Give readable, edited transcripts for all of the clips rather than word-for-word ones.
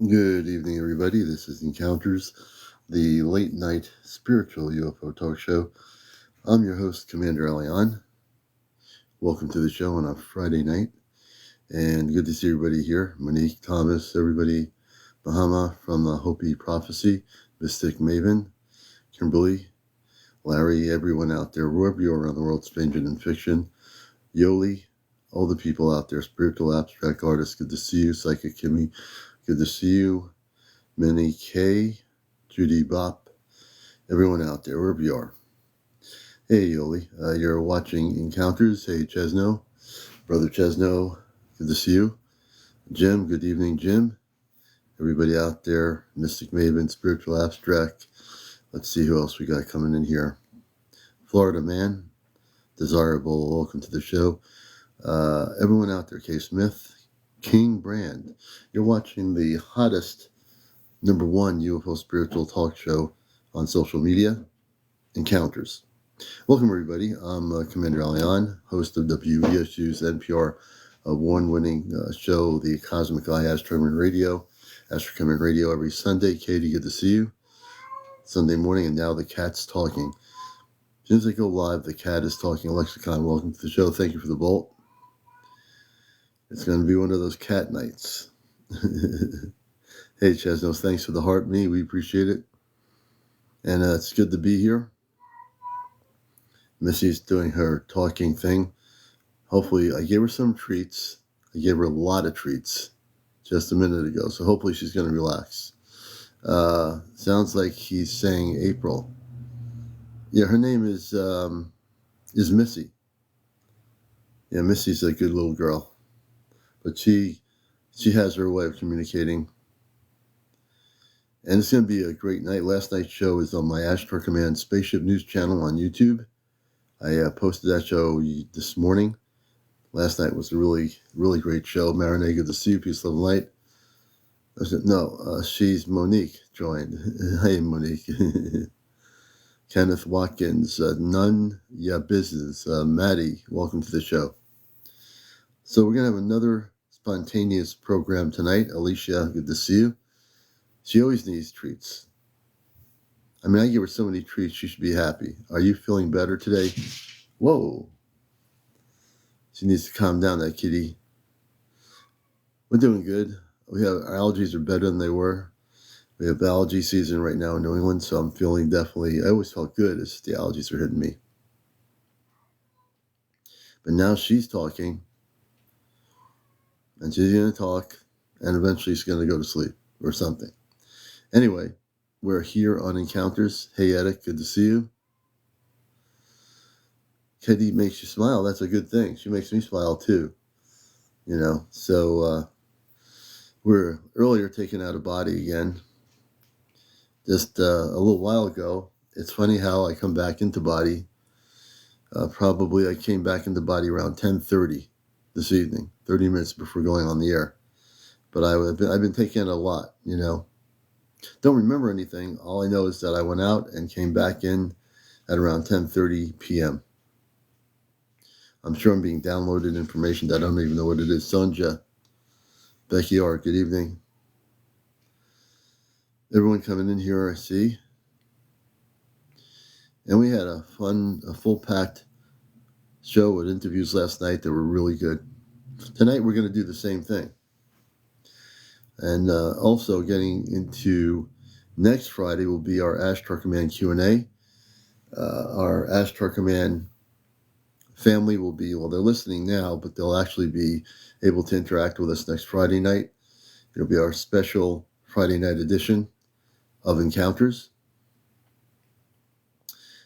Good evening, everybody. This is Encounters, the late night spiritual UFO talk show. I'm your host, CmdrAleon. Welcome to the show on a Friday night, and good to see everybody here. Monique, Thomas, everybody, Bahama from the Hopi Prophecy, Mystic Maven, Kimberly, Larry, everyone out there, wherever you are around the world, stranger than fiction, Yoli, all the people out there, spiritual abstract artists, good to see you. Psychic Kimmy, good to see you. Minnie K, Judy Bop, everyone out there, wherever you are. Hey, Yoli, you're watching Encounters. Hey, Chesno, Brother Chesno, good to see you. Jim, good evening, Jim. Everybody out there, Mystic Maven, Spiritual Abstract. Let's see who else we got coming in here. Florida Man, Desirable, welcome to the show. Everyone out there, K. Smith, King Brand. You're watching the hottest #1 UFO spiritual talk show on social media, Encounters. Welcome, everybody. I'm CmdrAleon, host of WESU's NPR award-winning show, The Cosmic Eye, Astrocommand Radio. Astrocommand Radio every Sunday. Katie, good to see you. Sunday morning, and now the cat's talking. As soon as I go live, the cat is talking. Lexicon, welcome to the show. Thank you for the bolt. It's going to be one of those cat nights. Hey, Chesnos, thanks for the heart, me. We appreciate it. And it's good to be here. Missy's doing her talking thing. Hopefully, I gave her some treats. I gave her a lot of treats just a minute ago. So hopefully she's going to relax. Sounds like he's saying April. Yeah, her name is Missy. Yeah, Missy's a good little girl. But she has her way of communicating. And it's going to be a great night. Last night's show is on my Astro Command Spaceship News channel on YouTube. I posted that show this morning. Last night was a really, really great show. Marinette, good to see you. Peace, love, and light. She's Monique joined. Hey, Monique. Kenneth Watkins, none, yeah, business. Maddie, welcome to the show. So we're going to have another spontaneous program tonight. Alicia, good to see you. She always needs treats. I mean, I give her so many treats, she should be happy. Are you feeling better today? Whoa. She needs to calm down, that kitty. We're doing good. Our allergies are better than they were. We have allergy season right now in New England, so I'm feeling definitely, I always felt good as the allergies are hitting me. But now she's talking, and she's going to talk, and eventually she's going to go to sleep or something. Anyway, we're here on Encounters. Hey, Edith, good to see you. Kitty makes you smile. That's a good thing. She makes me smile too. So we're earlier taken out of body again. Just a little while ago. It's funny how I come back into body. Probably I came back into body around 10:30 this evening, 30 minutes before going on the air. But I've been taking it a lot, Don't remember anything. All I know is that I went out and came back in at around 10:30 p.m. I'm sure I'm being downloaded information that I don't even know what it is. Sonja, Becky R, good evening. Everyone coming in here, I see. And we had a full-packed show with interviews last night that were really good. Tonight we're going to do the same thing. And also getting into next Friday will be our Astro Command Q&A. Our Astro Command family will be, well, they're listening now, but they'll actually be able to interact with us next Friday night. It'll be our special Friday night edition of Encounters.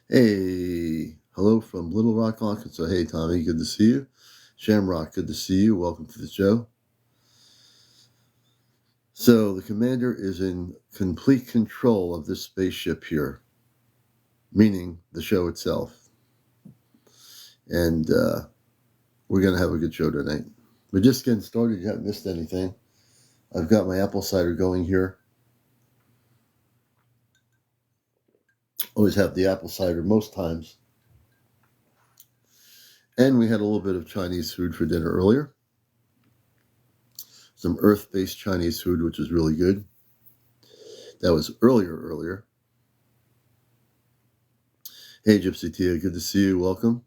Hey, hello from Little Rock, Arkansas. Hey, Tommy, good to see you. Shamrock, good to see you. Welcome to the show. So the commander is in complete control of this spaceship here, meaning the show itself. And we're going to have a good show tonight. We're just getting started. You haven't missed anything. I've got my apple cider going here. Always have the apple cider most times. And we had a little bit of Chinese food for dinner earlier. some earth-based Chinese food, which is really good. That was earlier. Hey, Gypsy Tia, good to see you. Welcome.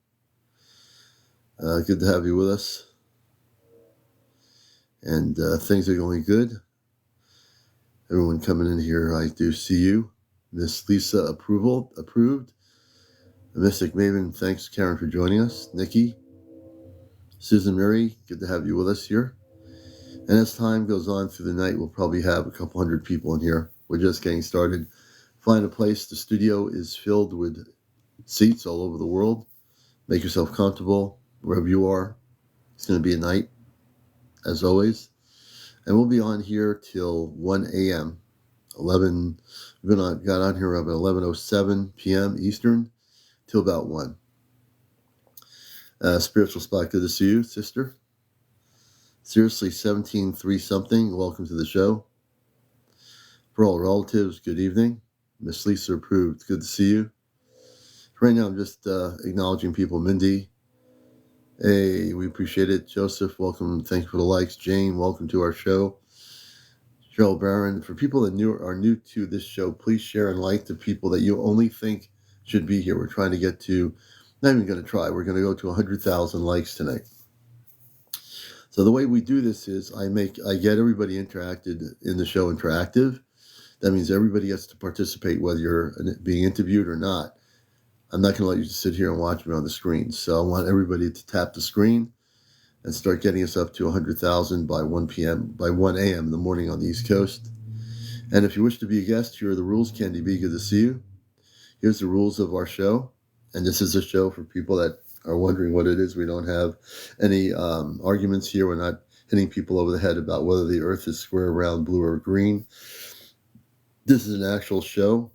Good to have you with us. And things are going good. Everyone coming in here, I do see you. Miss Lisa approved. Mystic Maven, thanks, Karen, for joining us. Nikki, Susan Mary, good to have you with us here. And as time goes on through the night, we'll probably have a couple hundred people in here. We're just getting started. Find a place. The studio is filled with seats all over the world. Make yourself comfortable wherever you are. It's going to be a night, as always. And we'll be on here till 1 a.m. Got on here about 11:07 p.m. Eastern till about 1. Spiritual Spot, good to see you, sister. Seriously, 17-3 something, welcome to the show. For all relatives, good evening. Miss Lisa approved, good to see you. Right now, I'm just acknowledging people. Mindy, hey, we appreciate it. Joseph, welcome. Thanks for the likes. Jane, welcome to our show. Cheryl Barron, for people that are new to this show, please share and like the people that you only think should be here. We're trying to get to, not even going to try, we're going to go to 100,000 likes tonight. So the way we do this is I get everybody interacted in the show interactive. That means everybody gets to participate, whether you're being interviewed or not. I'm not going to let you just sit here and watch me on the screen. So I want everybody to tap the screen and start getting us up to 100,000 by 1 a.m. in the morning on the East Coast. And if you wish to be a guest, here are the rules. Candy B, good to see you. Here's the rules of our show. And this is a show for people that are wondering what it is. We don't have any arguments here. We're not hitting people over the head about whether the earth is square, round, blue, or green. This is an actual show.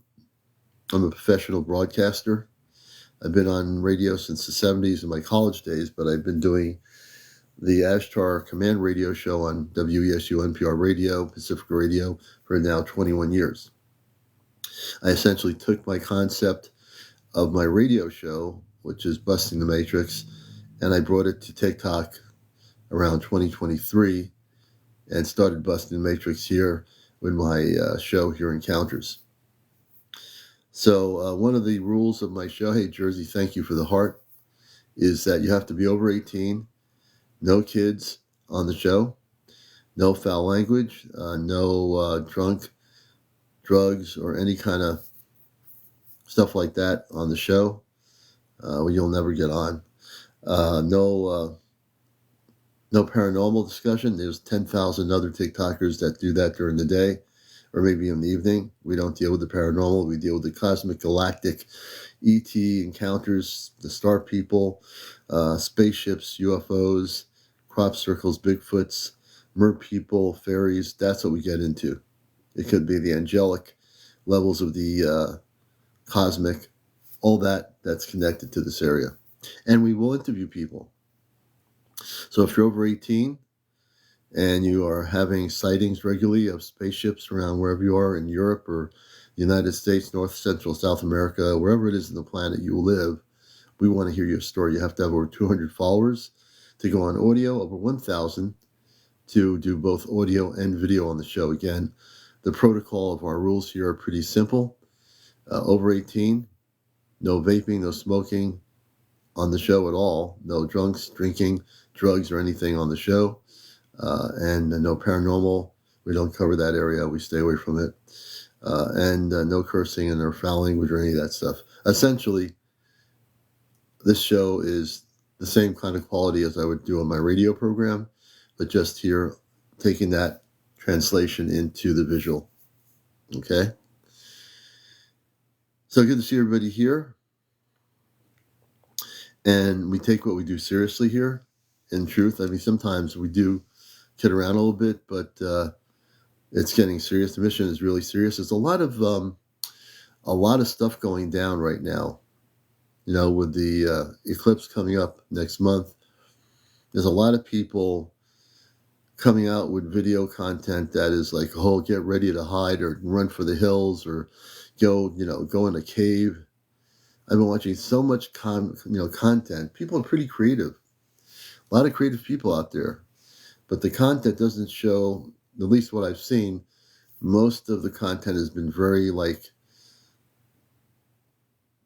I'm a professional broadcaster. I've been on radio since the 70s in my college days, but I've been doing the Ashtar Command Radio show on WESU NPR Radio, Pacifica Radio, for now 21 years. I essentially took my concept of my radio show, which is Busting the Matrix, and I brought it to TikTok around 2023 and started Busting the Matrix here with my show here, Encounters. So one of the rules of my show, hey Jersey, thank you for the heart, is that you have to be over 18, no kids on the show, no foul language, no drunk, drugs, or any kind of stuff like that on the show. You'll never get on. No paranormal discussion. There's 10,000 other TikTokers that do that during the day or maybe in the evening. We don't deal with the paranormal. We deal with the cosmic, galactic, ET encounters, the star people, spaceships, UFOs, crop circles, Bigfoots, mer people, fairies. That's what we get into. It could be the angelic levels of the cosmic, all that's connected to this area. And we will interview people. So if you're over 18 and you are having sightings regularly of spaceships around wherever you are in Europe or the United States, North, Central, South America, wherever it is in the planet you live, we want to hear your story. You have to have over 200 followers to go on audio, over 1,000 to do both audio and video on the show. Again, the protocol of our rules here are pretty simple. Over 18, no vaping, no smoking on the show at all, no drunks, drinking, drugs, or anything on the show, and no paranormal. We don't cover that area. We stay away from it. And no cursing and no foul language or any of that stuff. Essentially, this show is the same kind of quality as I would do on my radio program, but just here, taking that translation into the visual. Okay? So good to see everybody here. And we take what we do seriously here. In truth, I mean, sometimes we do kid around a little bit, but it's getting serious. The mission is really serious. There's a lot of stuff going down right now. You know, with the eclipse coming up next month, there's a lot of people coming out with video content that is like, oh, get ready to hide or run for the hills or go in a cave. I've been watching so much content. People are pretty creative. A lot of creative people out there. but the content doesn't show, at least what I've seen, most of the content has been very like,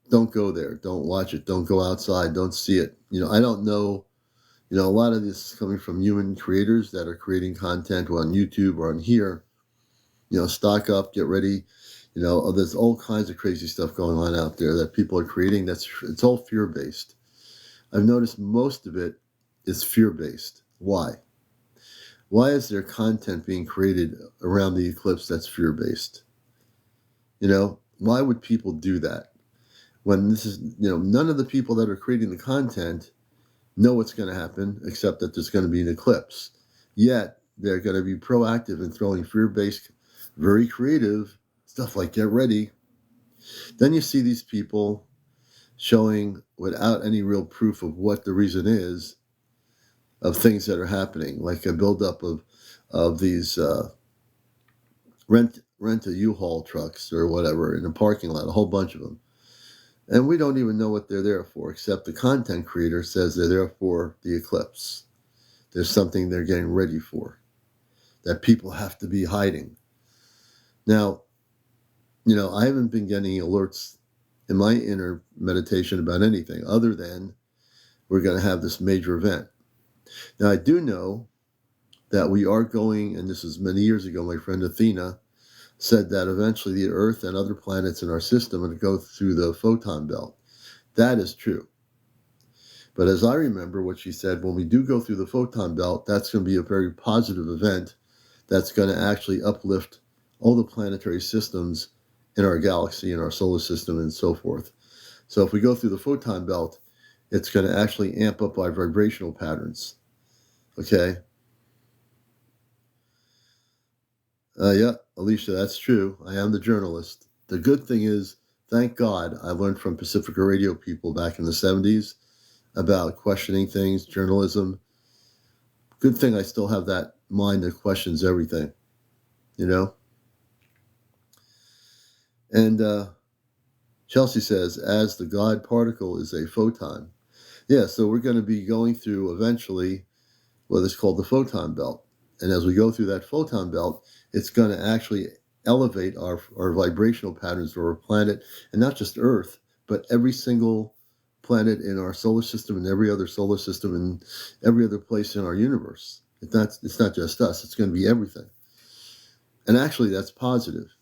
don't go there, don't watch it, don't go outside, don't see it. I don't know. A lot of this is coming from human creators that are creating content on YouTube or on here. Stock up, get ready. There's all kinds of crazy stuff going on out there that people are creating. It's all fear-based. I've noticed most of it is fear-based. Why? Why is there content being created around the eclipse that's fear-based? Why would people do that? When this is, none of the people that are creating the content know what's going to happen, except that there's going to be an eclipse. Yet, they're going to be proactive in throwing fear-based, very creative stuff like get ready. Then you see these people showing, without any real proof of what the reason is, of things that are happening, like a buildup of these rent a U-Haul trucks or whatever in a parking lot, a whole bunch of them. And we don't even know what they're there for, except the content creator says they're there for the eclipse. There's something they're getting ready for that people have to be hiding. Now, I haven't been getting alerts in my inner meditation about anything other than we're going to have this major event. Now, I do know that we are going, and this was many years ago, my friend Athena said that eventually the Earth and other planets in our system are going to go through the photon belt. That is true. But as I remember what she said, when we do go through the photon belt, that's going to be a very positive event that's going to actually uplift all the planetary systems in our galaxy, in our solar system, and so forth. So if we go through the photon belt, it's going to actually amp up our vibrational patterns. Okay? Yeah, Alicia, that's true. I am the journalist. The good thing is, thank God, I learned from Pacifica Radio people back in the 70s about questioning things, journalism. Good thing I still have that mind that questions everything, And Chelsea says, as the God particle is a photon. Yeah, so we're going to be going through eventually what is called the photon belt. And as we go through that photon belt, it's going to actually elevate our vibrational patterns for our planet, and not just Earth, but every single planet in our solar system and every other solar system and every other place in our universe. It's not just us. It's going to be everything. And actually, that's positive.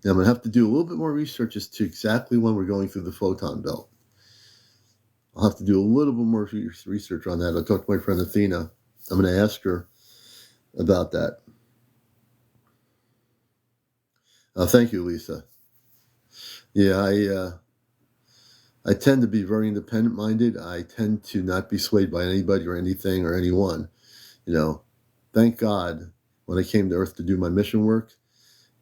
Now, I'm going to have to do a little bit more research as to exactly when we're going through the photon belt. I'll have to do a little bit more research on that. I'll talk to my friend Athena. I'm going to ask her about that. Thank you, Lisa. Yeah, I tend to be very independent-minded. I tend to not be swayed by anybody or anything or anyone. Thank God when I came to Earth to do my mission work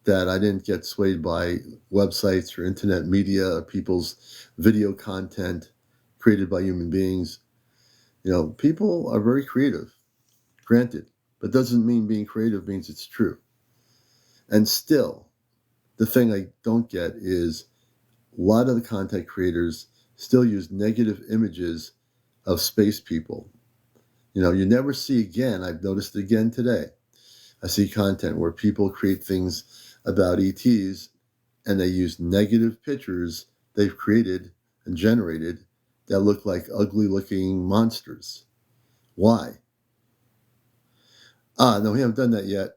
that I didn't get swayed by websites or internet media or people's video content created by human beings. People are very creative, granted, but doesn't mean being creative means it's true. And still, the thing I don't get is a lot of the content creators still use negative images of space people. You never see again, I've noticed again today, I see content where people create things about ETs and they use negative pictures they've created and generated that look like ugly looking monsters. Why? No, we haven't done that yet.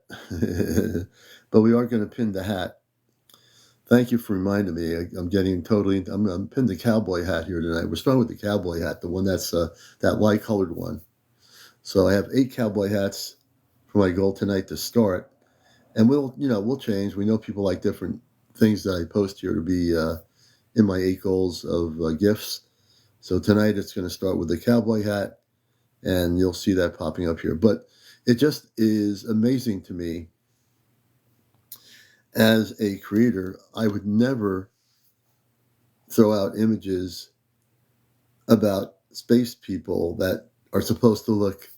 But we are going to pin the hat. Thank you for reminding me. I'm pinned the cowboy hat here tonight. We're starting with the cowboy hat, the one that's that light colored one. So I have 8 cowboy hats for my goal tonight to start. And we'll change. We know people like different things that I post here to be in my 8 goals of gifts. So tonight it's going to start with the cowboy hat, and you'll see that popping up here. But it just is amazing to me. As a creator, I would never throw out images about space people that are supposed to look,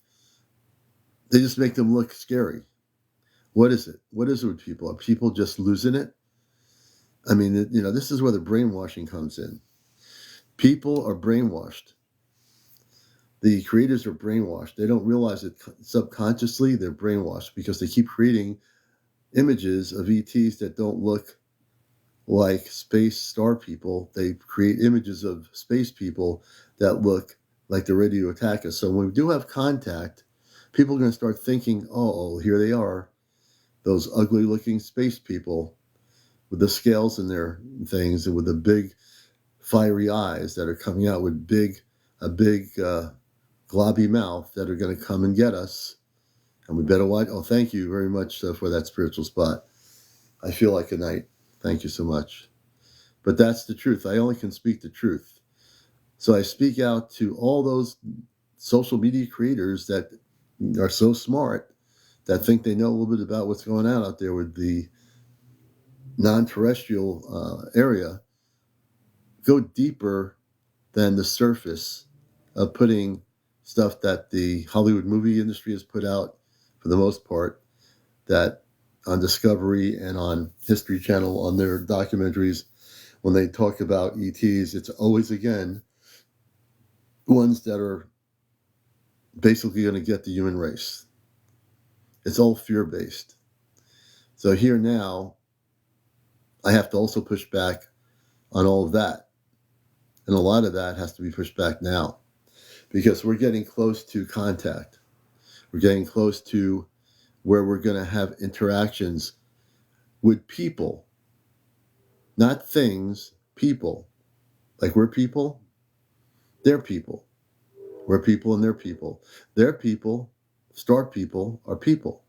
they just make them look scary. What is it? What is it with people? Are people just losing it? I mean, this is where the brainwashing comes in. People are brainwashed. The creators are brainwashed. They don't realize it subconsciously. They're brainwashed because they keep creating images of ETs that don't look like space star people. They create images of space people that look like they're ready to attack us. So when we do have contact, people are going to start thinking, oh, here they are, those ugly looking space people with the scales in their things and with the big fiery eyes that are coming out with a big globby mouth that are going to come and get us. And we better watch. Oh, thank you very much for that spiritual spot. I feel like a knight. Thank you so much. But that's the truth. I only can speak the truth. So I speak out to all those social media creators that are so smart that think they know a little bit about what's going on out there with the non-terrestrial area. Go deeper than the surface of putting stuff that the Hollywood movie industry has put out, for the most part, that on Discovery and on History Channel on their documentaries, when they talk about ETs, it's always, again, ones that are basically going to get the human race. It's all fear-based. So here now, I have to also push back on all of that. And a lot of that has to be pushed back now because we're getting close to contact. We're getting close to where we're going to have interactions with people, not things, people. Like we're people, they're people. We're people and they're people. They're people, star people, are people.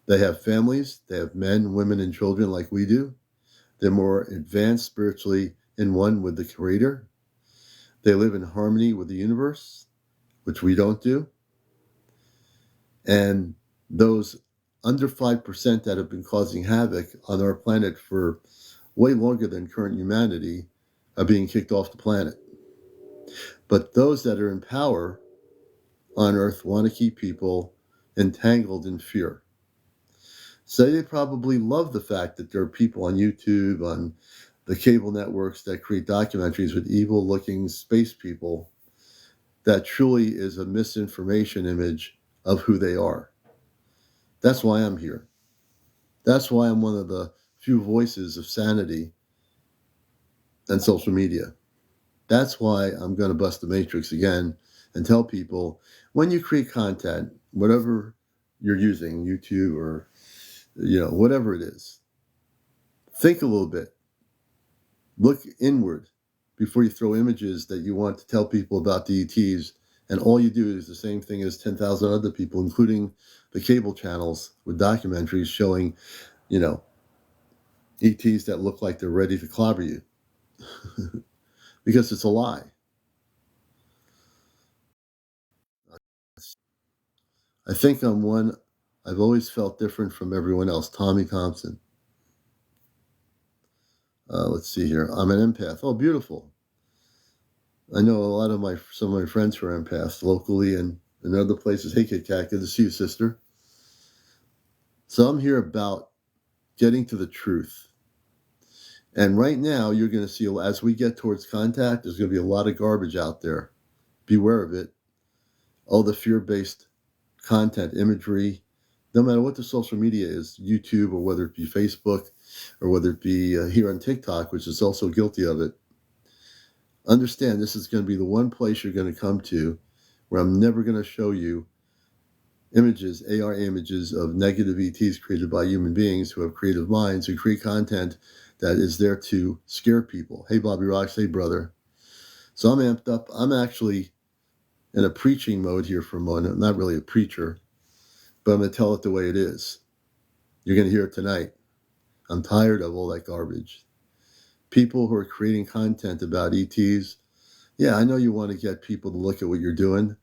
They have families, they have men, women, and children like we do. They're more advanced spiritually in one with the Creator. They live in harmony with the universe, which we don't do. And those under 5% that have been causing havoc on our planet for way longer than current humanity are being kicked off the planet. But those that are in power on Earth want to keep people entangled in fear. So they probably love the fact that there are people on YouTube, on the cable networks that create documentaries with evil-looking space people. That truly is a misinformation image of who they are. That's why I'm here. That's why I'm one of the few voices of sanity and social media. That's why I'm going to bust the matrix again and tell people when you create content, whatever you're using, YouTube or whatever it is, think a little bit. Look inward before you throw images that you want to tell people about the ETs, and all you do is the same thing as 10,000 other people, including the cable channels with documentaries showing, ETs that look like they're ready to clobber you. Because it's a lie. I think I'm one, I've always felt different from everyone else. Tommy Thompson. Let's see here. I'm an empath. Oh, beautiful. I know a lot of some of my friends who are empaths locally and in other places. Hey, Kit Kat, good to see you, sister. So I'm here about getting to the truth. And right now, you're going to see, as we get towards contact, there's going to be a lot of garbage out there. Beware of it. All the fear-based content, imagery, no matter what the social media is, YouTube or whether it be Facebook or whether it be here on TikTok, which is also guilty of it. Understand this is going to be the one place you're going to come to where I'm never going to show you images, AR images of negative ETs created by human beings who have creative minds, who create content that is there to scare people. Hey, Bobby Rocks, hey, brother. So I'm amped up. I'm actually in a preaching mode here for a moment. I'm not really a preacher, but I'm going to tell it the way it is. You're going to hear it tonight. I'm tired of all that garbage. People who are creating content about ETs, yeah, I know you want to get people to look at what you're doing,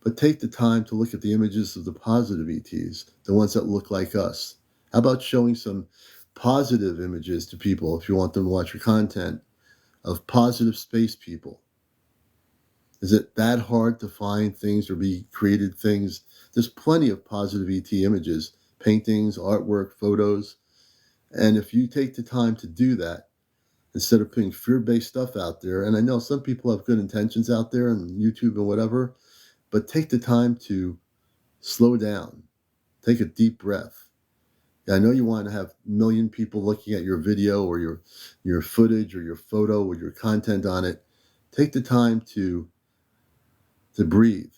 but take the time to look at the images of the positive ETs, the ones that look like us. How about showing some positive images to people if you want them to watch your content of positive space people? Is it that hard to find things or be created things? There's plenty of positive ET images, paintings, artwork, photos. And if you take the time to do that, instead of putting fear-based stuff out there, and I know some people have good intentions out there on YouTube and whatever, but take the time to slow down. Take a deep breath. I know you want to have a million people looking at your video or your footage or your photo or your content on it. Take the time to breathe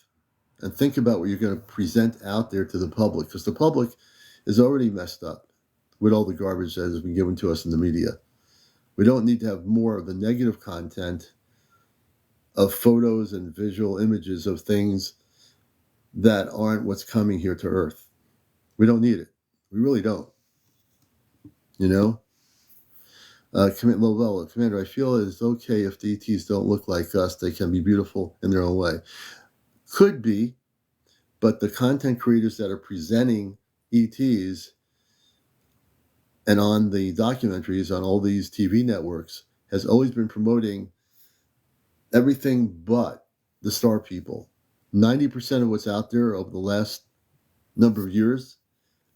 and think about what you're going to present out there to the public, because the public is already messed up with all the garbage that has been given to us in the media. We don't need to have more of the negative content of photos and visual images of things that aren't what's coming here to Earth. We don't need it. We really don't. You know? Commander, I feel it is okay if the ETs don't look like us. They can be beautiful in their own way. Could be, but the content creators that are presenting ETs and on the documentaries on all these TV networks has always been promoting everything but the star people. 90% of what's out there over the last number of years,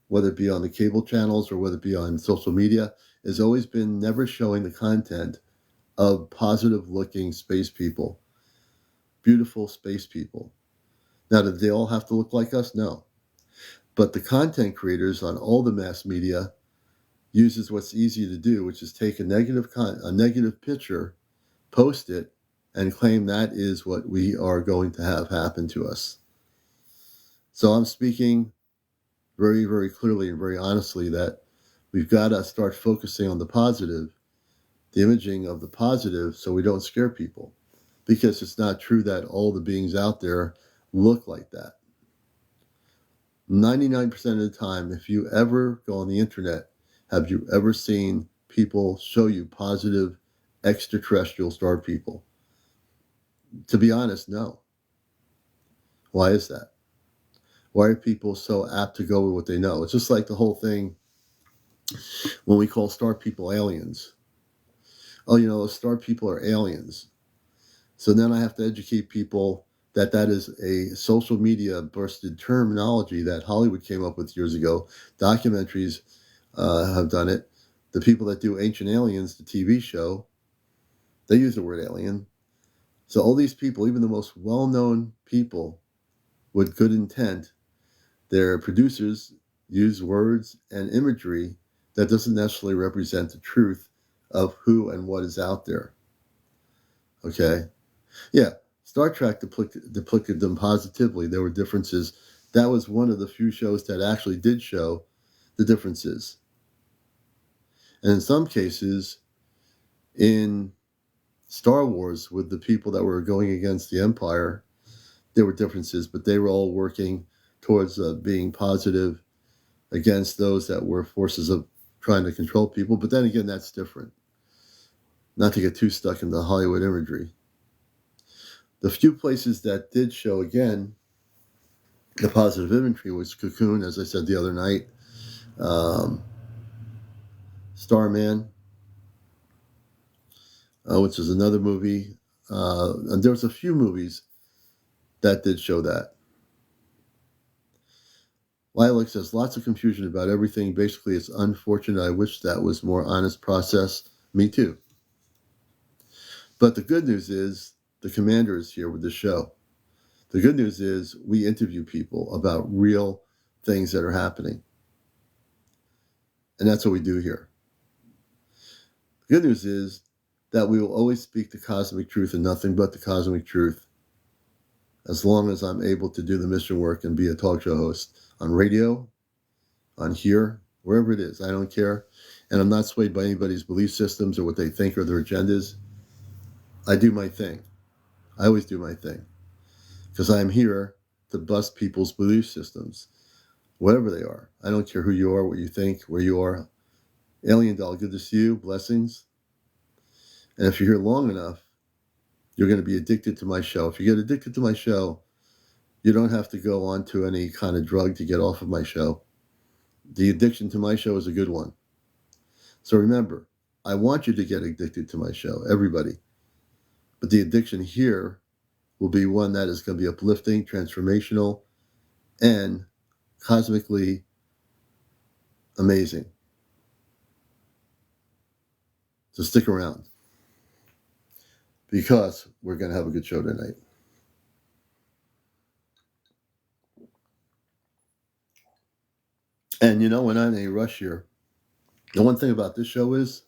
whether it be on the cable channels or whether it be on social media, has always been never showing the content of positive looking space people, beautiful space people. Now, do they all have to look like us? No. But the content creators on all the mass media uses what's easy to do, which is take a negative picture, post it, and claim that is what we are going to have happen to us. So I'm speaking very, very clearly and very honestly that we've got to start focusing on the positive, the imaging of the positive, so we don't scare people. Because it's not true that all the beings out there look like that. 99% of the time, if you ever go on the internet, have you ever seen people show you positive extraterrestrial star people? To be honest, no. Why is that? Why are people so apt to go with what they know? It's just like the whole thing when we call star people aliens. Oh, star people are aliens. So then I have to educate people that is a social media bursted terminology that Hollywood came up with years ago. Documentaries have done it. The people that do Ancient Aliens, the TV show, they use the word alien. So all these people, even the most well-known people with good intent, their producers use words and imagery that doesn't necessarily represent the truth of who and what is out there. Okay? Yeah, Star Trek depicted them positively. There were differences. That was one of the few shows that actually did show the differences. And in some cases, in Star Wars, with the people that were going against the Empire, there were differences, but they were all working towards being positive against those that were forces of trying to control people. But then again, that's different. Not to get too stuck in the Hollywood imagery. The few places that did show, again, the positive imagery was Cocoon, as I said the other night, Starman, which is another movie. And there was a few movies that did show that. Lilac says, lots of confusion about everything. Basically, it's unfortunate. I wish that was more honest process. Me too. But the good news is the commander is here with the show. The good news is we interview people about real things that are happening. And that's what we do here. The good news is that we will always speak the cosmic truth and nothing but the cosmic truth, as long as I'm able to do the mission work and be a talk show host on radio, on here, wherever it is. I don't care. And I'm not swayed by anybody's belief systems or what they think or their agendas. I do my thing. I always do my thing. Because I'm here to bust people's belief systems, whatever they are. I don't care who you are, what you think, where you are. Alien Doll, good to see you. Blessings. And if you're here long enough, you're going to be addicted to my show. If you get addicted to my show, you don't have to go on to any kind of drug to get off of my show. The addiction to my show is a good one. So remember, I want you to get addicted to my show, everybody. But the addiction here will be one that is going to be uplifting, transformational, and cosmically amazing. So stick around, because we're going to have a good show tonight. And we're not in any rush here. The one thing about this show is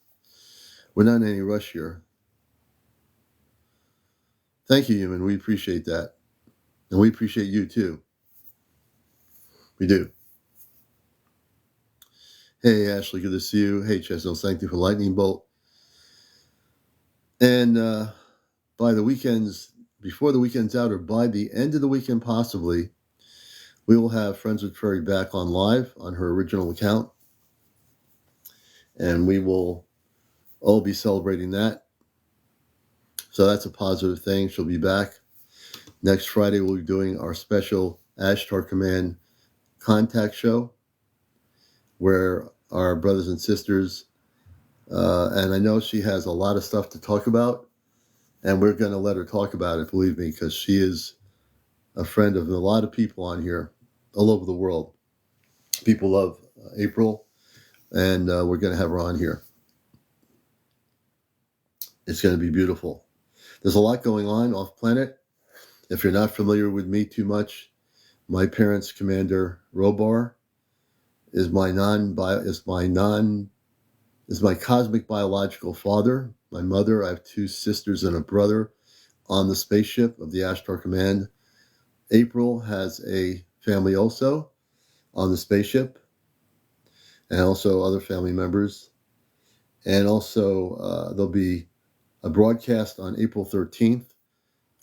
we're not in any rush here. Thank you, human. We appreciate that. And we appreciate you too. We do. Hey, Ashley, good to see you. Hey, Chesno, thank you for Lightning Bolt. And by the weekends, before the weekend's out, or by the end of the weekend possibly, we will have Friends with Furry back on live on her original account. And we will all be celebrating that. So that's a positive thing. She'll be back. Next Friday, we'll be doing our special Ashtar Command contact show, where our brothers and sisters, and I know she has a lot of stuff to talk about, and we're going to let her talk about it, believe me, because she is a friend of a lot of people on here all over the world. People love April, and we're going to have her on here. It's going to be beautiful. There's a lot going on off planet. If you're not familiar with me too much, my parents, Commander Robar, is my cosmic biological father. My mother, I have two sisters and a brother on the spaceship of the Ashtar Command. April has a family also on the spaceship, and also other family members. And also there'll be a broadcast on April 13th,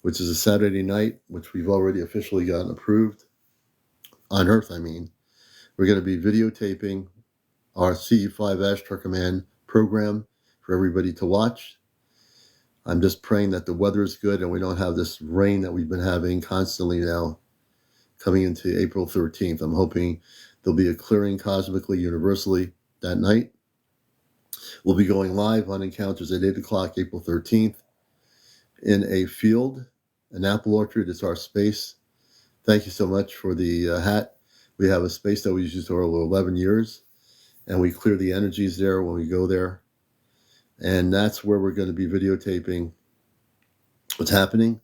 which is a Saturday night, which we've already officially gotten approved. On Earth, I mean. We're going to be videotaping our CE5 Ashtar Command program for everybody to watch. I'm just praying that the weather is good and we don't have this rain that we've been having constantly now coming into April 13th. I'm hoping there'll be a clearing cosmically, universally that night. We'll be going live on Encounters at 8 o'clock, April 13th, in a field, an apple orchard. It's our space. Thank you so much for the hat. We have a space that we've used for over 11 years, and we clear the energies there when we go there. And that's where we're going to be videotaping what's happening.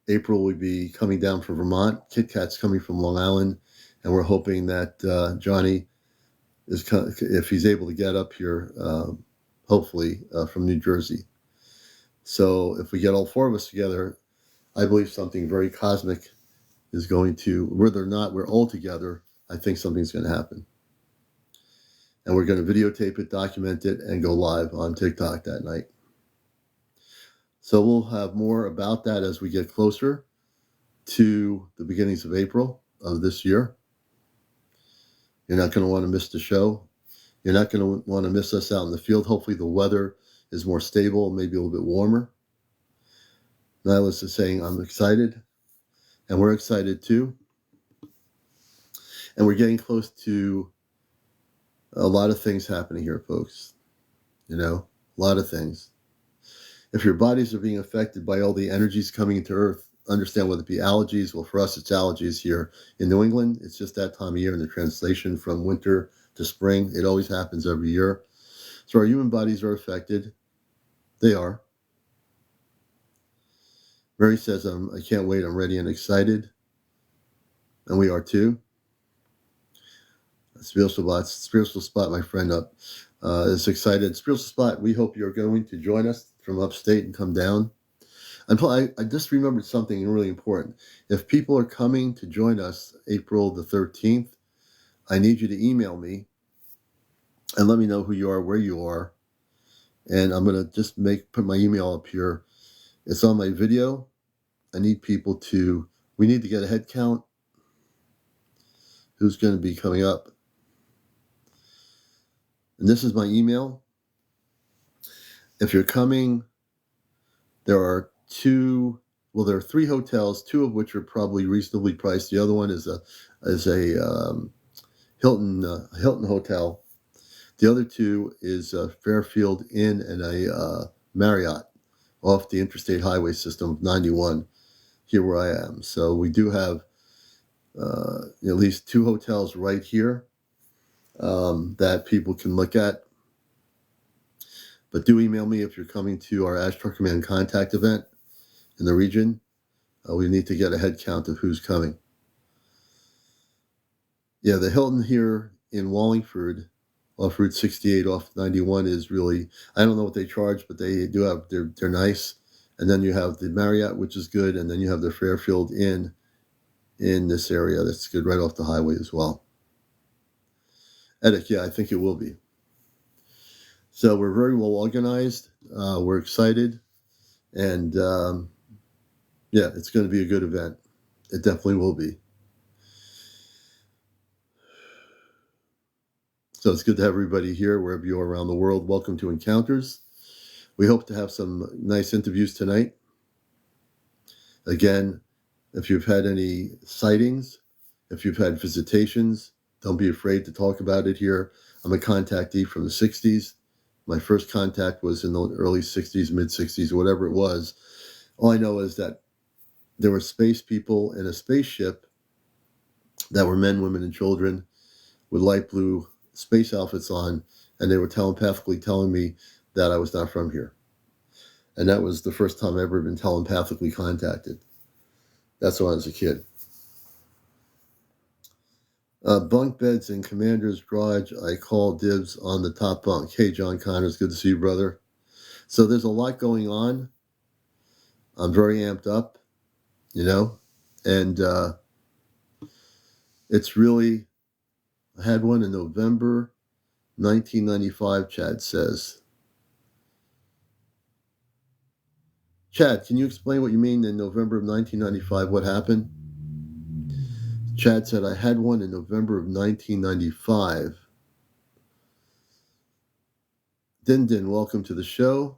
April will be coming down from Vermont. Kit Kat's coming from Long Island, and we're hoping that Johnny is, if he's able to get up here, hopefully from New Jersey. So if we get all four of us together, I believe something very cosmic is going to, whether or not we're all together, I think something's going to happen. And we're going to videotape it, document it, and go live on TikTok that night. So we'll have more about that as we get closer to the beginnings of April of this year. You're not going to want to miss the show. You're not going to want to miss us out in the field. Hopefully the weather is more stable, maybe a little bit warmer. Nihilus is saying, I'm excited. And we're excited too. And we're getting close to a lot of things happening here, folks. A lot of things. If your bodies are being affected by all the energies coming into Earth, understand whether it be allergies. Well, for us, it's allergies here in New England. It's just that time of year in the translation from winter to spring. It always happens every year. So our human bodies are affected. They are. Mary says, I can't wait. I'm ready and excited. And we are too. Spiritual Spot, my friend up, is excited. Spiritual Spot, we hope you're going to join us from upstate and come down. I just remembered something really important. If people are coming to join us April the 13th, I need you to email me and let me know who you are, where you are. And I'm going to just put my email up here. It's on my video. I need people we need to get a head count. Who's going to be coming up? And this is my email. If you're coming, there are three hotels, two of which are probably reasonably priced. The other one is a Hilton hotel. The other two is a Fairfield Inn and a Marriott off the interstate highway system of 91 here where I am. So we do have at least two hotels right here that people can look at. But do email me if you're coming to our Ashtar Command contact event in the region. We need to get a head count of who's coming. Yeah, the Hilton here in Wallingford off Route 68 off 91 is really, I don't know what they charge, but they do have, they're nice. And then you have the Marriott, which is good, and then you have the Fairfield Inn in this area that's good right off the highway as well. Edic, yeah, I think it will be. So we're very well organized. We're excited. And yeah, it's going to be a good event. It definitely will be. So it's good to have everybody here, wherever you are around the world. Welcome to Encounters. We hope to have some nice interviews tonight. Again, if you've had any sightings, if you've had visitations, don't be afraid to talk about it here. I'm a contactee from the 60s. My first contact was in the early 60s, mid 60s, whatever it was. All I know is that there were space people in a spaceship that were men, women, and children with light blue space outfits on, and they were telepathically telling me that I was not from here. And that was the first time I've ever been telepathically contacted. That's when I was a kid. Bunk beds in Commander's Garage. I call dibs on the top bunk. Hey, John Connors, good to see you, brother. So there's a lot going on. I'm very amped up, and it's really, I had one in November 1995, Chad says. Chad, can you explain what you mean in November of 1995? What happened? Chad said, I had one in November of 1995. Din, welcome to the show.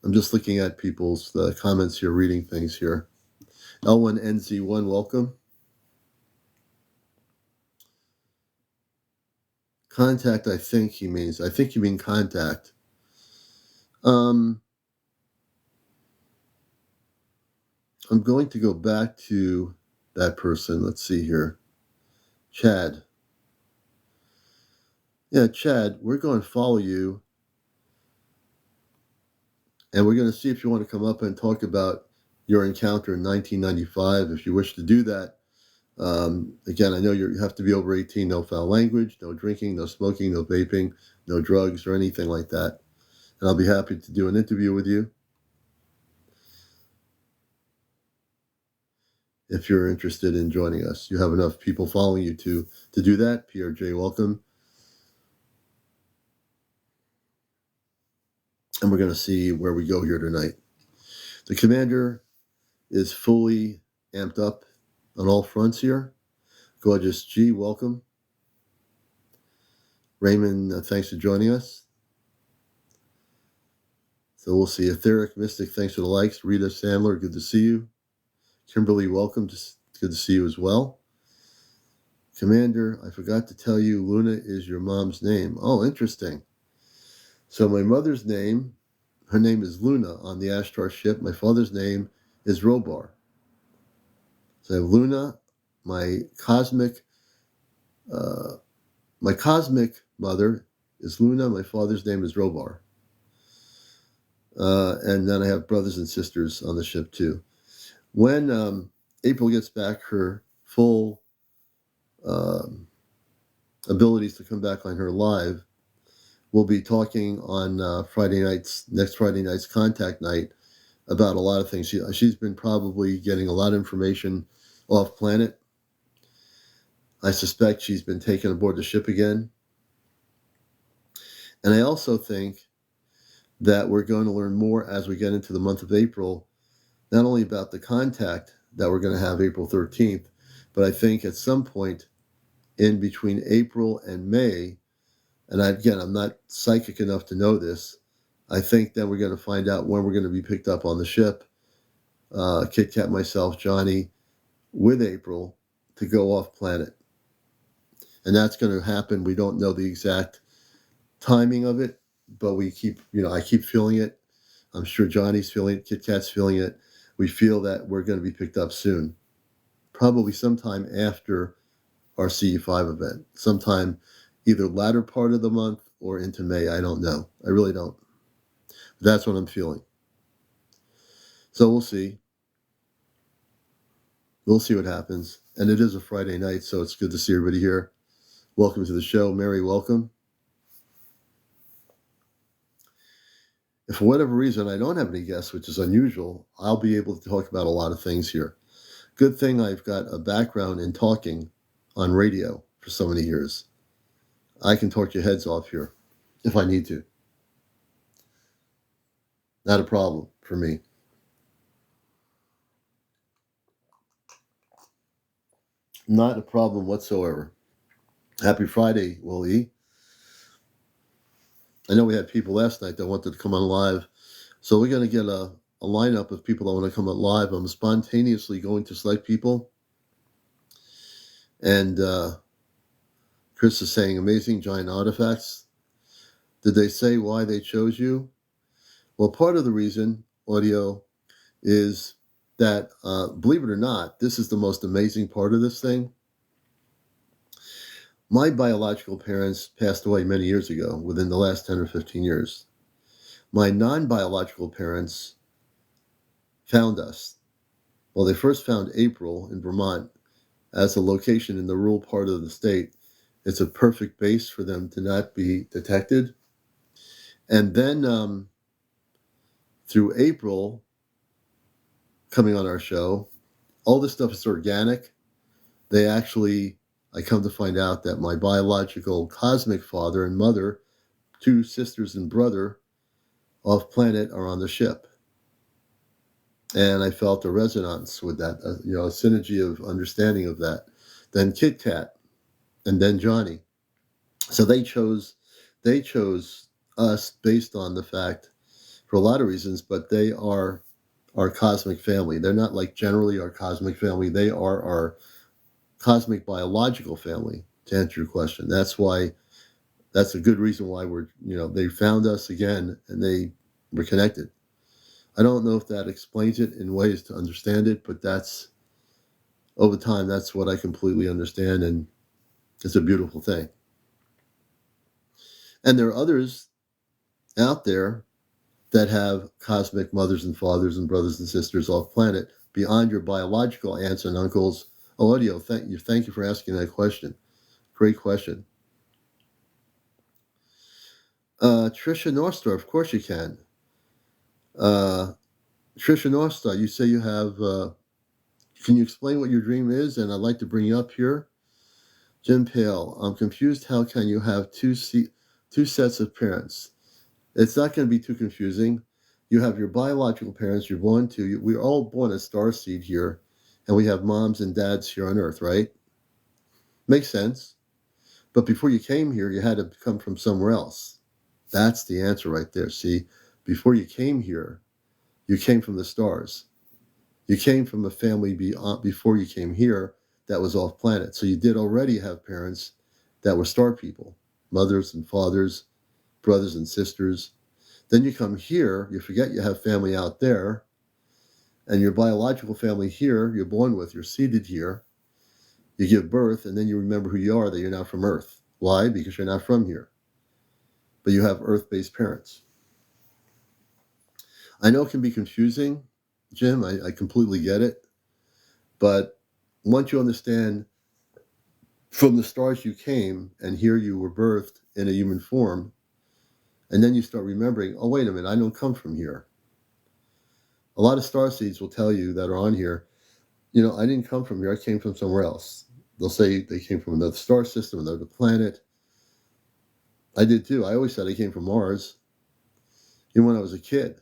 I'm just looking at people's comments here, reading things here. L1NZ1, welcome. Contact, I think you mean contact. I'm going to go back to that person. Let's see here. Chad. Yeah, Chad, we're going to follow you. And we're going to see if you want to come up and talk about your encounter in 1995. If you wish to do that. Again, I know you have to be over 18, no foul language, no drinking, no smoking, no vaping, no drugs or anything like that. And I'll be happy to do an interview with you if you're interested in joining us. You have enough people following you to do that. Pierre J, welcome. And we're going to see where we go here tonight. The commander is fully amped up on all fronts here. Gorgeous G, welcome. Raymond, thanks for joining us. So we'll see. Etheric Mystic, thanks for the likes. Rita Sandler, good to see you. Kimberly, welcome. Just good to see you as well. Commander, I forgot to tell you, Luna is your mom's name. Oh, interesting. So my mother's name, her name is Luna on the Ashtar ship. My father's name is Robar. So I have Luna, my cosmic mother is Luna. My father's name is Robar. And then I have brothers and sisters on the ship too. When April gets back her full abilities to come back on her live, we'll be talking on next Friday night's contact night about a lot of things. She's been probably getting a lot of information off planet. I suspect she's been taken aboard the ship again. And I also think that we're going to learn more as we get into the month of April, not only about the contact that we're going to have April 13th, but I think at some point in between April and May, and I'm not psychic enough to know this, I think that we're going to find out when we're going to be picked up on the ship, Kit Kat, myself, Johnny, with April, to go off planet. And that's going to happen. We don't know the exact timing of it, but I keep feeling it. I'm sure Johnny's feeling it. Kit Kat's feeling it. We feel that we're going to be picked up soon. Probably sometime after our CE5 event. Sometime either latter part of the month or into May. I don't know. I really don't. But that's what I'm feeling. So we'll see. We'll see what happens. And it is a Friday night, so it's good to see everybody here. Welcome to the show. Mary, welcome. If for whatever reason I don't have any guests, which is unusual, I'll be able to talk about a lot of things here. Good thing I've got a background in talking on radio for so many years. I can talk your heads off here if I need to. Not a problem for me. Not a problem whatsoever. Happy Friday, Will E. I know we had people last night that wanted to come on live. So we're going to get a lineup of people that want to come on live. I'm spontaneously going to select people. And Chris is saying amazing giant artifacts. Did they say why they chose you? Well, part of the reason, audio, is that, believe it or not, this is the most amazing part of this thing. My biological parents passed away many years ago, within the last 10 or 15 years. My non-biological parents found us. Well, they first found April in Vermont as a location in the rural part of the state. It's a perfect base for them to not be detected. And then through April, coming on our show, all this stuff is organic. They actually, I come to find out that my biological cosmic father and mother, two sisters and brother off planet, are on the ship. And I felt a resonance with that, a synergy of understanding of that. Then Kit Kat, and then Johnny. So they chose us based on the fact, for a lot of reasons, but they are our cosmic family. They're not like generally our cosmic family. They are our cosmic biological family, to answer your question. That's a good reason why they found us again and they were connected. I don't know if that explains it in ways to understand it, but over time, that's what I completely understand, and it's a beautiful thing. And there are others out there that have cosmic mothers and fathers and brothers and sisters off planet beyond your biological aunts and uncles. Oh, audio, thank you for asking that question. Great question. Trisha Northstar, of course you can. Trisha Northstar, you say you have, can you explain what your dream is? And I'd like to bring you up here. Jim Pale, I'm confused. How can you have two sets of parents? It's not going to be too confusing. You have your biological parents you're born to. We're all born as starseed here, and we have moms and dads here on Earth, right? Makes sense. But before you came here, you had to come from somewhere else. That's the answer right there. See, before you came here, you came from the stars. You came from a family before you came here that was off planet. So you did already have parents that were star people, mothers and fathers, brothers and sisters. Then you come here, you forget you have family out there, and your biological family here, you're born with, you're seated here. You give birth, and then you remember who you are, that you're not from Earth. Why? Because you're not from here. But you have Earth-based parents. I know it can be confusing, Jim. I completely get it. But once you understand from the stars you came, and here you were birthed in a human form, and then you start remembering, oh, wait a minute, I don't come from here. A lot of starseeds will tell you that are on here, I didn't come from here, I came from somewhere else. They'll say they came from another star system, another planet. I did too. I always said I came from Mars. Even when I was a kid.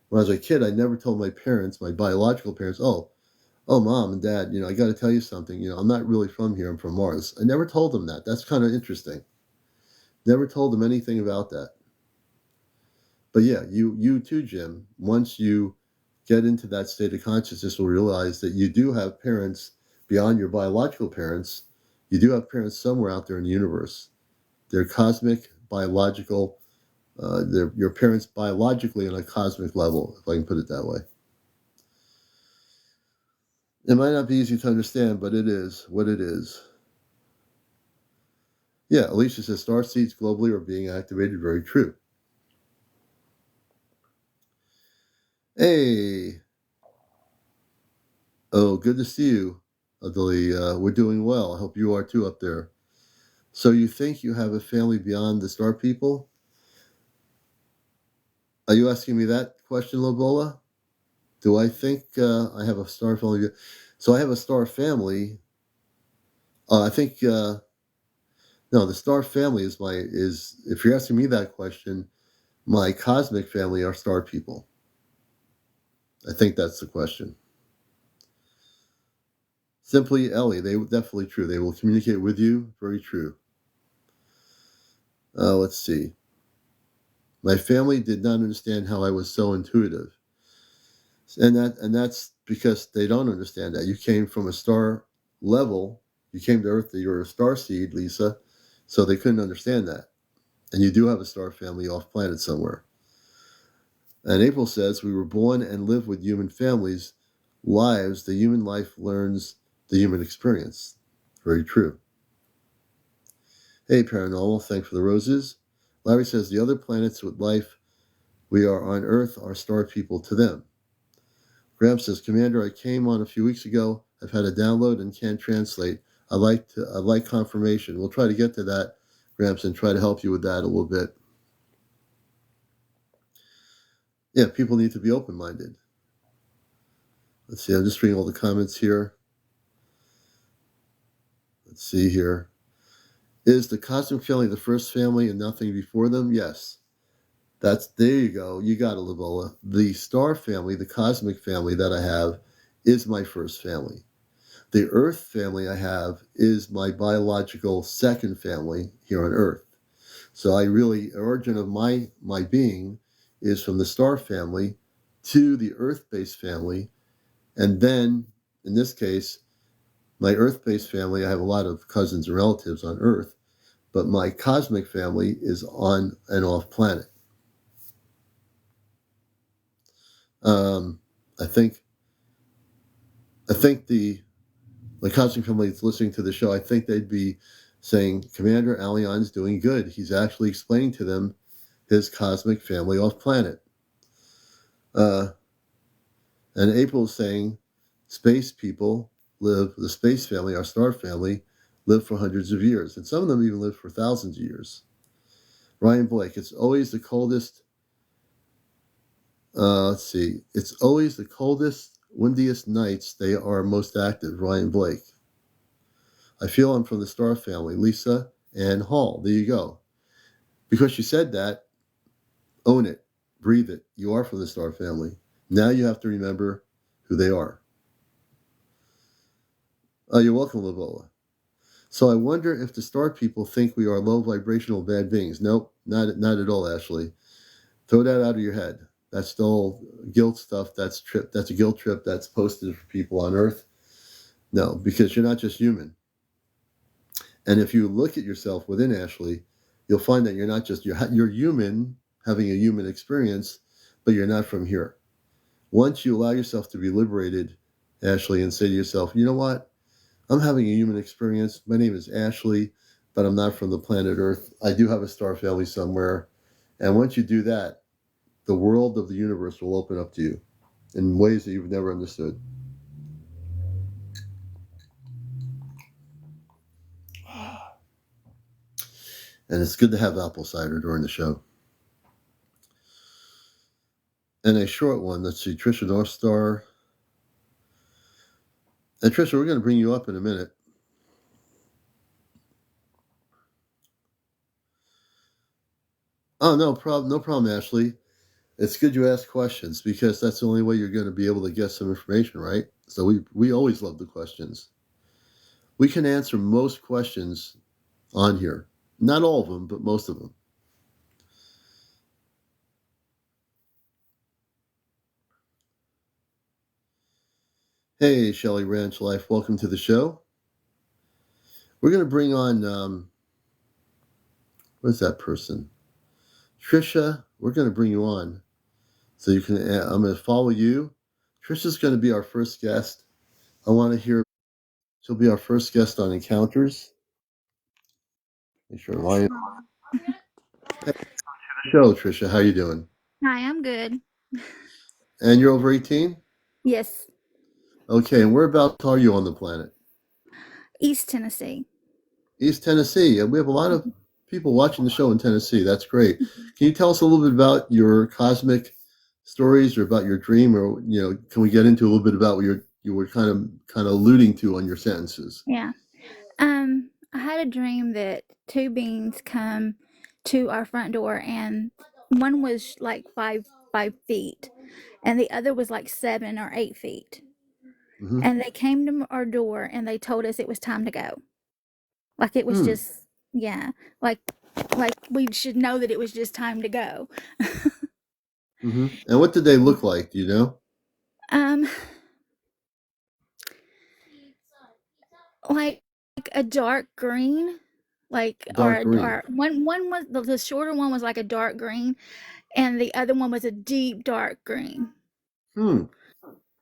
When I was a kid, I never told my parents, my biological parents, oh, mom and dad, I got to tell you something. I'm not really from here. I'm from Mars. I never told them that. That's kind of interesting. Never told them anything about that. But yeah, you too, Jim. Once you get into that state of consciousness, will realize that you do have parents beyond your biological parents. You do have parents somewhere out there in the universe. They're cosmic, biological. They're your parents biologically on a cosmic level, if I can put it that way. It might not be easy to understand, but it is what it is. Yeah, Alicia says star seeds globally are being activated. Very true. Hey. Oh, good to see you, Adali. We're doing well. I hope you are too up there. So you think you have a family beyond the star people? Are you asking me that question, Lobola? Do I think I have a star family? So I have a star family. I think no, the star family is. If you're asking me that question, my cosmic family are star people. I think that's the question. Simply Ellie, they definitely true. They will communicate with you. Very true. Let's see. My family did not understand how I was so intuitive, and that's because they don't understand that you came from a star level. You came to Earth. You're a star seed, Lisa, so they couldn't understand that. And you do have a star family off planet somewhere. And April says we were born and live with human families, lives. The human life learns the human experience. Very true. Hey, Paranormal, thanks for the roses. Larry says the other planets with life we are on Earth are star people to them. Graham says, Commander, I came on a few weeks ago. I've had a download and can't translate. I'd like confirmation. We'll try to get to that, Gramps, and try to help you with that a little bit. Yeah, people need to be open-minded. Let's see, I'm just reading all the comments here. Let's see here. Is the cosmic family the first family and nothing before them? Yes. There you go. You got it, Livola. The star family, the cosmic family that I have, is my first family. The Earth family I have is my biological second family here on Earth. So the origin of my being is from the star family to the Earth-based family, and then, in this case, my Earth-based family, I have a lot of cousins and relatives on Earth, but my cosmic family is on and off planet. I think my cosmic family is listening to the show. I think they'd be saying, CmdrAleon's doing good. He's actually explaining to them his cosmic family off planet. And April's saying, space people the space family, our star family, live for hundreds of years. And some of them even live for thousands of years. Ryan Blake, it's always the coldest. Let's see. It's always the coldest, windiest nights they are most active. Ryan Blake. I feel I'm from the star family. Lisa Ann Hall. There you go. Because you said that, own it. Breathe it. You are from the star family. Now you have to remember who they are. You're welcome, Livola. So I wonder if the star people think we are low vibrational bad beings. Nope, not at all, Ashley. Throw that out of your head. That's still guilt stuff. That's a guilt trip that's posted for people on Earth. No, because you're not just human. And if you look at yourself within Ashley, you'll find that you're not just you're human, having a human experience, but you're not from here. Once you allow yourself to be liberated, Ashley, and say to yourself, you know what? I'm having a human experience. My name is Ashley, but I'm not from the planet Earth. I do have a star family somewhere. And once you do that, the world of the universe will open up to you in ways that you've never understood. And it's good to have apple cider during the show. And a short one, let's see, Trisha Northstar. And Trisha, we're going to bring you up in a minute. Oh, no problem, Ashley. It's good you ask questions because that's the only way you're going to be able to get some information, right? So we always love the questions. We can answer most questions on here. Not all of them, but most of them. Hey, Shelly Ranch Life, welcome to the show. We're going to bring on, where's that person? Trisha, we're going to bring you on. So you can, I'm going to follow you. Trisha's going to be our first guest. I want to hear, she'll be our first guest on Encounters. Make sure Lion. Hey, show, Trisha, how you doing? Hi, I'm good. And you're over 18? Yes, Okay, and whereabouts are you on the planet? East Tennessee. East Tennessee, and we have a lot of people watching the show in Tennessee. That's great. Can you tell us a little bit about your cosmic stories, or about your dream, or can we get into a little bit about what you were kind of alluding to on your sentences? Yeah. I had a dream that two beings come to our front door, and one was like five feet, and the other was like 7 or 8 feet. Hmm. And they came to our door and they told us it was time to go. Like it was Hmm. just, yeah, like like we should know that it was just time to go. Hmm. And what did they look like? Do you know? Um, like a dark green, like Dark green. or one was the shorter one was like a dark green, and the other one was a deep dark green. Hmm.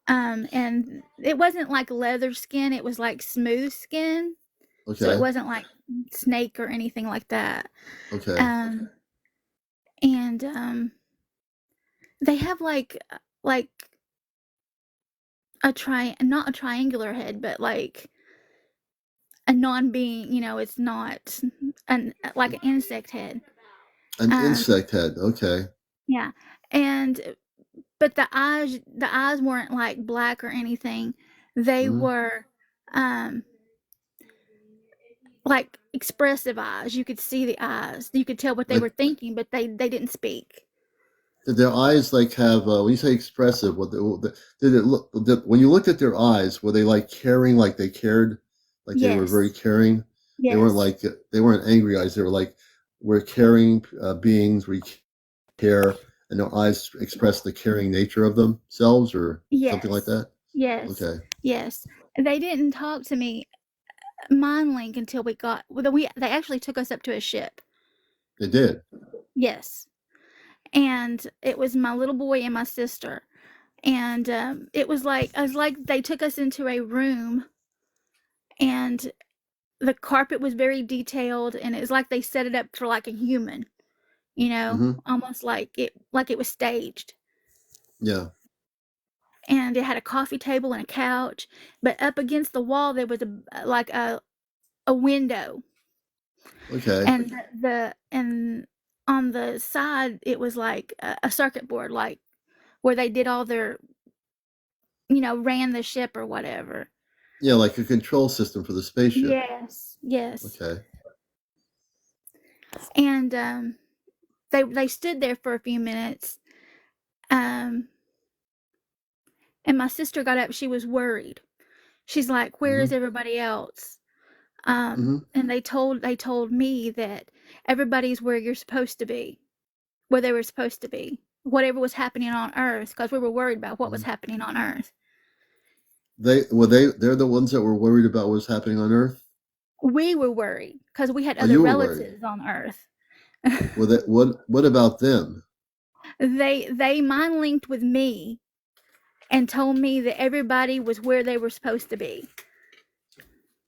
And it wasn't like leather skin, it was like smooth skin. So it Okay. wasn't like snake or anything like that. Okay. Um and they have like a not a triangular head, but like a non-being, it's not an like an insect head. An Um insect head. Okay. yeah. And but the eyes weren't like black or anything. They Hmm. were um like expressive eyes. You could see the eyes. You could tell what they were Like, thinking, but they didn't speak. did their eyes like have when you say expressive? Did it look? When you looked at their eyes, were they like caring? Like they cared? Like they were very Yes. caring? They weren't Yes. like they weren't angry eyes. They were like we're caring beings. We care, and their eyes express the caring nature of themselves, or something like Yes. that. Yes. Okay, Yes. They didn't talk to me mind link until they actually took us up to a ship. they did. Yes. And it was my little boy and my sister. And it was like I was like they took us into a room, and the carpet was very detailed, and it was like they set it up for like a human, Hmm. almost like it was staged. Yeah. And it had a coffee table and a couch, but up against the wall there was a window, Okay. and and on the side it was like a circuit board, like where they did all their, ran the ship or whatever. Yeah, like a control system for the spaceship. Yes, yes. Okay. And they stood there for a few minutes. Um and my sister got up. She was worried. She's like, "Where is Hmm. everybody else?" Hmm. And they told me that everybody's where you're supposed to be, where they were supposed to be, whatever was happening on Earth, because we were worried about what was Hmm. happening on Earth. They're the ones that were worried about what was happening on Earth. We were worried because we had Oh, other you were worried. relatives on Earth. Well, what about them? They mind linked with me and told me that everybody was where they were supposed to be.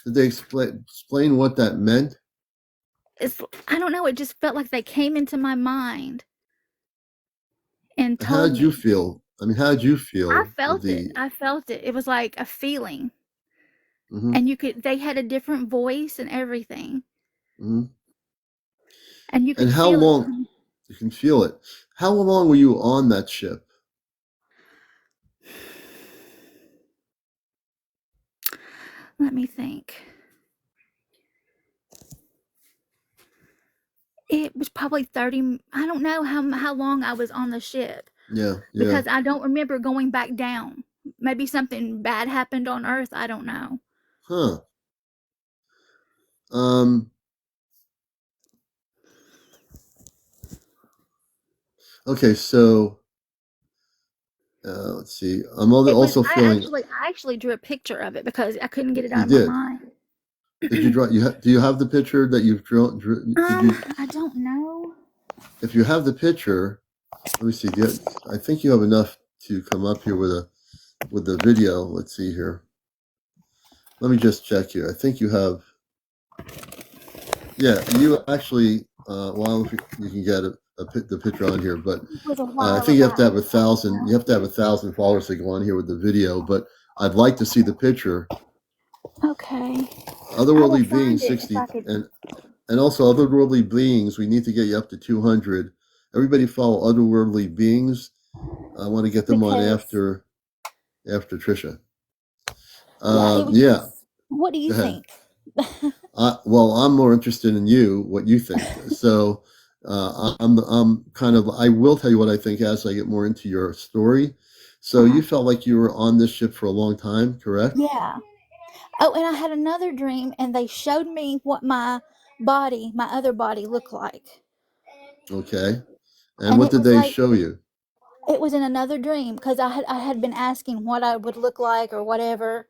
Did they explain what that meant? It's I don't know. It just felt like they came into my mind and How told did you me. feel? I mean, how did you I feel with felt it. the? I felt it. It was like a feeling, Hmm. and they had a different voice and everything, Hmm. and you And could how feel it long? from. You can feel it. How long were you on that ship? Let me think. It was probably 30. I don't know how long I was on the ship, Yeah, yeah. because I don't remember going back down. Maybe something bad happened on Earth. I don't know. Huh. Um. Okay, so let's see. I'm It was. also feeling. I actually drew a picture of it because I couldn't get it out You of my did. mind. Did you draw? Do you have the picture that you've drawn? Did you? I don't know. If you have the picture, let me see. I think you have enough to come up here with the video. Let's see here. Let me just check here. I think you have. Yeah, you actually. Well, I don't know if you can get the picture on here, but It was a I while think you have to ago. have 1,000. You have to have 1,000 followers to go on here with the video. But I'd like to see the picture. Okay. I will otherworldly find beings it if 60, I could. and also otherworldly beings. We need to get you up to 200. Everybody follow otherworldly beings. I want to get them on Because after Trisha. yeah, it was Yeah, just. What do you go ahead. think? Well, I'm more interested in you, what you think. So I'm kind of, I will tell you what I think as I get more into your story. So Uh-huh. you felt like you were on this ship for a long time, correct? Yeah. Oh, and I had another dream, and they showed me what my other body, looked like, Okay. And and what it did was they like show you? it was in another dream because I had been asking what I would look like or whatever,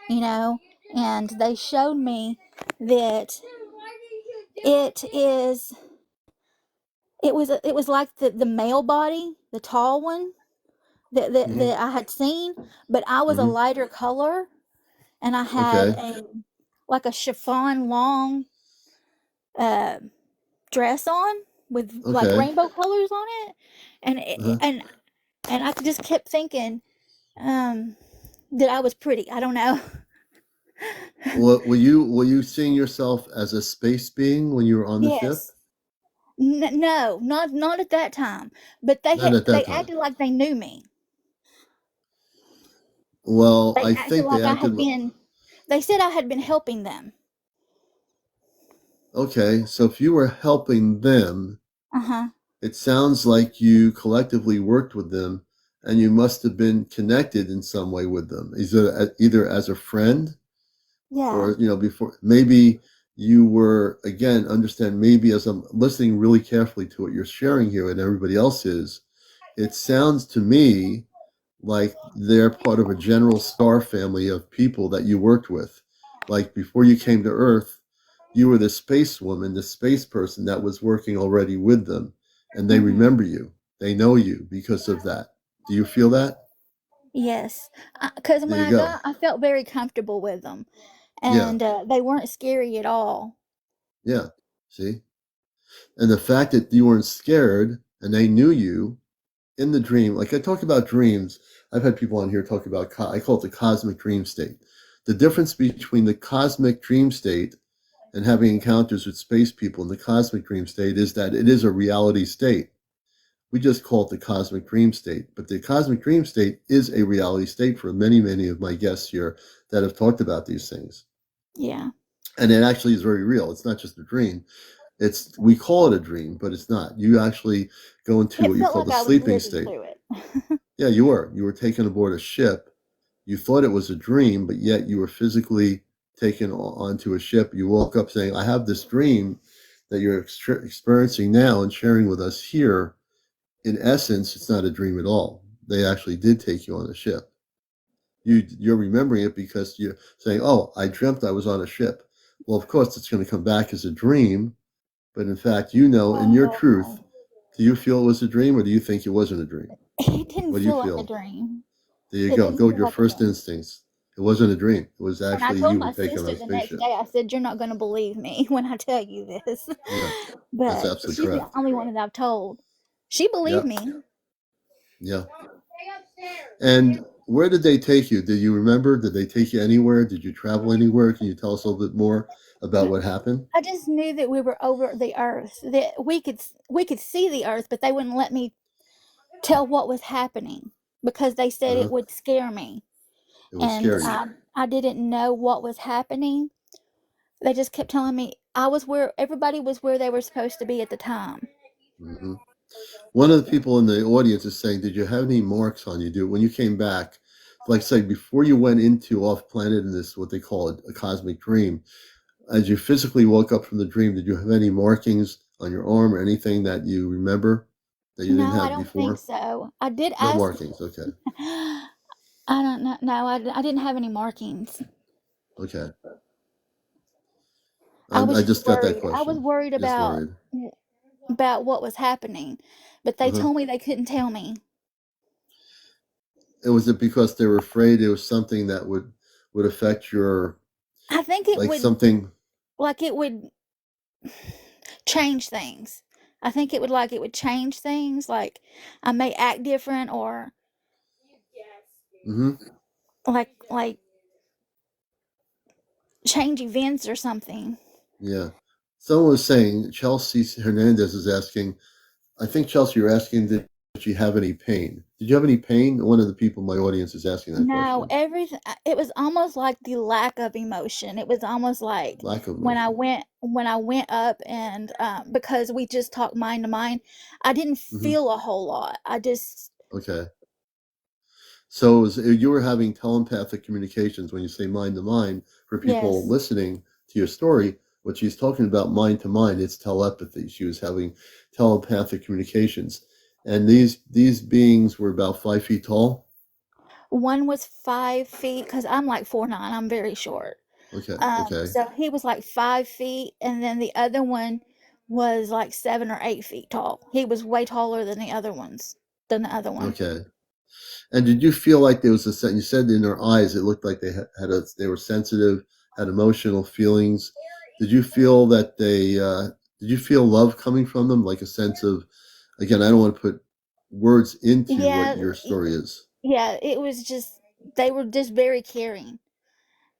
you know, and they showed me that it is it was like the male body, the tall one Hmm. that I had seen, but I was a Hmm. lighter color, and I had Okay. a like a chiffon long uh dress on with like Okay. rainbow colors on it, and Uh-huh. and I just kept thinking um that I was pretty. I don't know. Were you seeing yourself as a space being when you were on the ship? Yes. No, not at that time. But Not at that they time. acted like they knew me. Well, They I acted think they like I acted. had been. They said I had been helping them. Okay, so if you were helping them, Uh huh. it sounds like you collectively worked with them, and you must have been connected in some way with them, either as a friend Yeah. or before. Maybe you were, again, understand. Maybe as I'm listening really carefully to what you're sharing here, and everybody else is, it sounds to me like they're part of a general star family of people that you worked with. Like before you came to Earth, you were the space woman, the space person that was working already with them, and they Mhm. remember you. They know you because of that. Do you feel that? Yes. Because There when you I go. got, I felt very comfortable with them, Yeah, and they weren't scary at all. yeah. See? And the fact that you weren't scared and they knew you in the dream, like I talk about dreams, I've had people on here talk about, I call it the cosmic dream state. The difference between the cosmic dream state and having encounters with space people in the cosmic dream state is that it is a reality state. We just call it the cosmic dream state. But the cosmic dream state is a reality state for many, many of my guests here that have talked about these things. Yeah. And it actually is very real. It's not just a dream. We call it a dream, but it's not. You actually go into It what you felt call like the I was sleeping living state. through it. Yeah, you were. You were taken aboard a ship. You thought it was a dream, but yet you were physically taken onto a ship. You woke up saying, I have this dream that you're experiencing now and sharing with us here. In essence, it's not a dream at all. They actually did take you on a ship. You're remembering it because you're saying, "Oh, I dreamt I was on a ship." Well, of course, it's going to come back as a dream, but in fact, in your truth, Oh. do you feel it was a dream, or do you think it wasn't a dream? It didn't What do you feel like a feel? dream. There you It go. didn't Go with feel your like a first dream. instincts. It wasn't a dream. It was And I actually told you my were taken on sister a the next spaceship. day, I said, "You're not going to believe me when I tell you this." Yeah, that's But absolutely she's the correct. only one that I've told. She believed Yeah, me. yeah. And where did they take you? Did you remember? Did they take you anywhere? Did you travel anywhere? Can you tell us a little bit more about what happened? I just knew that we were over the earth, that we could see the earth, but they wouldn't let me tell what was happening because they said it Uh-huh. would scare me. It would And scare you. I didn't know what was happening. They just kept telling me I was where everybody was where they were supposed to be at the time. Hmm. One of the people in the audience is saying, "Did you have any marks on you? Do when you came back, like say before you went into off planet in this what they call a cosmic dream? As you physically woke up from the dream, did you have any markings on your arm or anything that you remember that you didn't No, I have don't think before? so. I did No ask. markings. Okay. I don't know. No, I didn't have any markings. Okay. I was I just just got that worried. I was question. worried Just worried. about what was happening, but they Uh-huh. told me they couldn't tell me. And was it because they were afraid it was something that would affect your I think it like would something? like it would change things. I think it would change things. Like I may act different, or Hmm. like change events or something. Yeah. Someone was saying, Chelsea Hernandez is asking, I think, Chelsea, you're asking, did you have any pain? Did you have any pain? One of the people in my audience is asking that No, question. everything, it was almost like the lack of emotion. It was almost like Lack of emotion. when I went up and because we just talked mind to mind, I didn't Hmm. feel a whole lot. I just Okay. So you were having telepathic communications when you say mind to mind for people yes. listening to your story. What she's talking about mind to mind, it's telepathy. She was having telepathic communications, and these beings were about 5 feet tall. One was 5 feet because I'm like 4'9". I'm very short. Okay, okay, So he was like 5 feet, and then the other one was like 7 or 8 feet tall. He was way taller than the other ones, than the other one. okay. And did you feel like there was a sense? You said in their eyes, it looked like they were sensitive, had emotional feelings. Did you feel that did you feel love coming from them, like a sense of? Again, I don't want to put words into what Yeah, your story is. yeah. It was just they were just very caring,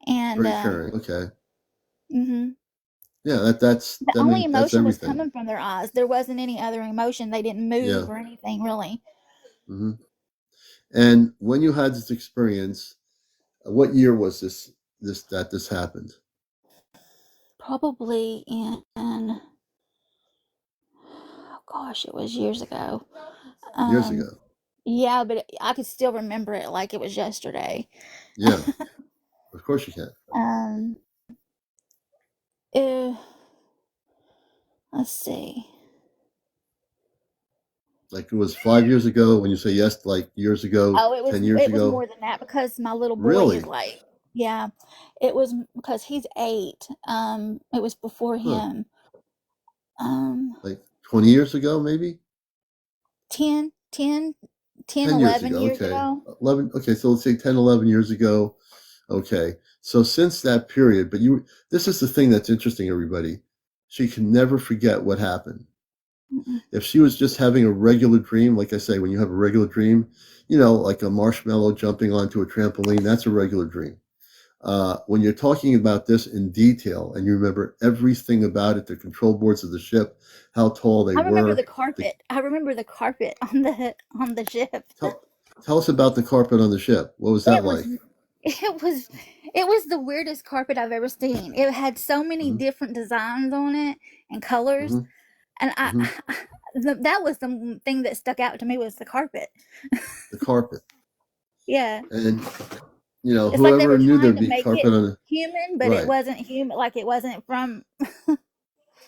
and Very caring. Okay. mhm. Yeah, The that only makes that's emotion was everything. coming from their eyes. There wasn't any other emotion. They didn't Yeah. move or anything really. Hmm. And when you had this experience, what year was this happened? Probably in oh gosh, it was years ago. Years Um, ago. yeah, but I could still remember it like it was yesterday. Yeah, of course you can. um, eh, let's see. Like it was 5 years ago. When you say yes, like years ago, Oh, 10 years it was ago. more than that because my little boy is Really? like, yeah, it was because he's 8. It was before Huh? him. Um, Like 20 years ago, maybe 10, 10 years 11 ago. years Okay, ago. 11. Okay, so let's say 10, 11 years ago. Okay, so since that period, but you, this is the thing that's interesting, everybody. She can never forget what happened. Mm-mm. If she was just having a regular dream, like I say, when you have a regular dream, like a marshmallow jumping onto a trampoline, that's a regular dream. When you're talking about this in detail and you remember everything about it, the control boards of the ship, how tall they I remember the were, the, carpet. I remember the carpet on the ship. tell, tell us about the carpet on the ship. What was that It was like? it was it was the weirdest carpet I've ever seen. It had so many Hmm. different designs on it and colors, Hmm. and Hmm. that was the thing that stuck out to me was the carpet. The carpet. Yeah. And, It's like they whoever were knew trying there'd to be make carpet it on the, human, but it right. wasn't human. Like it wasn't from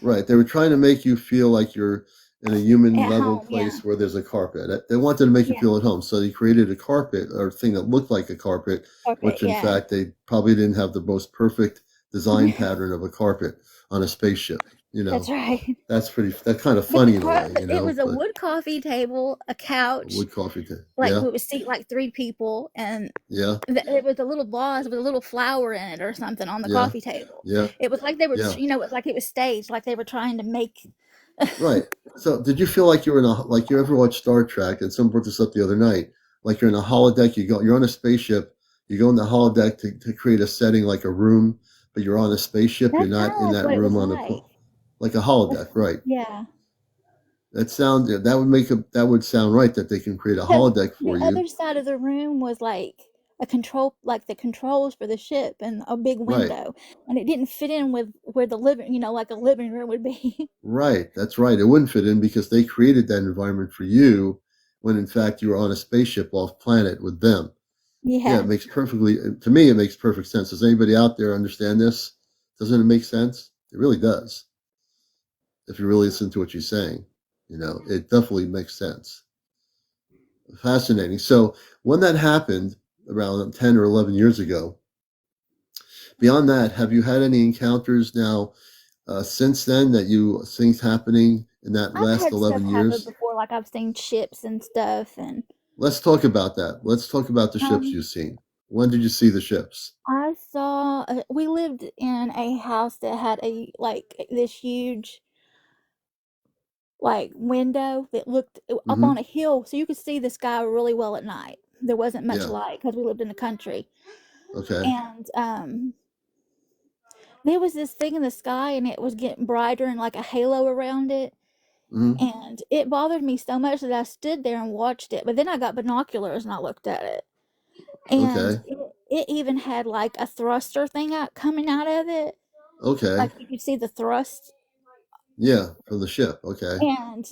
Right. They were trying to make you feel like you're in a human at level home. Yeah. place where there's a carpet. They wanted to make you Yeah. feel at home. So they created a carpet or thing that looked like a carpet, Carpet. which in Yeah. fact they probably didn't have the most perfect design pattern of a carpet on a spaceship. You That's know, right. that's kind of But funny in a way, it was a but wood coffee table, a couch, wood coffee too. like Yeah. we would seat like 3 people, and Yeah. it was a little vase with a little flower in it or something on the Yeah. coffee table. Yeah. It was like they were, Yeah. it was like it was staged, like they were trying to make. Right. So, did you feel like you were like you ever watched Star Trek? And someone brought this up the other night. Like you're in a holodeck, you're on a spaceship, you go in the holodeck to create a setting like a room, but you're on a spaceship. You're That's not kind of in like that what it was room like. like a holodeck, right? Yeah, That would sound right that they can create a because holodeck the for you, other side of the room was like a control, like the controls for the ship, and a big right? window, and it didn't fit in with where the living, like a living room would be. Right. That's right. It wouldn't fit in because they created that environment for you when in fact you were on a spaceship off planet with them. Yeah, it Yeah, makes perfectly, to me, it makes perfect sense. Does anybody out there understand this? Doesn't it make sense? It really does. If you really listen to what she's saying, it definitely makes sense. Fascinating. So when that happened around 10 or 11 years ago, beyond that, have you had any encounters now since then that things happening in that I've last had stuff 11 happen years? before, like I've seen ships and stuff, and Let's talk about that. Let's talk about the ships um, you've seen. When did you see the ships? I saw. We lived in a house that had a like this huge like window that looked up Mm-hmm. on a hill, so you could see the sky really well at night. There wasn't much Yeah. light because we lived in the country, Okay. and there was this thing in the sky and it was getting brighter and like a halo around it. Hmm. And it bothered me so much that I stood there and watched it. But then I got binoculars and I looked at it. And Okay. it even had like a thruster thing coming out of it. Okay. Like you could see the thrust. Yeah, from the ship. Okay. And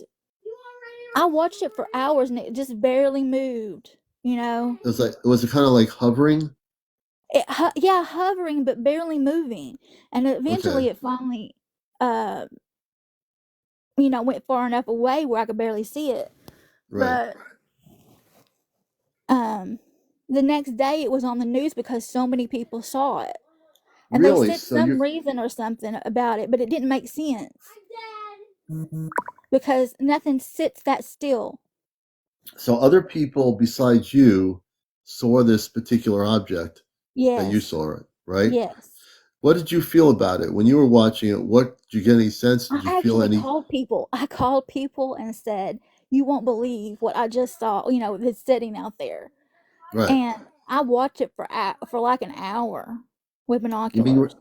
I watched it for hours and it just barely moved, you know? Was it kind of like hovering? Yeah, hovering but barely moving. And Okay. eventually it finally, uh, went far enough away where I could barely see it. Right. But um, the next day it was on the news because so many people saw it. And they Really? said So you're some reason or something about it, but it didn't make sense because nothing sits that still. so other people besides you saw this particular object that you Yes, saw it, right? yes. What did you feel about it when you were watching it? What did you get any sense? I Did you feel actually any? called people. I called people and said, "You won't believe what I just saw, that's sitting out there." Right. And I watched it for like an hour with You mean binoculars.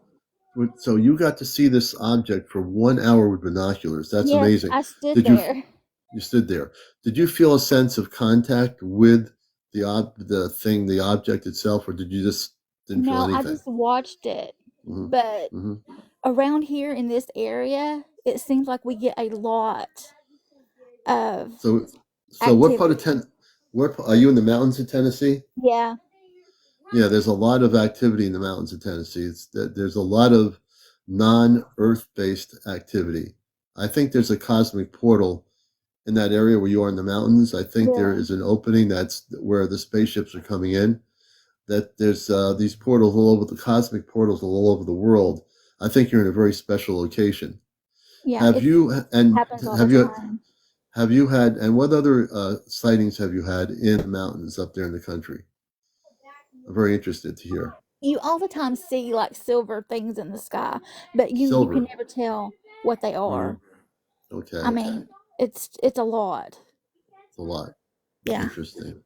so you got to see this object for 1 hour with binoculars? That's Yes, amazing. I stood Did you there. you stood there? Did you feel a sense of contact with the object itself, or did you just didn't feel No, I anything? just watched it. Hmm. But Hmm. around here in this area, it seems like we get a lot of So, what part of activity. Where are you in the mountains of Tennessee? Yeah, Yeah, there's a lot of activity in the mountains of Tennessee. There's a lot of non-Earth based activity. I think there's a cosmic portal in that area where you are in the mountains. I think there really. is an opening that's where the spaceships are coming in. That there's these portals all over the cosmic portals all over the world. I think you're in a very special location. Yeah, Have it you and happens all the time. have you had and what other sightings have you had in the mountains up there in the country? I'm very interested to hear. You all the time see like silver things in the sky, but you can Silver. never tell what they Hmm. are. I Okay, mean, it's a lot. it's a lot. Yeah. Interesting.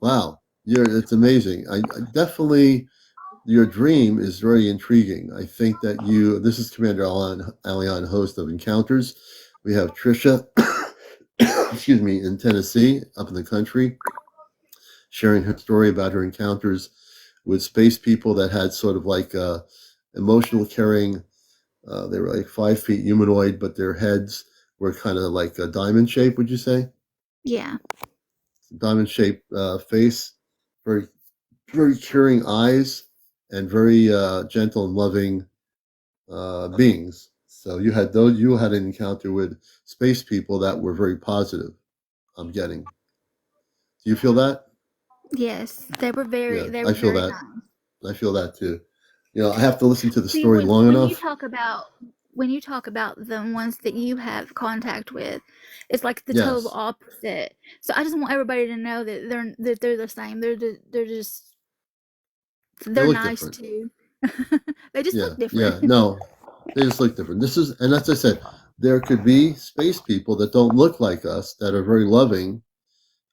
Wow, it's amazing. I definitely your dream is very intriguing. I think that this is Commander Alion, host of Encounters. We have Trisha, excuse me, in Tennessee, up in the country, sharing her story about her encounters with space people that had sort of like emotional carrying. They were like 5 feet humanoid, but their heads were kind of like a diamond shape, would you say? Yeah. Diamond shaped face, very, very caring eyes, and very gentle and loving beings. So you had an encounter with space people that were very positive. I'm getting. Do you feel that? Yes, Yeah, they I were feel very that. nice. I feel that too. I have to listen to the See, story long when you enough. talk about the ones that you have contact with, it's like the total Yes, opposite. So I just want everybody to know that they're the same. they they're look nice different. too. They just Yeah, look different. yeah. No, they just look different. And as I said, there could be space people that don't look like us that are very loving.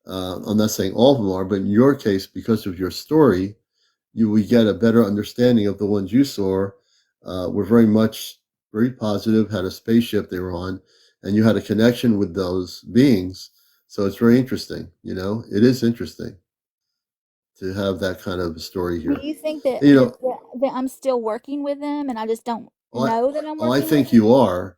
I'm not saying all of them are, but in your case, because of your story, we get a better understanding of the ones you saw. Were very positive, had a spaceship they were on, and you had a connection with those beings. So it's very interesting. It is interesting to have that kind of story Do here. you think that, And, that I'm still working with them and I just don't oh, I, know that I'm oh, I working with think them? you are.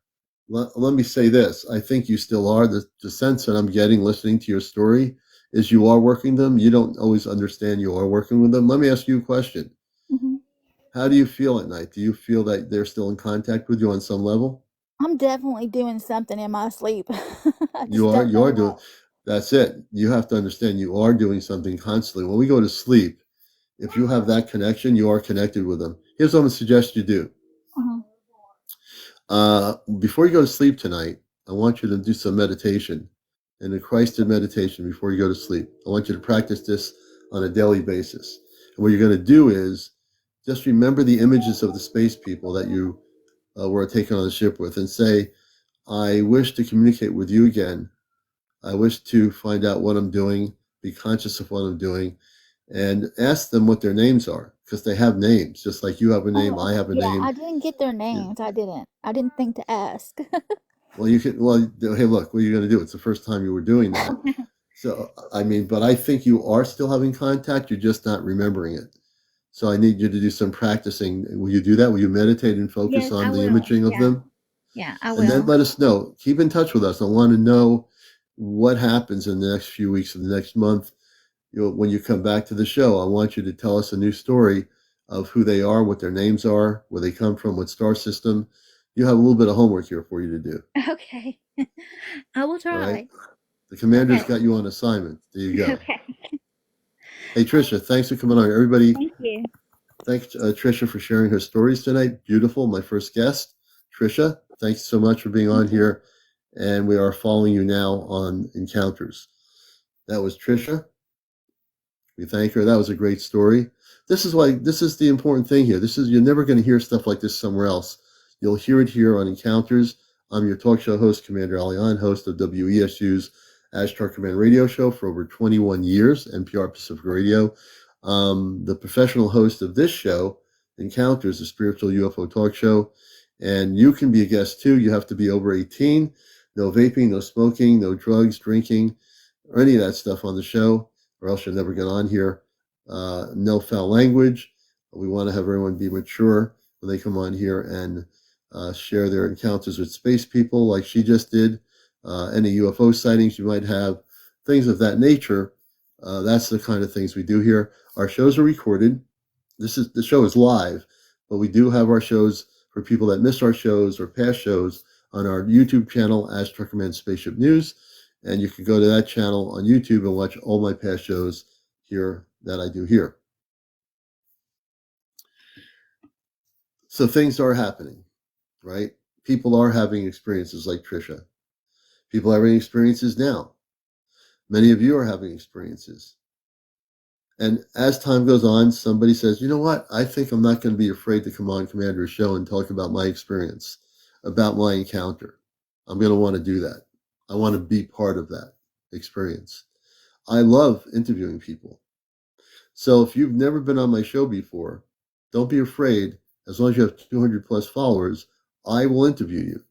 Let me say this. I think you still are. The sense that I'm getting listening to your story is you are working them. You don't always understand you are working with them. Let me ask you a question. Hmm. How do you feel at night? Do you feel that they're still in contact with you on some level? I'm definitely doing something in my sleep. I You just are. don't You know are doing. what. That's it. You have to understand you are doing something constantly. When we go to sleep, if you have that connection, you are connected with them. Here's what I'm gonna suggest you do. Uh-huh. Before you go to sleep tonight, I want you to do some meditation and a Christed meditation before you go to sleep. I want you to practice this on a daily basis. And what you're going to do is just remember the images of the space people that you were taken on the ship with and say, I wish to communicate with you again. I wish to find out what I'm doing, be conscious of what I'm doing, and ask them what their names are. because they have names, just like you have a name, Oh, I have a yeah, name. I didn't get their Yeah. names. I didn't. I didn't think to ask. Well, you can. Well, hey, look, what are you going to do? It's the first time you were doing that. So, I mean, but I think you are still having contact. You're just not remembering it. So I need you to do some practicing. Will you do that? Will you meditate and focus Yes, I on the will. imaging of Yeah. them? Yeah, I And then will. let us know. Keep in touch with us. I want to know what happens in the next few weeks of the next month. When you come back to the show, I want you to tell us a new story of who they are, what their names are, where they come from, what star system. You have a little bit of homework here for you to do. Okay. I will All right. try. The commander's Okay. got you on assignment. There you go. Okay. Hey, Tricia, thanks for coming on. Everybody, Thank you. thanks, Tricia, for sharing her stories tonight. Beautiful. My first guest, Tricia. Thanks so much for being on Thank you. here. And we are following you now on Encounters. That was Tricia. We thank her. That was a great story. This is the important thing here. You're never going to hear stuff like this somewhere else. You'll hear it here on Encounters. I'm your talk show host, CmdrAleon, host of WESU's Ashtar Command radio show for over 21 years, NPR Pacific Radio. The professional host of this show, Encounters, the spiritual UFO talk show. And you can be a guest too. You have to be over 18. No vaping, no smoking, no drugs, drinking, or any of that stuff on the show, or else you'll never get on here. No foul language. We want to have everyone be mature when they come on here and share their encounters with space people like she just did. Any UFO sightings you might have, things of that nature. That's the kind of things we do here. Our shows are recorded. The show is live, but we do have our shows for people that missed our shows or past shows on our YouTube channel, Ashtar Command Spaceship News. And you can go to that channel on YouTube and watch all my past shows here that I do here. So things are happening, right? People are having experiences like Trisha. People are having experiences now. Many of you are having experiences. And as time goes on, somebody says, you know what? I think I'm not going to be afraid to come on Commander's show and talk about my experience, about my encounter. I'm going to want to do that. I want to be part of that experience. I love interviewing people. So if you've never been on my show before, don't be afraid. As long as you have 200 plus followers, I will interview you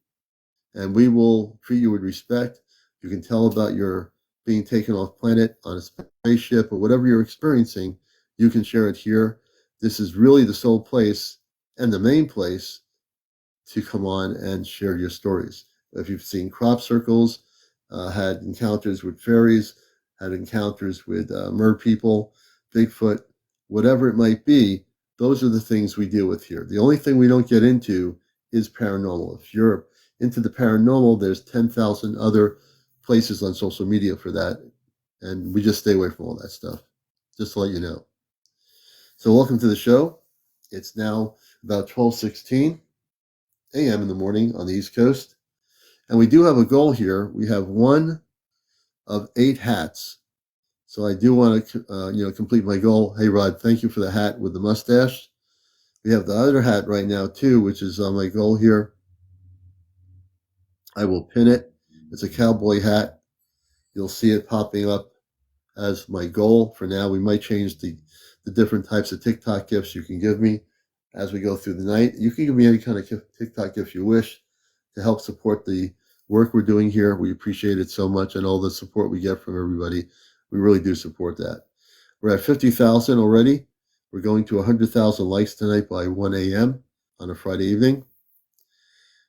and we will treat you with respect. You can tell about your being taken off planet on a spaceship or whatever you're experiencing. You can share it here. This is really the sole place and the main place to come on and share your stories. If you've seen crop circles, had encounters with fairies, had encounters with mer people, Bigfoot, whatever it might be, those are the things we deal with here. The only thing we don't get into is paranormal. If you're into the paranormal, there's 10,000 other places on social media for that. And we just stay away from all that stuff, just to let you know. So welcome to the show. It's now about 12:16 a.m. in the morning on the East Coast. And we do have a goal here. We have one of 8 hats. So I do want to, complete my goal. Hey, Rod, thank you for the hat with the mustache. We have the other hat right now, too, which is on my goal here. I will pin it. It's a cowboy hat. You'll see it popping up as my goal for now. We might change the different types of TikTok gifts you can give me as we go through the night. You can give me any kind of TikTok gift you wish to help support the work we're doing here. We appreciate it so much and all the support we get from everybody. We really do support that. We're at 50,000 already. We're going to 100,000 likes tonight by 1 a.m. on a Friday evening.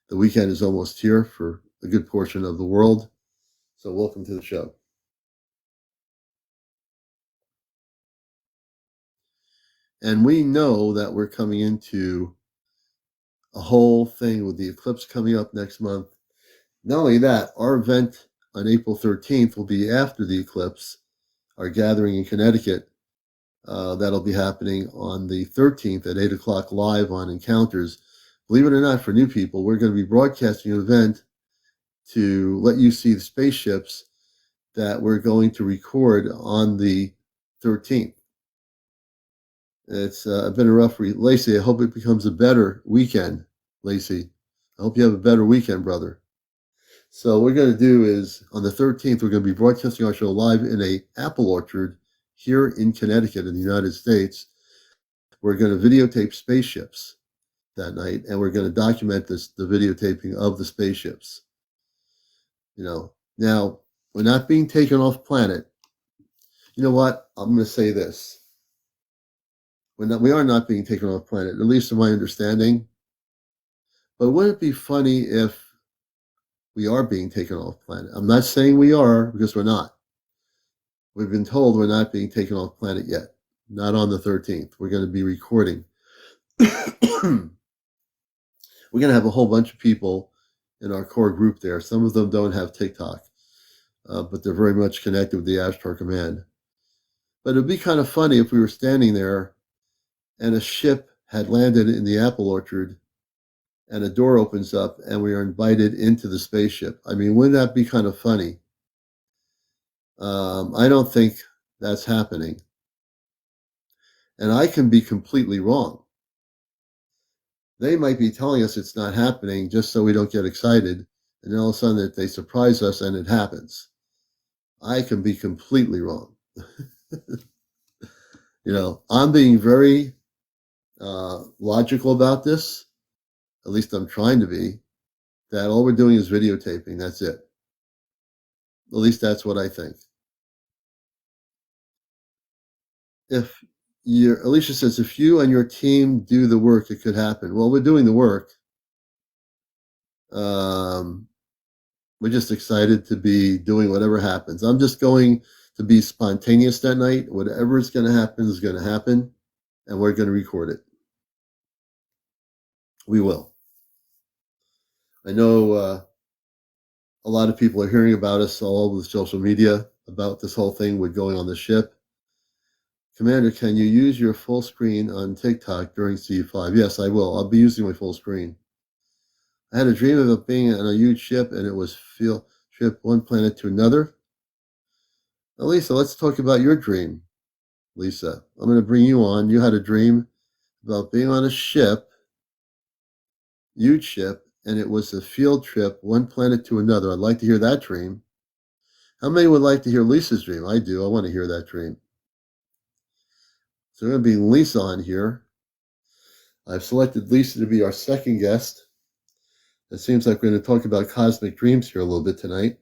The weekend is almost here for a good portion of the world. So welcome to the show. And we know that we're coming into a whole thing with the eclipse coming up next month. Not only that, our event on April 13th will be after the eclipse, our gathering in Connecticut. That'll be happening on the 13th at 8 o'clock live on Encounters. Believe it or not, for new people, we're going to be broadcasting an event to let you see the spaceships that we're going to record on the 13th. It's been a rough week. Lacey, I hope it becomes a better weekend, Lacey. I hope you have a better weekend, brother. So what we're going to do is on the 13th, we're going to be broadcasting our show live in a apple orchard here in Connecticut in the United States. we're going to videotape spaceships that night, and we're going to document the videotaping of the spaceships. Now we're not being taken off planet. You know what? I'm going to say this. We are not being taken off planet, at least in my understanding. But wouldn't it be funny if we are being taken off planet? I'm not saying we are, because we're not. We've been told we're not being taken off planet yet. Not on the 13th. We're going to be recording. We're going to have a whole bunch of people in our core group there. Some of them don't have TikTok, but they're very much connected with the Ashtar Command. But it'd be kind of funny if we were standing there and a ship had landed in the apple orchard and a door opens up and we are invited into the spaceship. I mean, wouldn't that be kind of funny? I don't think that's happening. And I can be completely wrong. They might be telling us it's not happening just so we don't get excited, and then all of a sudden they surprise us and it happens. I can be completely wrong. I'm being very logical about this. At least I'm trying to be. That all we're doing is videotaping. That's it. At least that's what I think. Alicia says, if you and your team do the work, it could happen. Well, we're doing the work. We're just excited to be doing whatever happens. I'm just going to be spontaneous that night. Whatever is going to happen is going to happen, and we're going to record it. We will. I know a lot of people are hearing about us all over social media about this whole thing with going on the ship. Commander, can you use your full screen on TikTok during C5? Yes, I will. I'll be using my full screen. I had a dream of it being on a huge ship, and it was ship one planet to another. Now, Lisa, let's talk about your dream. Lisa, I'm going to bring you on. You had a dream about being on a ship, huge ship, and it was a field trip, one planet to another. I'd like to hear that dream. How many would like to hear Lisa's dream? I do. I want to hear that dream. So we're going to be Lisa on here. I've selected Lisa to be our second guest. It seems like we're going to talk about cosmic dreams here a little bit tonight.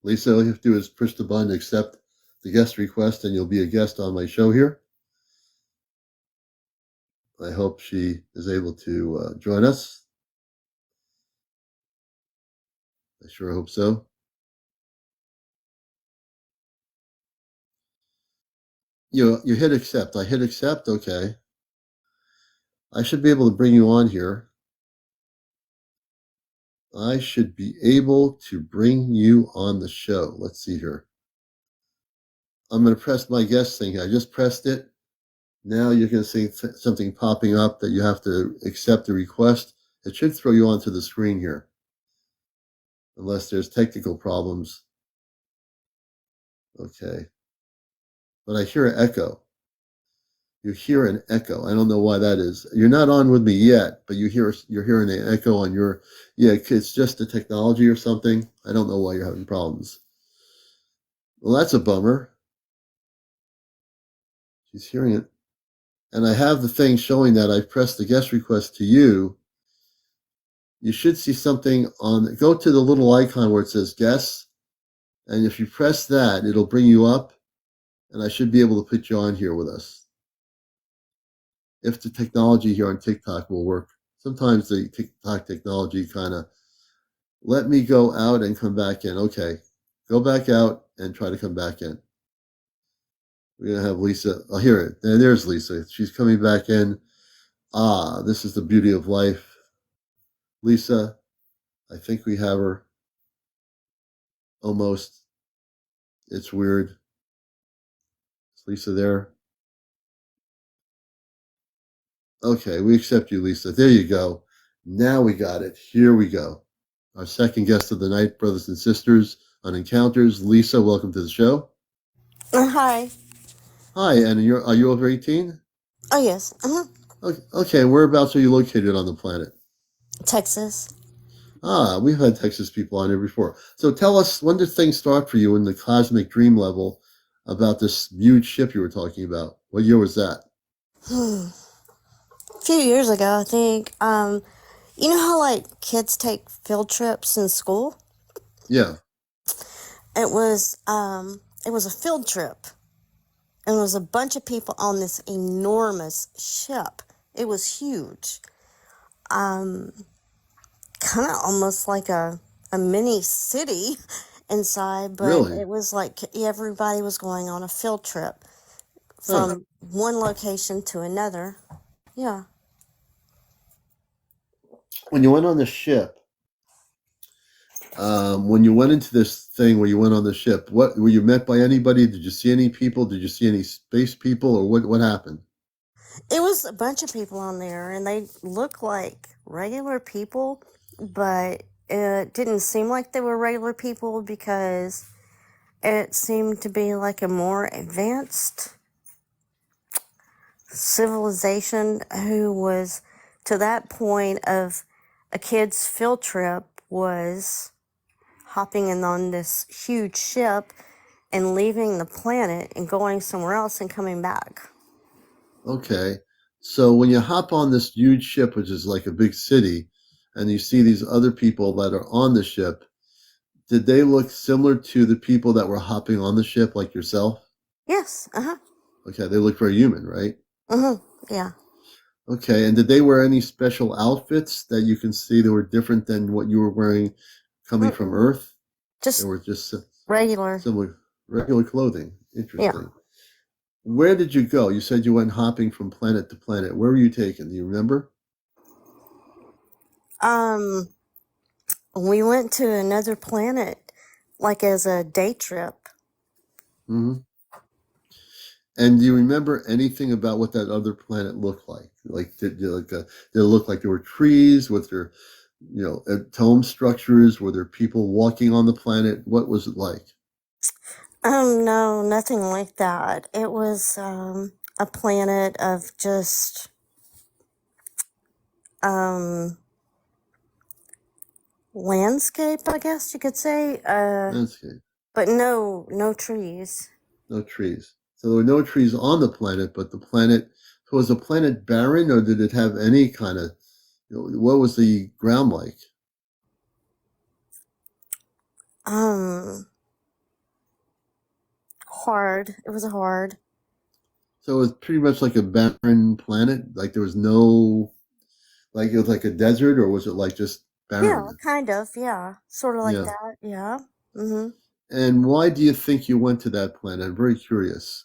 Lisa, all you have to do is push the button, accept the guest request, and you'll be a guest on my show here. I hope she is able to join us. I sure hope so. You hit accept. I hit accept. Okay. I should be able to bring you on here. I should be able to bring you on the show. Let's see here. I'm going to press my guest thing here. I just pressed it. Now you're going to see something popping up that you have to accept the request. It should throw you onto the screen here, unless there's technical problems. Okay. But I hear an echo. You hear an echo. I don't know why that is. You're not on with me yet, but you're hearing an echo on your, it's just the technology or something. I don't know why you're having problems. Well, that's a bummer. She's hearing it. And I have the thing showing that I've pressed the guest request to you. You should see something go to the little icon where it says guests. And if you press that, it'll bring you up. And I should be able to put you on here with us. If the technology here on TikTok will work. Sometimes the TikTok technology kind of, let me go out and come back in. Okay, go back out and try to come back in. We're going to have Lisa. I'll hear it. There's Lisa. She's coming back in. This is the beauty of life. Lisa, I think we have her. Almost. It's weird. Is Lisa there? Okay, we accept you, Lisa. There you go. Now we got it. Here we go. Our second guest of the night, brothers and sisters on Encounters. Lisa, welcome to the show. Hi. Hi, and are you over 18? Oh, yes. Okay, whereabouts are you located on the planet? Texas. We've had Texas people on here before. So tell us, when did things start for you in the cosmic dream level about this huge ship you were talking about? What year was that? A few years ago, I think. You know how like kids take field trips in school? Yeah. It was a field trip, and it was a bunch of people on this enormous ship. It was huge. Kind of almost like a mini city inside, but Really? it was like everybody was going on a field trip Huh. from one location to another. Yeah. When you went on the ship, when you went into this thing where you went on the ship, what were you met by anybody? Did you see any people? Did you see any space people, or what happened? It was a bunch of people on there, and they looked like regular people, but it didn't seem like they were regular people because it seemed to be like a more advanced civilization who was to that point of a kid's field trip was hopping in on this huge ship and leaving the planet and going somewhere else and coming back. Okay. So when you hop on this huge ship, which is like a big city, and you see these other people that are on the ship, did they look similar to the people that were hopping on the ship, like yourself? Yes. Okay, they look very human, right? Yeah. Okay, and did they wear any special outfits that you can see that were different than what you were wearing coming from Mm-mm. Earth? They Just were just regular. similar, regular clothing. Yeah. Interesting. Where did you go? You said you went hopping from planet to planet. Where were you taken? Do you remember? We went to another planet, like as a day trip. Hmm. And do you remember anything about what that other planet looked like? Like, did it look like there were trees with their, dome structures? Were there people walking on the planet? What was it like? No, nothing like that. It was a planet of just landscape, I guess you could say. Landscape. But no trees. No trees. So there were no trees on the planet, but the planet, so was the planet barren, or did it have any kind of, what was the ground like? Hard. It was hard. So it was pretty much like a barren planet. Like there was no, like it was like a desert, or was it like just Yeah, barrenness? kind of. Yeah, sort of like Yeah. that. Yeah. Mm-hmm. And why do you think you went to that planet? I'm very curious.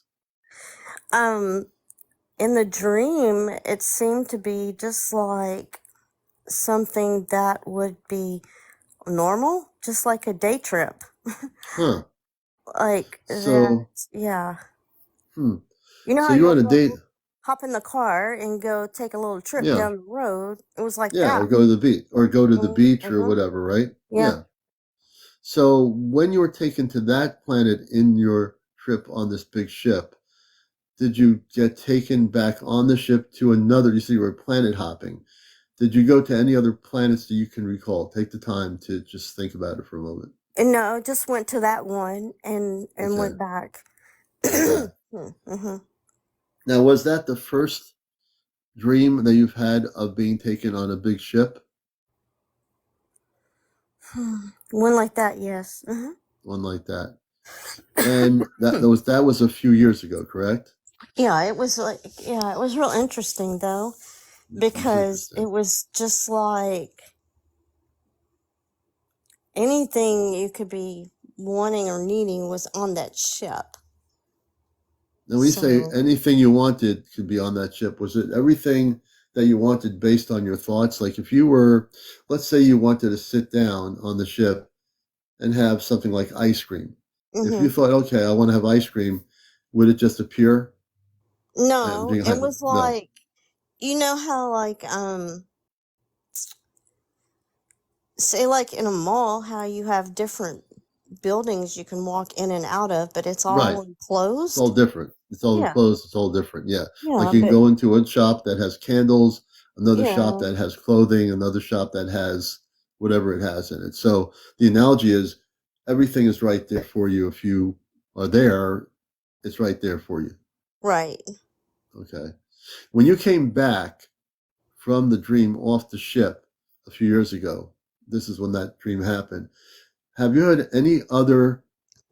In the dream, it seemed to be just like something that would be normal, just like a day trip. Huh. Like that, So, yeah. hmm. You know So how you're you'll on a date. go hop in the car and go take a little trip Yeah. down the road? It was like Yeah. that. Or go to the beach, or go to the beach or Mm-hmm. whatever, right? Yeah. Yeah. So when you were taken to that planet in your trip on this big ship, did you get taken back on the ship to another? You see, you were planet hopping. Did you go to any other planets that you can recall? Take the time to just think about it for a moment. And no, just went to that one and Okay. went back. Went back. Mm-hmm. Now, was that the first dream that you've had of being taken on a big ship? One like that, yes. Mm-hmm. One like that. And that was a few years ago, correct? Yeah, it was it was real interesting though, because it Interesting. was just like anything you could be wanting or needing was on that ship. Now, when you say So, anything you wanted could be on that ship, was it everything that you wanted based on your thoughts? Like if you were, let's say you wanted to sit down on the ship and have something like ice cream. If you mm-hmm. thought, okay, I want to have ice cream, would it just appear? No, it was No. like, you know how like say like in a mall how you have different buildings you can walk in and out of, but it's Right. all It's all enclosed. different. It's all Yeah, enclosed. It's all different. Yeah. Like yeah, you can but go into a shop that has candles, another shop yeah, that has clothing, another shop that has whatever it has in it. So the analogy is everything is right there for you. If you are there, it's right there for you. right. Okay. When you came back from the dream off the ship a few years ago, this is when that dream happened. Have you had any other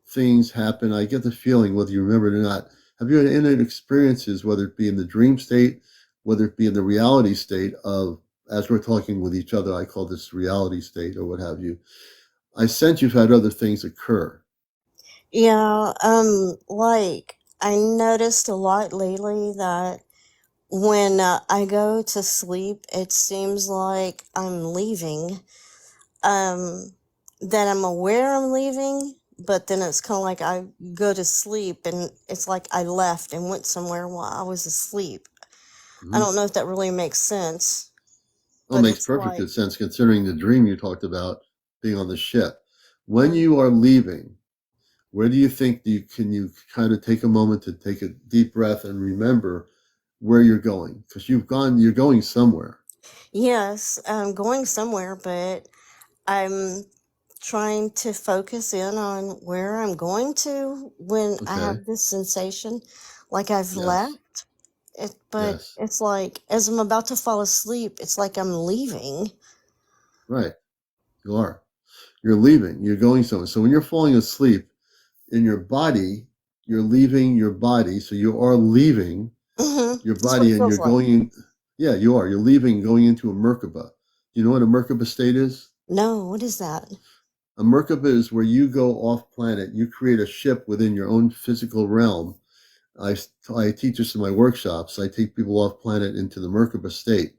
things happen? I get the feeling, whether you remember it or not, have you had any experiences, whether it be in the dream state, whether it be in the reality state of, as we're talking with each other, I call this reality state or what have you. I sense you've had other things occur. Yeah, like I noticed a lot lately that when I go to sleep, it seems like I'm leaving. Um, that I'm aware I'm leaving, but then it's kind of like I go to sleep and it's like I left and went somewhere while I was asleep. I Mm-hmm. don't know if that really makes sense, Well, it but makes it's perfect like, good sense considering the dream you talked about being on the ship. When mm, you are leaving, where do you think you kind of take a moment to take a deep breath and remember where you're going? Because you're going somewhere. yes, I'm going somewhere, but I'm trying to focus in on where I'm going to when I Okay. have this sensation like I've Yes. left. But Yes. it's like as I'm about to fall asleep, it's like I'm leaving. Right. You are. You're leaving. You're going somewhere. So when you're falling asleep in your body, you're leaving your body. So you are leaving your That's what body it and feels you're like. going in. Yeah, you are. You're leaving, going into a Merkaba. Do you know what a Merkaba state is? No, what is that? A Merkaba is where you go off planet. You create a ship within your own physical realm. I, I teach this in my workshops. I take people off planet into the Merkaba state.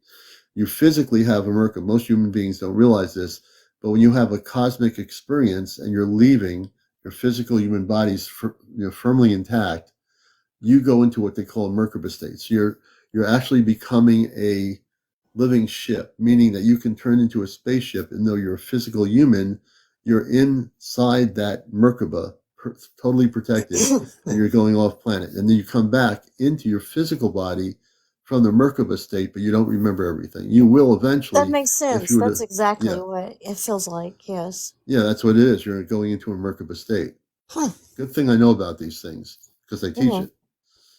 You physically have a Merkaba. Most human beings don't realize this, but when you have a cosmic experience and you're leaving, your physical human body's firmly intact, you go into what they call a Merkaba state. So you're actually becoming a living ship, meaning that you can turn into a spaceship, and though you're a physical human, you're inside that Merkaba, totally protected, and you're going off planet. And then you come back into your physical body from the Merkaba state, but you don't remember everything. You will That eventually, makes if sense. you were That's to, exactly yeah, what it feels like. Yes. yeah, that's what it is. You're going into a Merkaba state. Huh. Good thing I know about these things because I teach Hmm. it.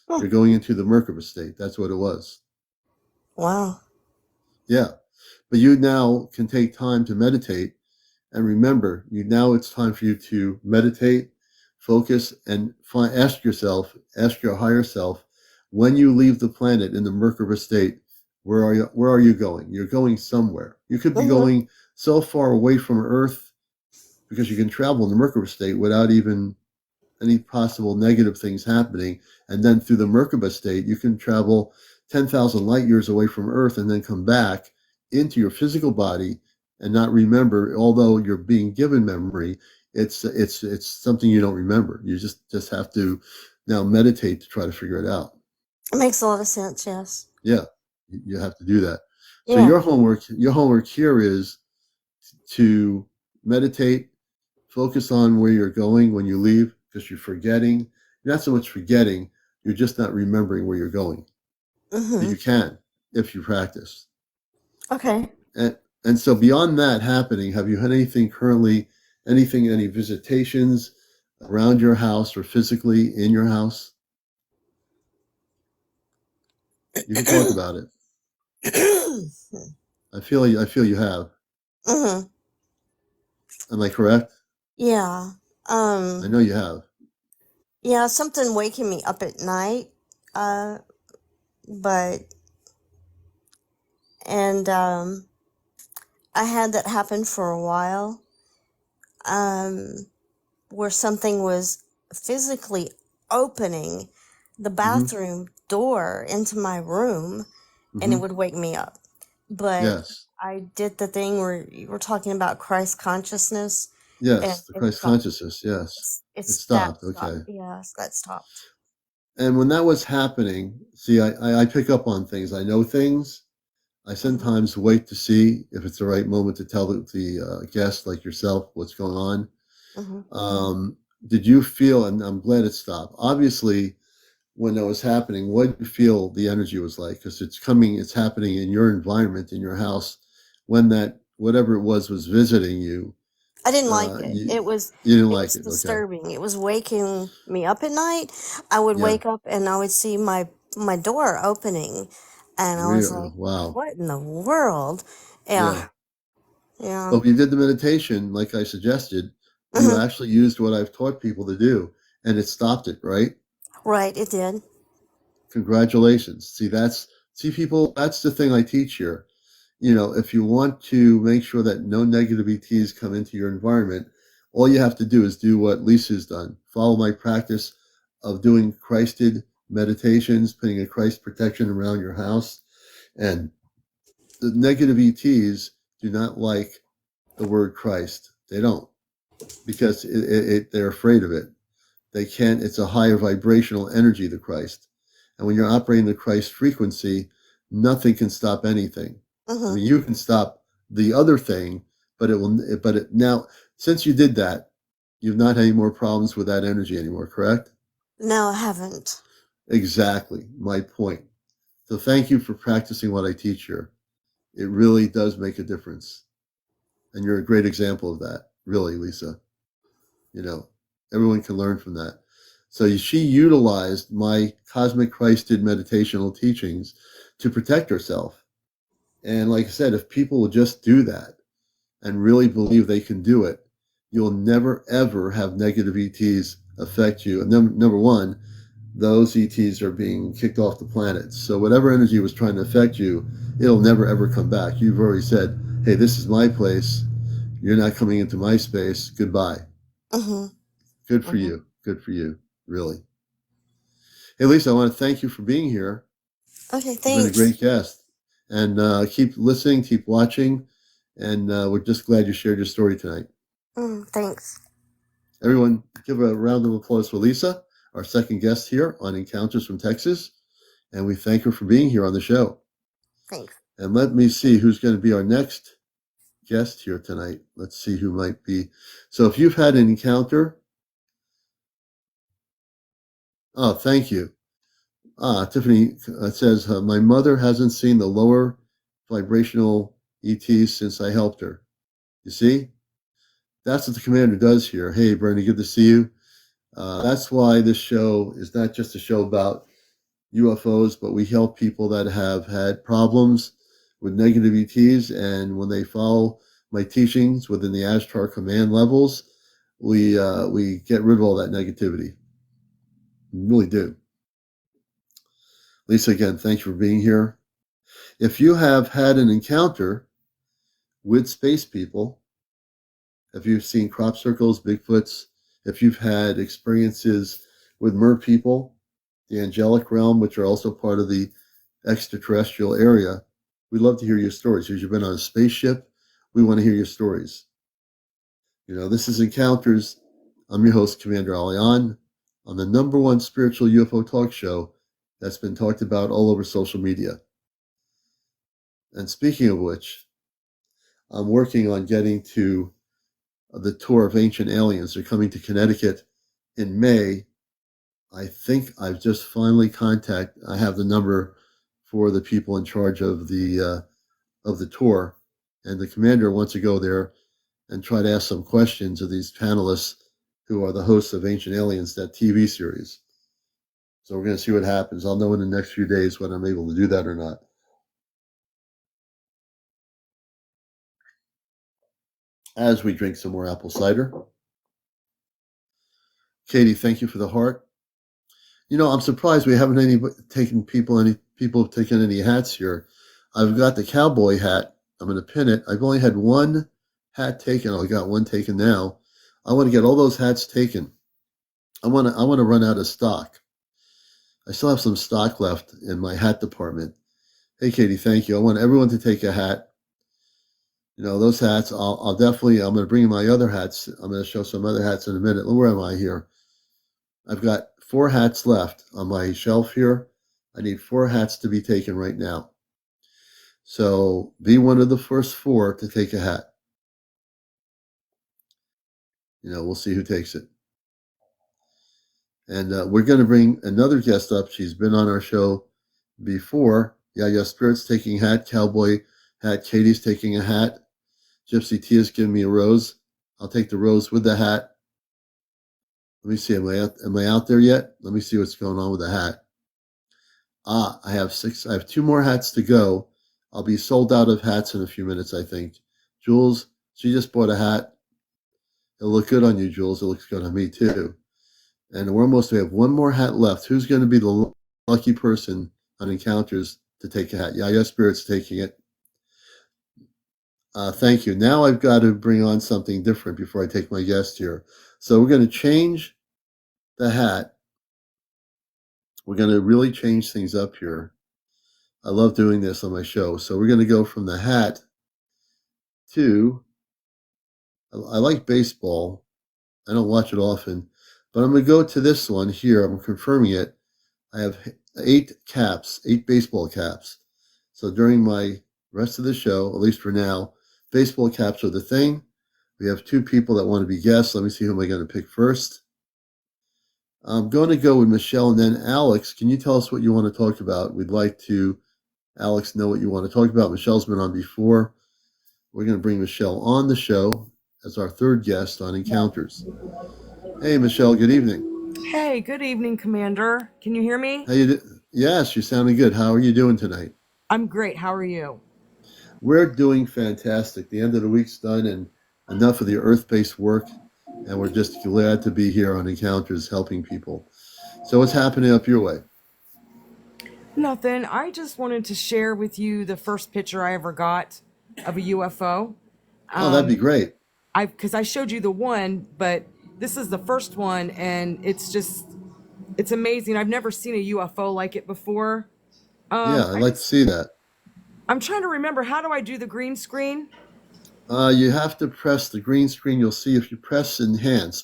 Huh. You're going into the Merkaba state. That's what it was. Wow. Yeah. But you now can take time to meditate and remember, it's time for you to meditate, focus, and ask your higher self, when you leave the planet in the Merkaba state, where are you going? You're going somewhere. You could be Hmm. going so far away from Earth because you can travel in the Merkaba state without even any possible negative things happening. And then through the Merkaba state, you can travel 10,000 light years away from Earth and then come back into your physical body and not remember, although you're being given memory, it's something you don't remember. You just have to now meditate to try to figure it out. It makes a lot of sense. Yes. Yeah, you have to do that. So Yeah. your homework here is to meditate, focus on where you're going when you leave because you're forgetting. You're not so much forgetting, you're just not remembering where you're going. But Hmm. you can if you practice. Okay. And so beyond that happening, have you had anything currently, any visitations around your house or physically in your house? You can talk about it. I feel you have. Hmm. Am I correct? Yeah. I Um. know you have. Yeah. Something waking me up at night. Uh. But and I had that happen for a while. Um. Where something was physically opening the Mm-hmm. bathroom door into my room and it Mm-hmm. would wake me up. But Yes. I did the thing where you were talking about Christ consciousness and Yes. The it Christ stopped. consciousness. Yes. It It's that stopped. stopped. Okay. Yes, that stopped. And when that was happening, see, I pick up on things. I know things. I Hmm. sometimes wait to see if it's the right moment to tell the guest, like yourself, what's going on. Hmm. Did you feel, and I'm glad it stopped, obviously, when that was happening, what did you feel the energy was like? Because it's happening in your environment, in your house, when that, whatever it was visiting you, I didn't like it. you, you didn't It like was it. Okay. disturbing. It was waking me up at night. I would Yeah. wake up and I would see my my door opening, and I was like, Wow. "What in the world?" Yeah. Yeah. But when you did the meditation, like I suggested, you Hmm. actually used what I've taught people to do, and it stopped it, right? Right, it did. Congratulations. See people, that's the thing I teach here. If you want to make sure that no negative ETs come into your environment, all you have to do is do what Lisa's done. Follow my practice of doing Christed meditations, putting a Christ protection around your house. And the negative ETs do not like the word Christ. They don't, because they're afraid of it. They can't, it's a higher vibrational energy, the Christ. And when you're operating the Christ frequency, nothing can stop anything. I Hmm. mean, you can stop the other thing, but now, since you did that, you've not had any more problems with that energy anymore, correct? No, I haven't. Exactly my point. So thank you for practicing what I teach here. It really does make a difference. And you're a great example of that, really, Lisa. You know, everyone can learn from that. So she utilized my cosmic Christed meditational teachings to protect herself. And like I said, if people will just do that and really believe they can do it, you'll never ever have negative ETs affect you. And number one, those ETs are being kicked off the planet. So whatever energy was trying to affect you, it'll never ever come back. You've already said, hey, this is my place. You're not coming into my space. Goodbye. Hmm. Good for Hmm. you. Good for you. Really. Hey, Lisa, I want to thank you for being here. Okay, You've been a thanks. great guest. And keep listening, keep watching. And we're just glad you shared your story tonight. Thanks. Everyone, give a round of applause for Lisa, our second guest here on Encounters from Texas. And we thank her for being here on the show. Thanks. And let me see who's going to be our next guest here tonight. Let's see who might be. So if you've had an encounter, oh, thank you. Tiffany says, my mother hasn't seen the lower vibrational ETs since I helped her. You see? That's what the commander does here. Hey, Bernie, good to see you. That's why this show is not just a show about UFOs, but we help people that have had problems with negative ETs. And when they follow my teachings within the Ashtar command levels, we get rid of all that negativity. We really do. Lisa, again, thanks for being here. If you have had an encounter with space people, if you've seen crop circles, Bigfoots, if you've had experiences with mer people, the angelic realm, which are also part of the extraterrestrial area, we'd love to hear your stories. If you've been on a spaceship, we want to hear your stories. This is Encounters. I'm your host, CmdrAleon, on the number one spiritual UFO talk show that's been talked about all over social media. And speaking of which, I'm working on getting to the tour of Ancient Aliens. They're coming to Connecticut in May. I think I've just finally I have the number for the people in charge of the tour, and the commander wants to go there and try to ask some questions of these panelists who are the hosts of Ancient Aliens, that TV series. So we're going to see what happens. I'll know in the next few days whether I'm able to do that or not. As we drink some more apple cider. Katie, thank you for the heart. I'm surprised we haven't taken people have taken any hats here. I've got the cowboy hat. I'm going to pin it. I've only had one hat taken. I got one taken now. I want to get all those hats taken. I want to run out of stock. I still have some stock left in my hat department. Hey, Katie, thank you. I want everyone to take a hat. Those hats. I'll definitely. I'm going to bring in my other hats. I'm going to show some other hats in a minute. Where am I here? I've got 4 hats left on my shelf here. I need 4 hats to be taken right now. So be one of the first 4 to take a hat. We'll see who takes it. And we're going to bring another guest up. She's been on our show before. Yeah, Spirit's taking a hat. Cowboy hat. Katie's taking a hat. Gypsy Tia's giving me a rose. I'll take the rose with the hat. Let me see. Am I out there yet? Let me see what's going on with the hat. I have six. I have two more hats to go. I'll be sold out of hats in a few minutes, I think. Jules, she just bought a hat. It'll look good on you, Jules. It looks good on me too. And we have one more hat left. Who's going to be the lucky person on Encounters to take a hat? Yeah, Spirit's taking it. Thank you. Now I've got to bring on something different before I take my guest here. So we're going to change the hat. We're going to really change things up here. I love doing this on my show. So we're going to go from the hat to, I like baseball. I don't watch it often, but I'm going to go to this one here. I'm confirming it. I have 8 caps, 8 baseball caps. So during my rest of the show, at least for now, baseball caps are the thing. We have 2 people that want to be guests. Let me see who am I going to pick first. I'm going to go with Michelle and then Alex. Can you tell us what you want to talk about? We'd like to, Alex, know what you want to talk about. Michelle's been on before. We're going to bring Michelle on the show as our third guest on Encounters. Hey, Michelle, good evening. Hey, good evening, Commander. Can you hear me? How you Yes, you're sounding good. How are you doing tonight? I'm great. How are you? We're doing fantastic. The end of the week's done and enough of the earth-based work, and we're just glad to be here on Encounters helping people. So what's happening up your way? Nothing. I just wanted to share with you the first picture I ever got of a UFO. Oh, that'd be great. Because I showed you the one, but this is the first one, and it's amazing. I've never seen a UFO like it before. Yeah, I'd like to see that. I'm trying to remember, how do I do the green screen? You have to press the green screen. You'll see if you press the enhance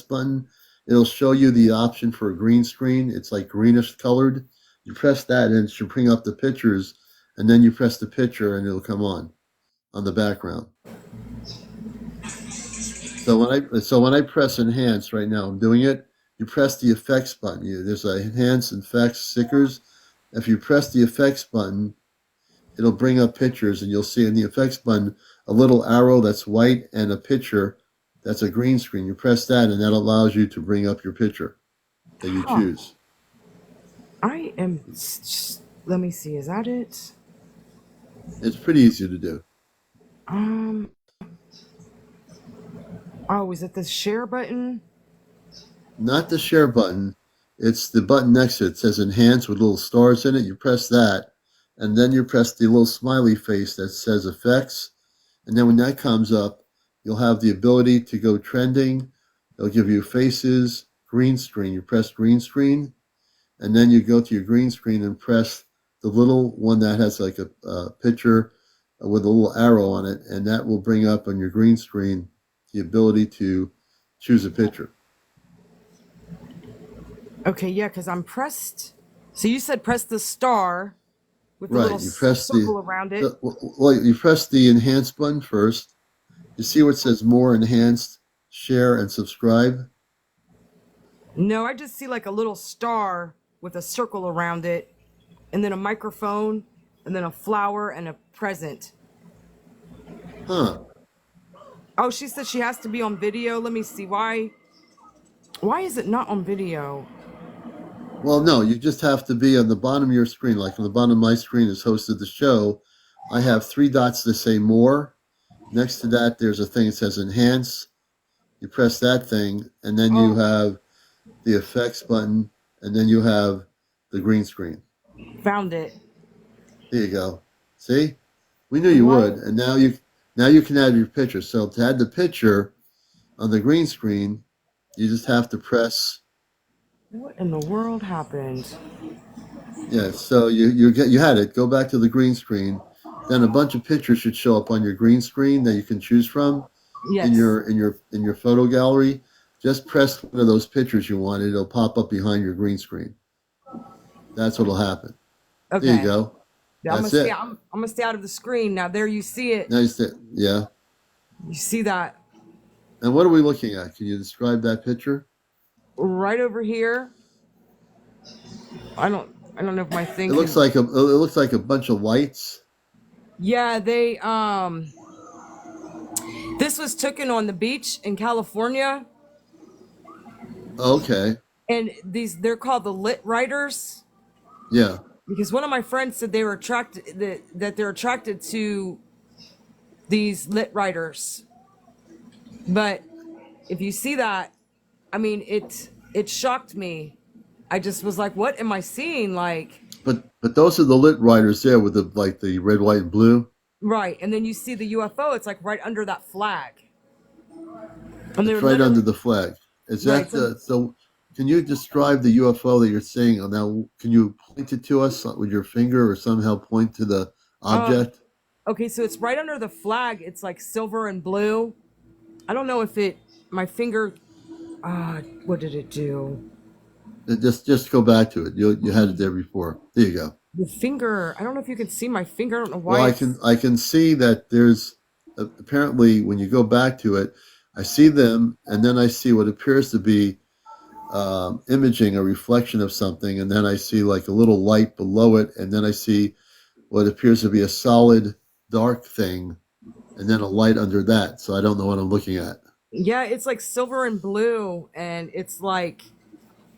button, it'll show you the option for a green screen. It's like greenish colored. You press that and it should bring up the pictures, and then you press the picture and it'll come on the background. So when I press enhance right now, I'm doing it. You press the effects button. There's a enhance effects stickers. If you press the effects button, it'll bring up pictures, and you'll see in the effects button a little arrow that's white and a picture that's a green screen. You press that, and that allows you to bring up your picture that you choose. Let me see, is that it? It's pretty easy to do. Oh, is it the share button? Not the share button. It's the button next to it. It says enhance with little stars in it. You press that, and then you press the little smiley face that says effects. And then when that comes up, you'll have the ability to go trending. They'll give you faces, green screen. You press green screen, and then you go to your green screen and press the little one that has like a picture with a little arrow on it, and that will bring up on your green screen the ability to choose a picture. Okay, yeah, because I'm pressed. So you said press the star with the Right, little you press circle around it. you press the enhance button first. You see where it says more enhanced, share, and subscribe? No, I just see like a little star with a circle around it, and then a microphone, and then a flower and a present. Huh. Oh, she said she has to be on video. Let me see. Why is it not on video? Well, no, you just have to be on the bottom of your screen. Like on the bottom of my screen is hosted the show. I have 3 dots that say more. Next to that, there's a thing that says enhance. You press that thing, and then you have the effects button, and then you have the green screen. Found it. There you go. See? We knew you would. And now you can add your picture. So to add the picture on the green screen, you just have to press. What in the world happened? Yeah, so you had it. Go back to the green screen. Then a bunch of pictures should show up on your green screen that you can choose from. Yes. In your photo gallery. Just press one of those pictures you want. It'll pop up behind your green screen. That's what'll happen. Okay. There you go. That's it. I'm gonna stay out of the screen. Now there you see it. Nice. Yeah. You see that? And what are we looking at? Can you describe that picture? Right over here. I don't know if my thing. It looks like a bunch of lights. Yeah, they this was taken on the beach in California. Okay. And they're called the lit riders. Yeah. Because one of my friends said they were attracted that they're attracted to these lit writers. But if you see that, I mean, it shocked me. I just was like, what am I seeing? Like, But those are the lit riders there with the red, white, and blue. right. And then you see the UFO, it's like right under that flag. And It's they're right under literally the flag. Is right. that so? Can you describe the UFO that you're seeing? Now, can you point it to us with your finger or somehow point to the Um, object? okay, so it's right under the flag. It's like silver and blue. I don't know if my finger, what did it do? Just go back to it. You had it there before. There you go. The finger, I don't know if you can see my finger. I don't know Well, why it's, I can see that there's apparently when you go back to it, I see them, and then I see what appears to be imaging a reflection of something, and then I see like a little light below it, and then I see what appears to be a solid dark thing, and then a light under that. So I don't know what I'm looking at. yeah, it's like silver and blue. And it's like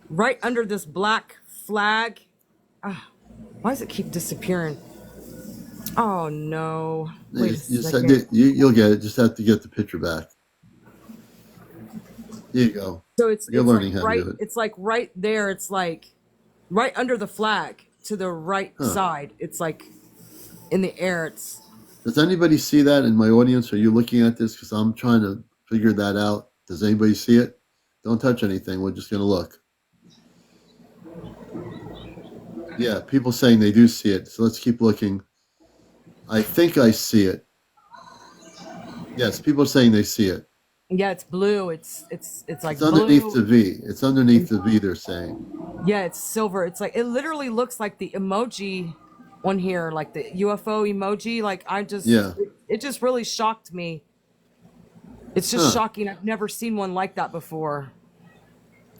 right under this black flag. Why does it keep disappearing? Oh no. Wait a You said second. you'll get it. Just have to get the picture back. There you go. So You're learning how to do it. it's like right there. It's like right under the flag to the right Huh. side. It's like in the air. It's Does anybody see that in my audience? Are you looking at this? Because I'm trying to figure that out. Does anybody see it? Don't touch anything. We're just going to look. Yeah, people saying they do see it. So let's keep looking. I think I see it. Yes, people are saying they see it. yeah, it's blue. It's like It's underneath the blue. V. It's underneath the V, they're saying. Yeah, it's silver. It's like it literally looks like the emoji on here, like the UFO emoji. Like Yeah. it just really shocked me. It's just Huh. shocking. I've never seen one like that before.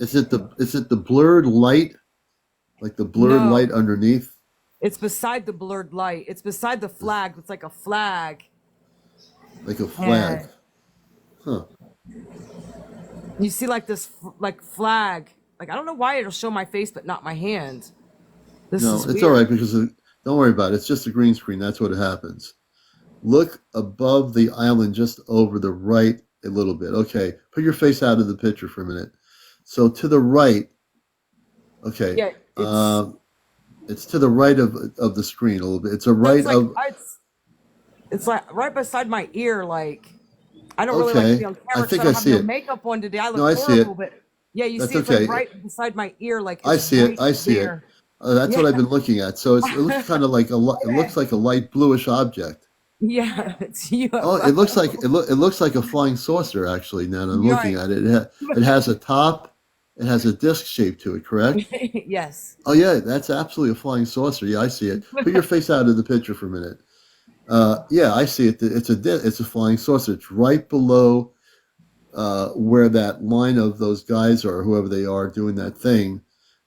Is it the blurred light? Like the blurred light No, underneath? it's beside the blurred light. It's beside the flag. It's like a flag. Like a flag. And Huh. you see like this like flag. Like I don't know why it'll show my face but not my hand. This No, is it's all weird. right because don't worry about it. It's just a green screen. That's what happens. Look above the island just over the right a little bit. Okay. Put your face out of the picture for a minute. So to the right, okay. Yeah, Um, it's to the right of the screen a little bit. It's a so right of it's like right beside my ear. Like I don't really like to be okay. on I camera because I think I don't have see no it. makeup on today. I No, look I see horrible, it. but yeah, you That's see it's like okay. right beside my ear. Like I it's see it. right I see it. there. That's what Yeah, I've been looking at. So it looks kind of like it looks like a light bluish object. yeah, it's Oh, it looks like UFO. it looks like a flying saucer actually. Now that I'm looking Right. at it, it has a top, it has a disc shape to it. Correct? Yes. Oh yeah, that's absolutely a flying saucer. Yeah, I see it. Put your face out of the picture for a minute. Yeah, I see it. It's a flying saucer. It's right below where that line of those guys are, whoever they are, doing that thing.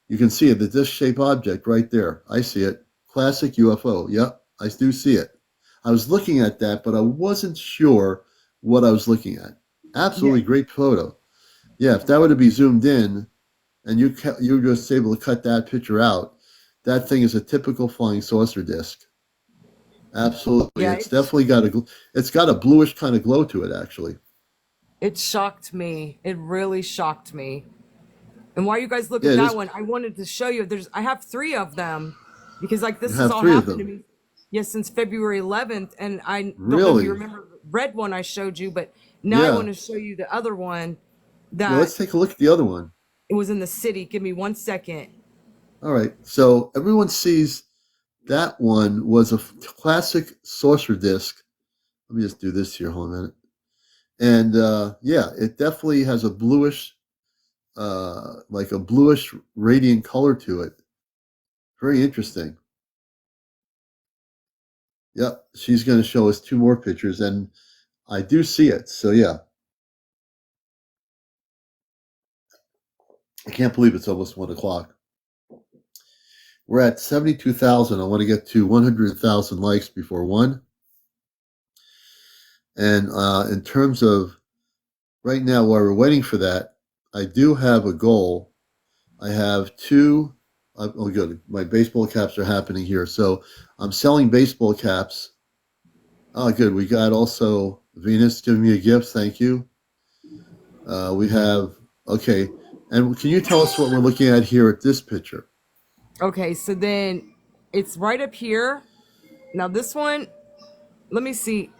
You can see it, the disc-shaped object right there. I see it. Classic UFO. Yep, I do see it. I was looking at that, but I wasn't sure what I was looking at. Yeah. Absolutely great photo. Yeah, if that were to be zoomed in and you were just able to cut that picture out, that thing is a typical flying saucer disc. Absolutely. Yeah, It's definitely it's got a bluish kind of glow to it actually. it shocked me. It really shocked me. And while you guys look Yeah, at it that is. one, I wanted to show you I have three of them because like You this has have all three of happened to them. me. Yes, since February 11th, and I don't know if you Really? remember the red one I showed you, but now I Yeah. want to show you the other one Yeah, let's that take a look at the other one. it was in the city. Give me 1 second. All right. So everyone sees that one was a classic saucer disc. Let me just do this here. Hold on a minute. And yeah, it definitely has a bluish, like a bluish radiant color to it. Very interesting. Yep. She's going to show us two more pictures, and I do see it. So yeah, I can't believe it's almost 1 o'clock. We're at 72,000. I want to get to 100,000 likes before one. And in terms of right now, while we're waiting for that, I do have a goal. I have two oh, good. My baseball caps are happening here. So I'm selling baseball caps. Oh, good. We got also Venus giving me a gift. Thank you. We have, okay. And can you tell us what we're looking at here at this picture? Okay, so then it's right up here. Now this one, let me see.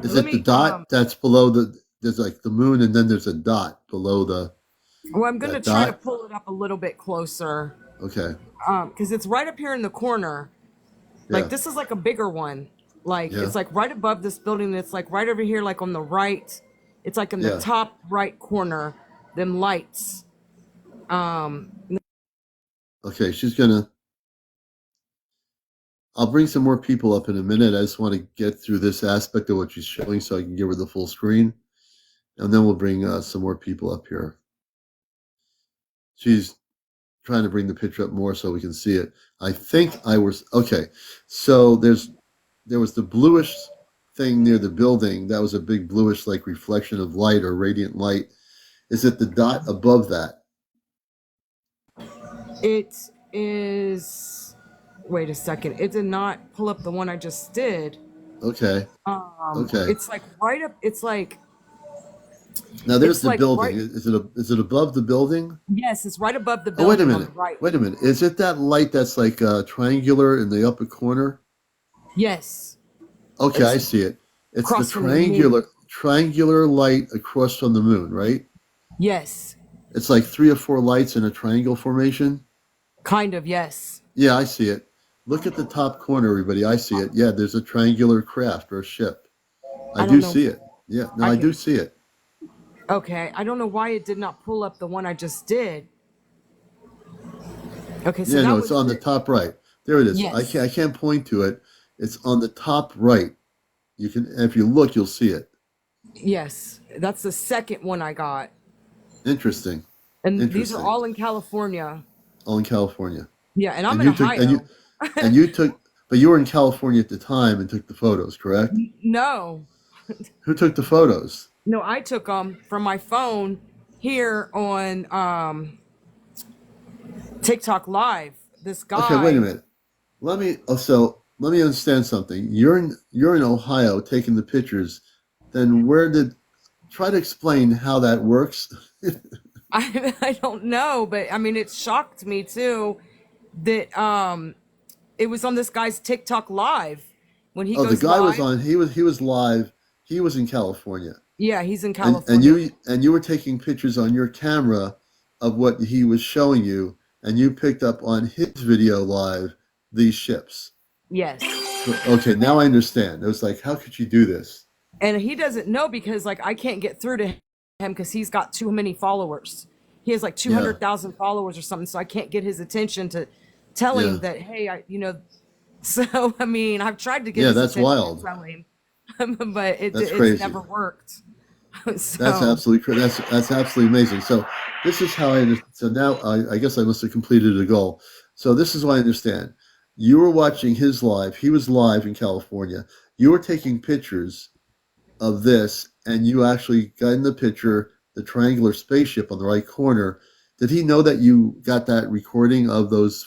Is Let it the me dot that's below there's like the moon and then there's a dot below well, I'm gonna that try to dot? pull it up a little bit closer. Okay. Because it's right up here in the corner. Like Yeah. this is like a bigger one. Like Yeah. it's like right above this building. It's like right over here, like on the right. It's like in the Yeah. top right corner. Them lights. Um, Okay. I'll bring some more people up in a minute. I just want to get through this aspect of what she's showing so I can give her the full screen. And then we'll bring some more people up here. She's trying to bring the picture up more so we can see it. I think okay. So there was the bluish thing near the building. That was a big bluish like reflection of light or radiant light. Is it the dot above that? it is. Wait a second. It did not pull up the one I just did. Okay. Okay. It's like right up. It's like Now there's it's the like building. right. Is it above the building? Yes, it's right above the Oh, wait a building on minute. the right. Wait a minute. Is it that light that's like triangular in the upper corner? Yes, Okay, I it's see it. It's the across from the moon. triangular light across from the moon, right? Yes, It's like 3 or 4 lights in a triangle formation. kind of. Yes. Yeah, I see it. Look at the top corner, everybody. I see it. Yeah, there's a triangular craft or a ship. I I do don't know. see it. Yeah, no, I I do can. see it. Okay, I don't know why it did not pull up the one I just did. Okay, so Yeah, no, that it's was on the the. top right. There it is. I Yes. can't point to it. It's on the top right. You can, if you look, you'll see it. Yes, that's the second one I got. Interesting. And these are Interesting. all in California. All in California. Yeah, and I'm And in you took Ohio. and you took, but you were in California at the time and took the photos, correct? No, Who took the photos? no, I took them from my phone here on TikTok Live. This Okay, wait a guy, minute. Let me understand something. You're in Ohio taking the pictures. Then try to explain how that works? I don't know, but I mean, it shocked me too that it was on this guy's TikTok Live when he Oh, the goes guy was live. on. He was live. He was in California, Yeah, he's in and California. you were taking pictures on your camera of what he was showing you, and you picked up on his video live these ships. Yes. Okay, now I understand. It was like, how could you do this? And he doesn't know because like I can't get through to him because he's got too many followers. He has like Yeah, 200,000 followers or something, so I can't get his attention to tell him yeah, that hey, so I mean, I've tried to get yeah. his That's attention to wild. tell him, but That's it's crazy. never worked. That's So, absolutely that's absolutely amazing. So this is how so now I guess I must have completed a goal. So this is what I understand. You were watching his live. He was live in California. You were taking pictures of this, and you actually got in the picture the triangular spaceship on the right corner. Did he know that you got that recording of those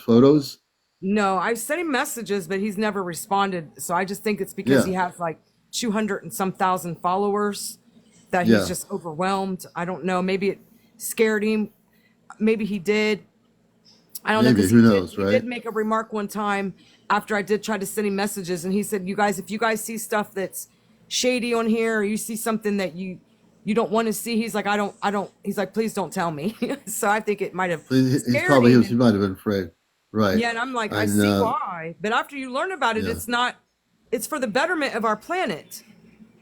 photos? no, I've sent him messages, but he's never responded. So I just think it's because Yeah, he has like 200 and some thousand followers that he's yeah, just overwhelmed. I don't know. Maybe it scared him. Maybe he did. I don't know maybe. because Who he did knows, he did right? make a remark one time after I did try to send him messages, and he said, "You guys, if you guys see stuff that's shady on here, or you see something that you don't want to see," he's like, I don't." He's like, "Please don't tell me." So I think it might have So he's scared probably him. he might have been afraid, right? Yeah, and I'm like, I And see why, but after you learn about it, yeah. it's not. It's for the betterment of our planet.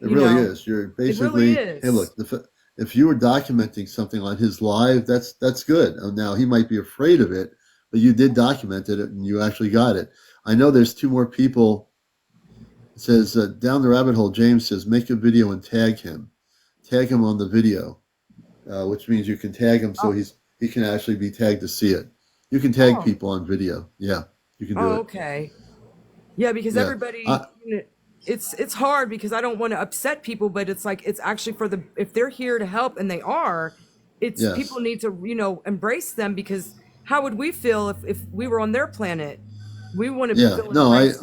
It You really know, is. You're it really basically, hey, is. look, if you were documenting something on his live, that's good. Now he might be afraid of it, but you did document it and you actually got it. I know there's 2 more people. It says down the rabbit hole. James says make a video and tag him on the video, which means you can tag him so Oh, he can actually be tagged to see it. You can tag oh, people on video. Yeah, you can do oh, it. okay. Yeah, because Yeah, everybody, I, it's hard because I don't want to upset people, but it's like it's actually for the if they're here to help and they are, it's people yes, need to embrace them because how would we feel if we were on their planet? We wouldn't be Yeah, feeling no, I right.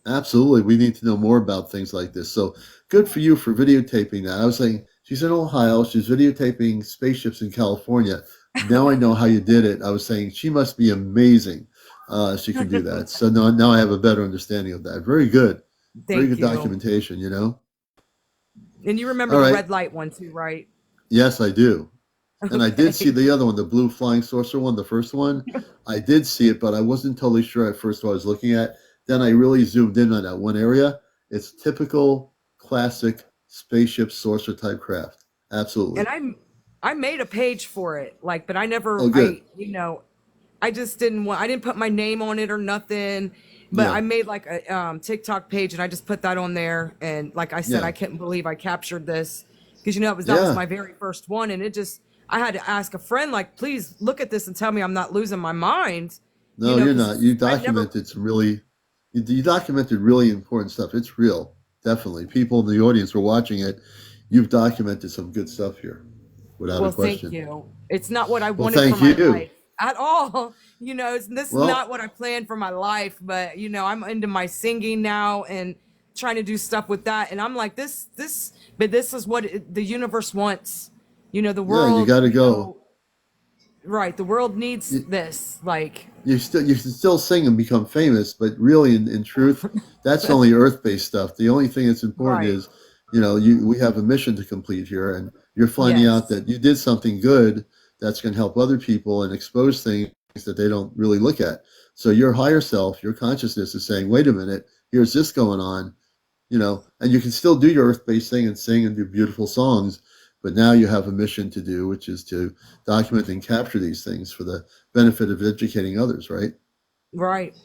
absolutely. We need to know more about things like this. So good for you for videotaping that. I was saying she's in Ohio. She's videotaping spaceships in California. Now I know how you did it. I was saying she must be amazing. She can do that. So now I have a better understanding of that. Very good. Very Thank good you. documentation, you know? And you remember All the right. red light one too, right? Yes, I do. And I did see Okay. the other one, the blue flying saucer one, the first one. I did see it, but I wasn't totally sure at first what I was looking at. Then I really zoomed in on that one area. It's typical classic spaceship saucer type craft. Absolutely. And I made a page for it, like, but I Oh, never, good. I just didn't want, I didn't put my name on it or nothing, but Yeah. I made like a TikTok page and I just put that on there. And like I said, Yeah. I couldn't believe I captured this because, that was Yeah. my very first one. And I had to ask a friend, like, please look at this and tell me I'm not losing my mind, No, you're not. because You I never, documented some really, you documented really important stuff. It's real. Definitely. People in the audience were watching it. You've documented some good stuff here, without a well, thank question. you. It's not what I Well, wanted for thank my you. life at all. This is not Well, what I planned for my life, but I'm into my singing now and trying to do stuff with that. And I'm like, but this is what the universe wants. The yeah, you world, got to go. right. The world needs this. Like, You can still sing and become famous, but really, in truth, that's only earth-based stuff. The only thing that's important right. is, we have a mission to complete here, and you're finding out Yes. that you did something good that's going to help other people and expose things that they don't really look at. So your higher self, your consciousness is saying, "Wait a minute, here's this going on," and you can still do your earth-based thing and sing and do beautiful songs, but now you have a mission to do, which is to document and capture these things for the benefit of educating others, right? Right.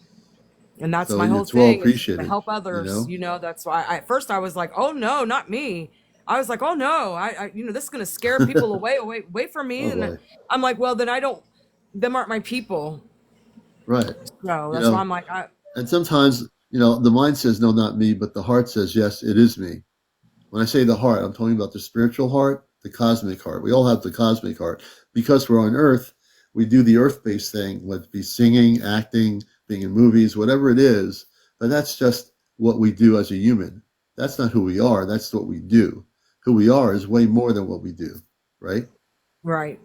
And that's So my whole it's well thing is to appreciated, help you others. know? That's why at first I was like, oh no, not me. I was like, oh no, this is gonna scare people away from me. Oh And boy. I'm like, well, then I don't, them aren't my people. Right. So You that's why know, I'm like, and sometimes, the mind says, no, not me, but the heart says, yes, it is me. When I say the heart, I'm talking about the spiritual heart, the cosmic heart. We all have the cosmic heart. Because we're on Earth, we do the Earth based thing, whether it be singing, acting, being in movies, whatever it is. But that's just what we do as a human. That's not who we are. That's what we do. Who we are is way more than what we do, right? right.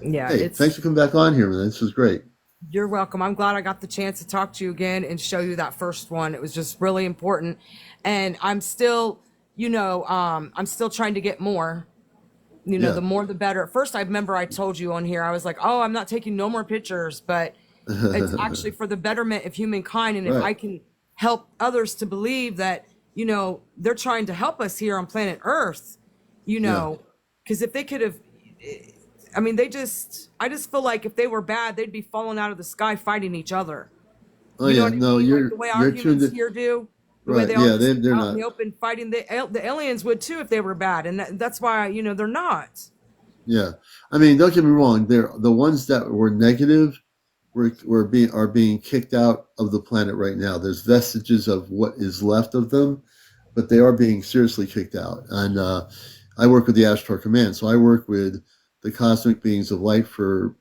Yeah, Hey, thanks for coming back on here, man. This was great. you're welcome. I'm glad I got the chance to talk to you again and show you that first one. It was just really important. And I'm still trying to get more. Yeah. The more the better. At first, I remember I told you on here, I was like, oh, I'm not taking no more pictures, but it's actually for the betterment of humankind. And if Right. I can help others to believe that, they're trying to help us here on planet Earth, you Yeah. know, because if they could have, I mean, I just feel like if they were bad, they'd be falling out of the sky fighting each other. Oh You know yeah. what I No, mean? Like the way our you're tuned humans in. here do, the way Right. they all Yeah. just They're out in not. the open fighting. The aliens would too if they were bad, and that's why they're not. Yeah, I mean, don't get me wrong. They're the ones that were negative are being kicked out of the planet right now. There's vestiges of what is left of them, but they are being seriously kicked out. And I work with the Ashtar Command, so I work with the cosmic beings of light for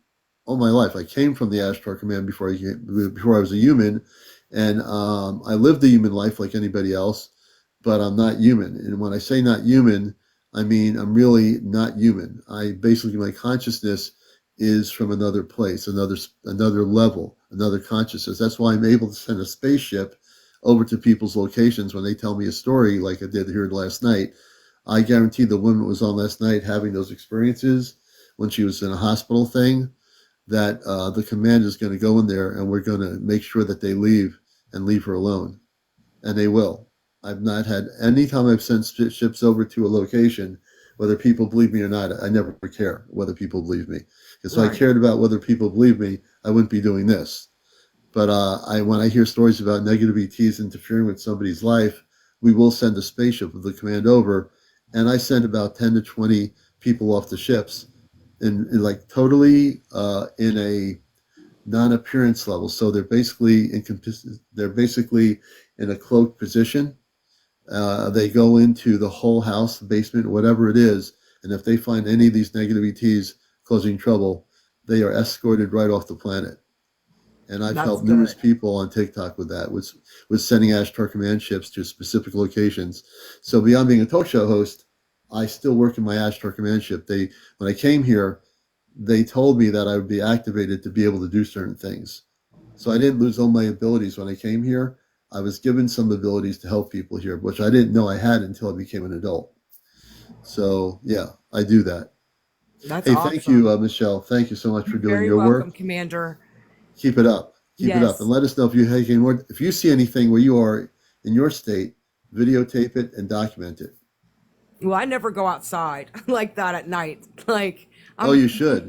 all my life. I came from the Ashtar Command before I was a human, and I lived the human life like anybody else, but I'm not human. And when I say not human, I mean I'm really not human. I basically my consciousness is from another place, another level, another consciousness. That's why I'm able to send a spaceship over to people's locations when they tell me a story like I did here last night. I guarantee the woman that was on last night having those experiences when she was in a hospital thing, that the command is going to go in there and we're going to make sure that they leave and leave her alone. And they will. I've not had any time I've sent ships over to a location, whether people believe me or not, I never care whether people believe me. Because if I Right. cared about whether people believe me, I wouldn't be doing this. But when I hear stories about negative ETs interfering with somebody's life, we will send a spaceship with the command over, and I send about 10 to 20 people off the ships, in like totally in a non-appearance level. So they're basically in a cloaked position. They go into the whole house, basement, whatever it is, and if they find any of these negative ETs causing trouble, they are escorted right off the planet. And I've That's helped numerous good. people on TikTok with that, with sending Ashtar Command ships to specific locations. So beyond being a talk show host, I still work in my Ashtar Command ship. When I came here, they told me that I would be activated to be able to do certain things. So I didn't lose all my abilities when I came here. I was given some abilities to help people here, which I didn't know I had until I became an adult. So yeah, I do that. That's Hey, thank you, awesome. Michelle. Thank you so much for You're doing very your welcome, work. Commander. Keep it up. Keep it up. And Yes. let us know if you have any more. If you see anything where you are in your state, videotape it and document it. Well, I never go outside like that at night. Like Oh, I'm you should.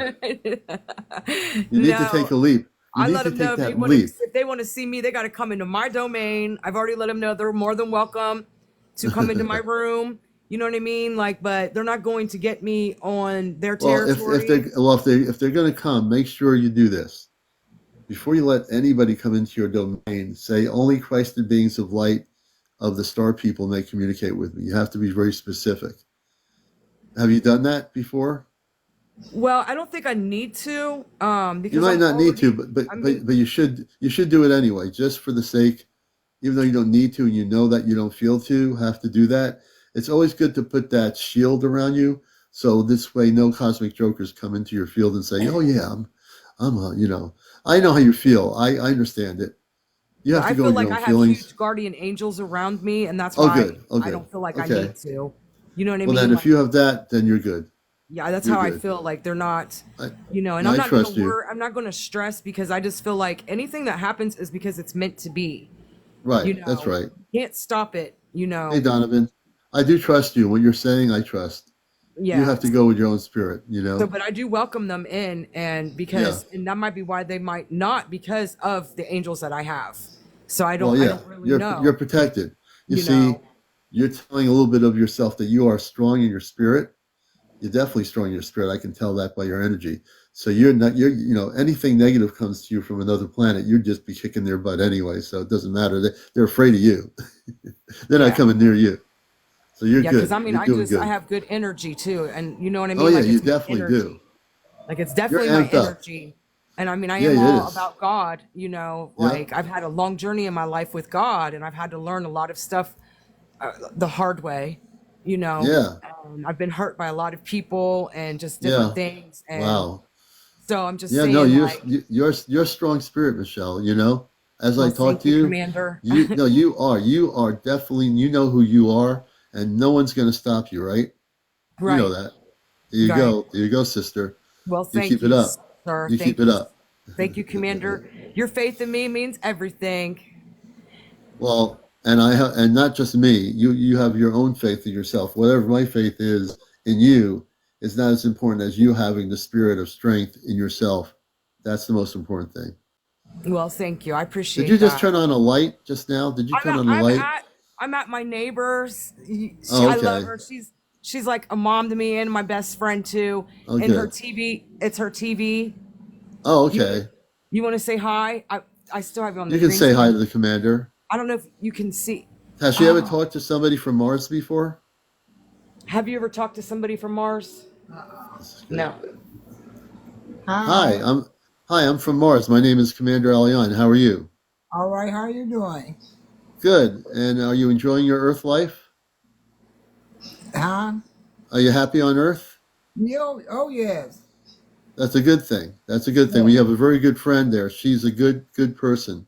You need to take no. a leap. You I need let to them know take that leap. if they want to see me, they got to come into my domain. I've already let them know they're more than welcome to come into my room. You know what I mean? Like, but they're not going to get me on their Well, territory. if they're going to come, make sure you do this before you let anybody come into your domain. Say only Christed beings of light of the star people may communicate with me. You have to be very specific. Have you done that before? Well, I don't think I need to, You because might I'm not need to, already. but but I but mean, but you should do it anyway, just for the sake. Even though you don't need to, and you know that you don't feel to have to do that. It's always good to put that shield around you, so this way no cosmic jokers come into your field and say, "Oh yeah, I know how you feel. I understand it." You but have I to go feel with your like own I have feelings. huge guardian angels around me, and that's Oh why good, oh I good, don't feel like I okay. need to. You know what I Well then, mean? if Like, you have that, then you're good. yeah, that's You're how I good. feel. Like they're not, I and I'm I not gonna trust you. worry. I'm not gonna stress because I just feel like anything that happens is because it's meant to be. Right, that's right. You can't stop it. Hey Donovan, I do trust you. What you're saying, I trust. You have to Yes. go with your own spirit. So, but I do welcome them in, and Yeah. and that might be why they might not because of the angels that I have. So Well, I yeah, don't really you're know. protected. You You see, know. you're telling a little bit of yourself that you are strong in your spirit. You're definitely strong in your spirit. I can tell that by your energy. So you're not you're anything negative comes to you from another planet, you'd just be kicking their butt anyway. So it doesn't matter. They're afraid of you. They're not Yeah. coming near you. So you're Yeah, because good. I mean, You're doing I good. have good energy too, and you know what I Oh mean. yeah, Like you it's my definitely do. energy. Like it's You're definitely my amped up. energy. And I mean, I Yeah, am it all is. about God, Yeah. like I've had a long journey in my life with God and I've had to learn a lot of stuff the hard way, you know. Yeah. I've been hurt by a lot of people and just different Yeah. things. And Wow. so I'm just Yeah, no, saying, like, you're a strong spirit, Michelle. As I well, talk thank to you, you, Commander. you are definitely who you are, and no one's going to stop you, right? You know Right, that. right. There you go, sister. Well, You keep thank it you, up. sir. You keep it up. Thank you, Commander. Your faith in me means everything. Well, and not just me. You have your own faith in yourself. Whatever my faith is in you is not as important as you having the spirit of strength in yourself. That's the most important thing. Well, thank you. I Did you appreciate just that. turn on a light just now? Did you I'm turn at on the I'm light? at I'm at my neighbor's. Oh, I love okay. her. She's like a mom to me and my best friend too. Oh, And her good. TV, it's her TV. Oh, You wanna okay. you wanna say hi? I still have you on the You can green say hi screen. to the commander. I don't know if you can see. Has she ever Oh, talked to somebody from Mars before? have you ever talked to somebody from Mars? This is good. No. Hi, Hi. I'm from Mars. My name is CmdrAleon. How are you? All right. How you doing? Good. And are you enjoying your Earth life? Huh? Are you happy on Earth? Oh yes. That's a good thing. That's a good thing. We Yes. have a very good friend there. She's a good person.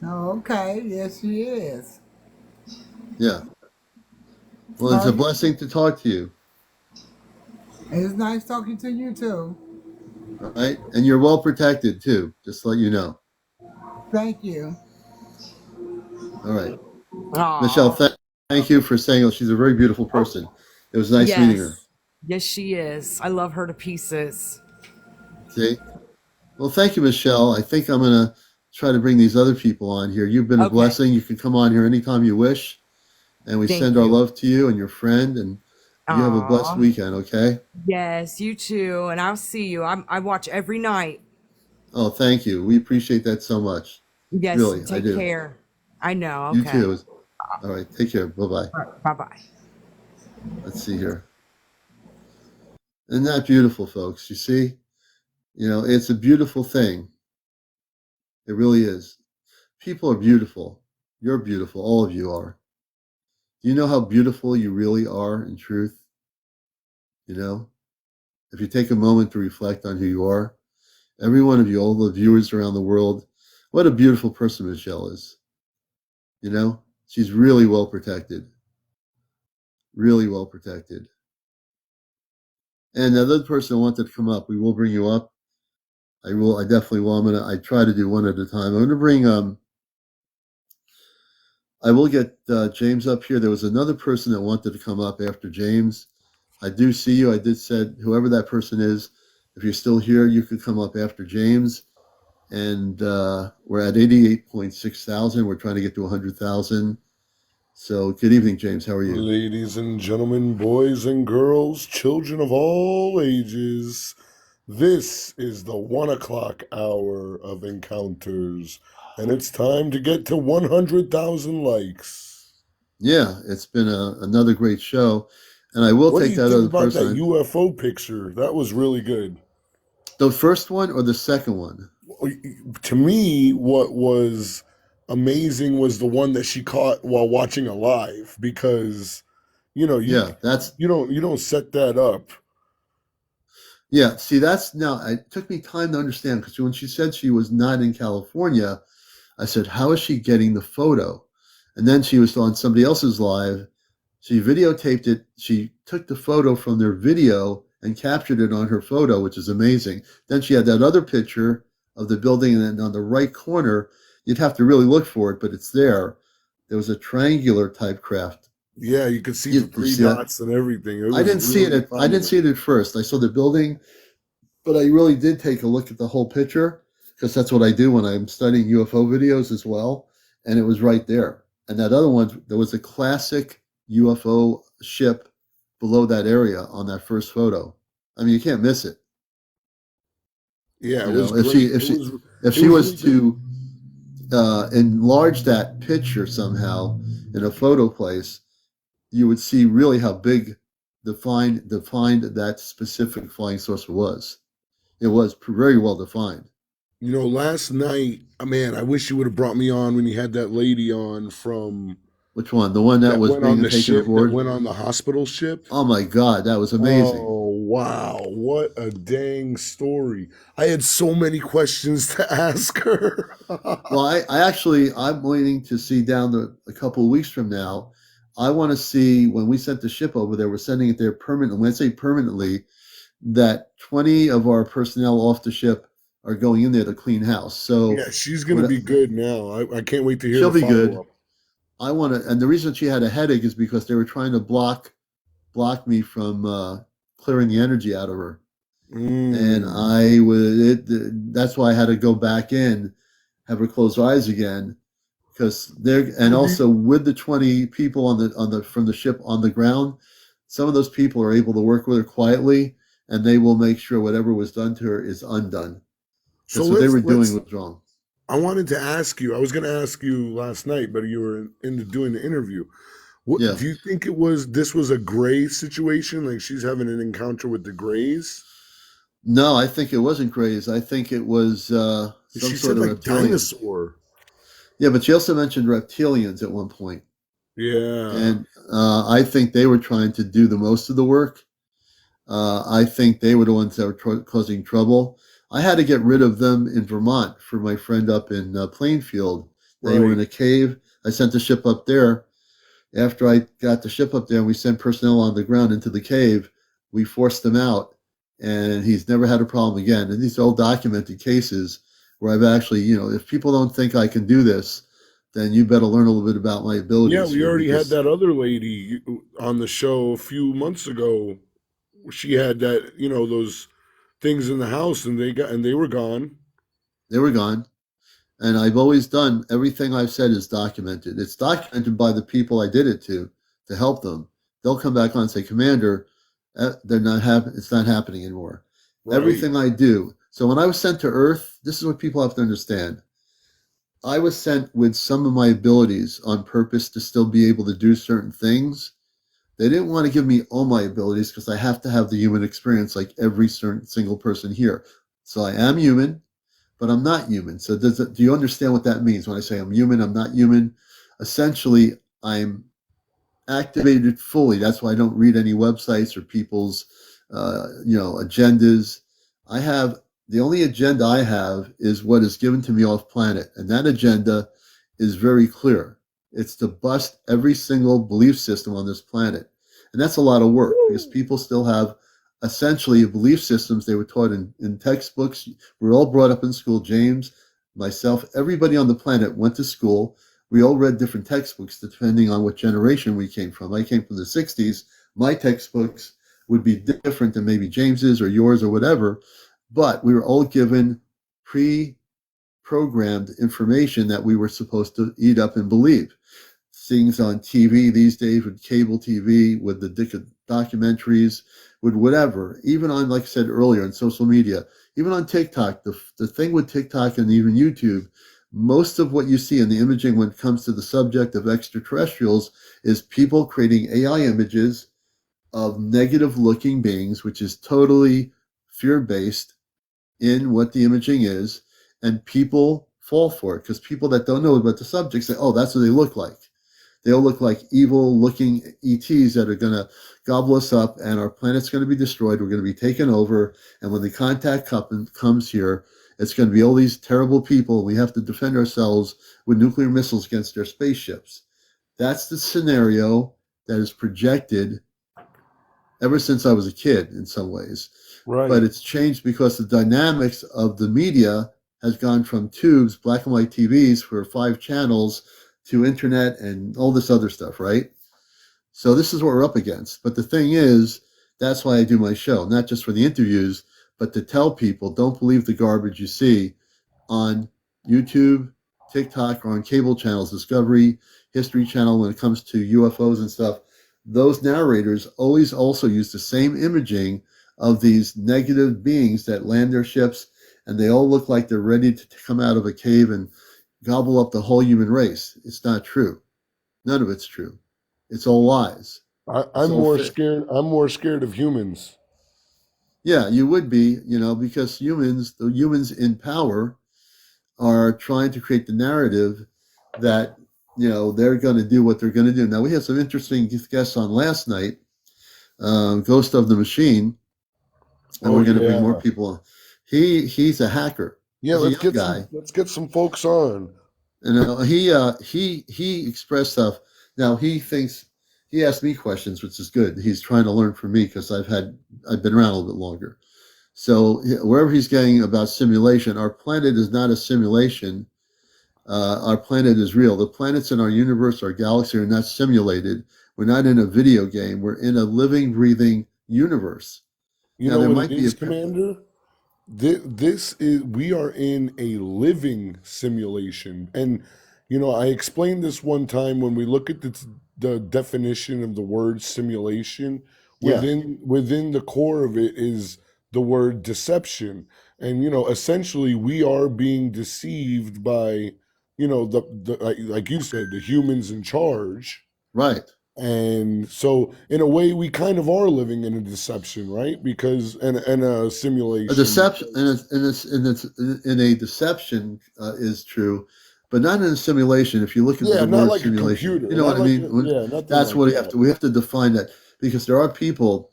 Oh, okay. Yes, she is. Yeah. Well, it's Are a you? blessing to talk to you. It's nice talking to you too. All right. And you're well protected too, just to let you know. Thank you. All right. Michelle, Aw. thank you for saying she's a very beautiful person. It was nice meeting her. Yes. Yes, she is. I love her to pieces. See? Well, thank you, Michelle. I think I'm going to try to bring these other people on here. You've been a Okay. blessing. You can come on here anytime you wish. And we send Thank our you. love to you and your friend. And you have a blessed Aw. weekend, okay? Yes, you too. And I'll see you. I watch every night. Oh, thank you. We appreciate that so much. Yes, Really, I take do. care. I know. You Okay. too. All right. Take care. Bye bye. Bye bye. Let's see here. Isn't that beautiful, folks? You see? It's a beautiful thing. It really is. People are beautiful. You're beautiful. All of you are. Do you know how beautiful you really are in truth? If you take a moment to reflect on who you are, every one of you, all the viewers around the world, what a beautiful person Michelle is. She's really well protected. Really well protected. And the other person who wanted to come up, we will bring you up. I definitely will. I try to do one at a time. I'm gonna bring I will get James up here. There was another person that wanted to come up after James. I do see you. I did said whoever that person is, if you're still here, you could come up after James. And we're at 88.6 thousand. We're trying to get to 100,000. So good evening, James. How are you? Ladies and gentlemen, boys and girls, children of all ages, this is the 1 o'clock hour of encounters, and it's time to get to 100,000 likes. Yeah, it's been another great show. And I will What do take you that think other about that person. UFO picture? That was really good. The first one or the second one? To me, what was amazing was the one that she caught while watching a live, because you don't set that up. Yeah, see, it took me time to understand, because when she said she was not in California, I said, how is she getting the photo? And then she was on somebody else's live. She videotaped it. She took the photo from their video and captured it on her photo, which is amazing. Then she had that other picture of the building, and then on the right corner, you'd have to really look for it, but it's there. There was a triangular type craft. Yeah, you could see the three dots and everything. I didn't see it. I didn't see it at first. I saw the building, but I really did take a look at the whole picture, because that's what I do when I'm studying UFO videos as well. And it was right there. And that other one, there was a classic UFO ship below that area on that first photo. I mean, you can't miss it. Yeah, it was great. If she was to enlarge that picture somehow in a photo place, you would see really how big defined that specific flying saucer was. It was very well defined. Last night, man, I wish you would have brought me on when you had that lady on from. Which one? The one that was went on being the taken ship, aboard? that went on the hospital ship? Oh my God, that was amazing. Oh, wow. What a dang story. I had so many questions to ask her. Well, I'm waiting to see down a couple of weeks from now. I want to see, when we sent the ship over there, we're sending it there permanently. When I say permanently, that 20 of our personnel off the ship are going in there to clean house. So yeah, she's going to be good now. I can't wait to hear she'll the be good. follow-up. I want to, and the reason she had a headache is because they were trying to block me from clearing the energy out of her. And that's why I had to go back in, have her close her eyes again, because also with the 20 people from the ship on the ground, some of those people are able to work with her quietly, and they will make sure whatever was done to her is undone. So what they were doing was wrong. I wanted to ask you, I was going to ask you last night, but you were into doing the interview. What do you think this was a gray situation? Like she's having an encounter with the grays? No, I think it wasn't grays. I think it was some sort of reptilian. Dinosaur. Yeah, but she also mentioned reptilians at one point. Yeah. And I think they were trying to do the most of the work. I think they were the ones that were causing trouble. I had to get rid of them in Vermont for my friend up in Plainfield. They were in a cave. I sent the ship up there. After I got the ship up there and we sent personnel on the ground into the cave, we forced them out, and he's never had a problem again. And these are all documented cases where I've actually, if people don't think I can do this, then you better learn a little bit about my abilities. Yeah, we already had that other lady on the show a few months ago. She had that, those things in the house, and they were gone. They were gone. And I've always done, everything I've said is documented. It's documented by the people I did it to help them. They'll come back on and say, Commander, it's not happening anymore. Right. Everything I do. So when I was sent to Earth, this is what people have to understand. I was sent with some of my abilities on purpose to still be able to do certain things. They didn't want to give me all my abilities because I have to have the human experience like every certain single person here. So I am human, but I'm not human. So do you understand what that means when I say I'm human, I'm not human? Essentially, I'm activated fully. That's why I don't read any websites or people's, agendas. I have the only agenda I have is what is given to me off planet, and that agenda is very clear. It's to bust every single belief system on this planet, and that's a lot of work because people still have essentially belief systems they were taught in textbooks. We were all brought up in school. James, myself, everybody on the planet went to school. We all read different textbooks depending on what generation we came from. I came from the 60s. My textbooks would be different than maybe James's or yours or whatever, but we were all given pre-programmed information that we were supposed to eat up and believe. Things on TV these days, with cable TV, with the documentaries, with whatever, even on, like I said earlier, on social media, even on TikTok, the thing with TikTok and even YouTube, most of what you see in the imaging when it comes to the subject of extraterrestrials is people creating AI images of negative looking beings, which is totally fear based in what the imaging is. And people fall for it because people that don't know about the subject say, oh, that's what they look like. They all look like evil looking ETs that are going to gobble us up and our planet's going to be destroyed. We're going to be taken over. And when the contact comes here, it's going to be all these terrible people. We have to defend ourselves with nuclear missiles against their spaceships. That's the scenario that is projected ever since I was a kid in some ways. Right. But it's changed because the dynamics of the media has gone from tubes, black and white TVs for 5 channels to internet and all this other stuff, right? So this is what we're up against. But the thing is, that's why I do my show, not just for the interviews, but to tell people, don't believe the garbage you see on YouTube, TikTok, or on cable channels, Discovery, History Channel, when it comes to UFOs and stuff. Those narrators always also use the same imaging of these negative beings that land their ships, and they all look like they're ready to come out of a cave and gobble up the whole human race. It's not true. None of it's true. It's all lies. I'm more scared. I'm more scared of humans. Yeah, you would be, because the humans in power are trying to create the narrative that, they're going to do what they're going to do. Now, we had some interesting guests on last night, Ghost of the Machine, and we're going to bring more people on. He's a hacker. Yeah, let's get some folks on. And he expressed stuff. Now he asked me questions, which is good. He's trying to learn from me because I've been around a little bit longer. So wherever he's getting about simulation, our planet is not a simulation. Our planet is real. The planets in our universe, our galaxy, are not simulated. We're not in a video game. We're in a living, breathing universe. You know what it is, Commander? We are in a living simulation. And, I explained this one time when we look at the definition of the word simulation, within the core of it is the word deception. And, essentially we are being deceived by, like you said, the humans in charge. Right. And so, in a way, we kind of are living in a deception, right? Because in a simulation, a deception, in a deception is true, but not in a simulation. If you look at the word like simulation, a computer, you know what I mean. That's like what we have to define that, because there are people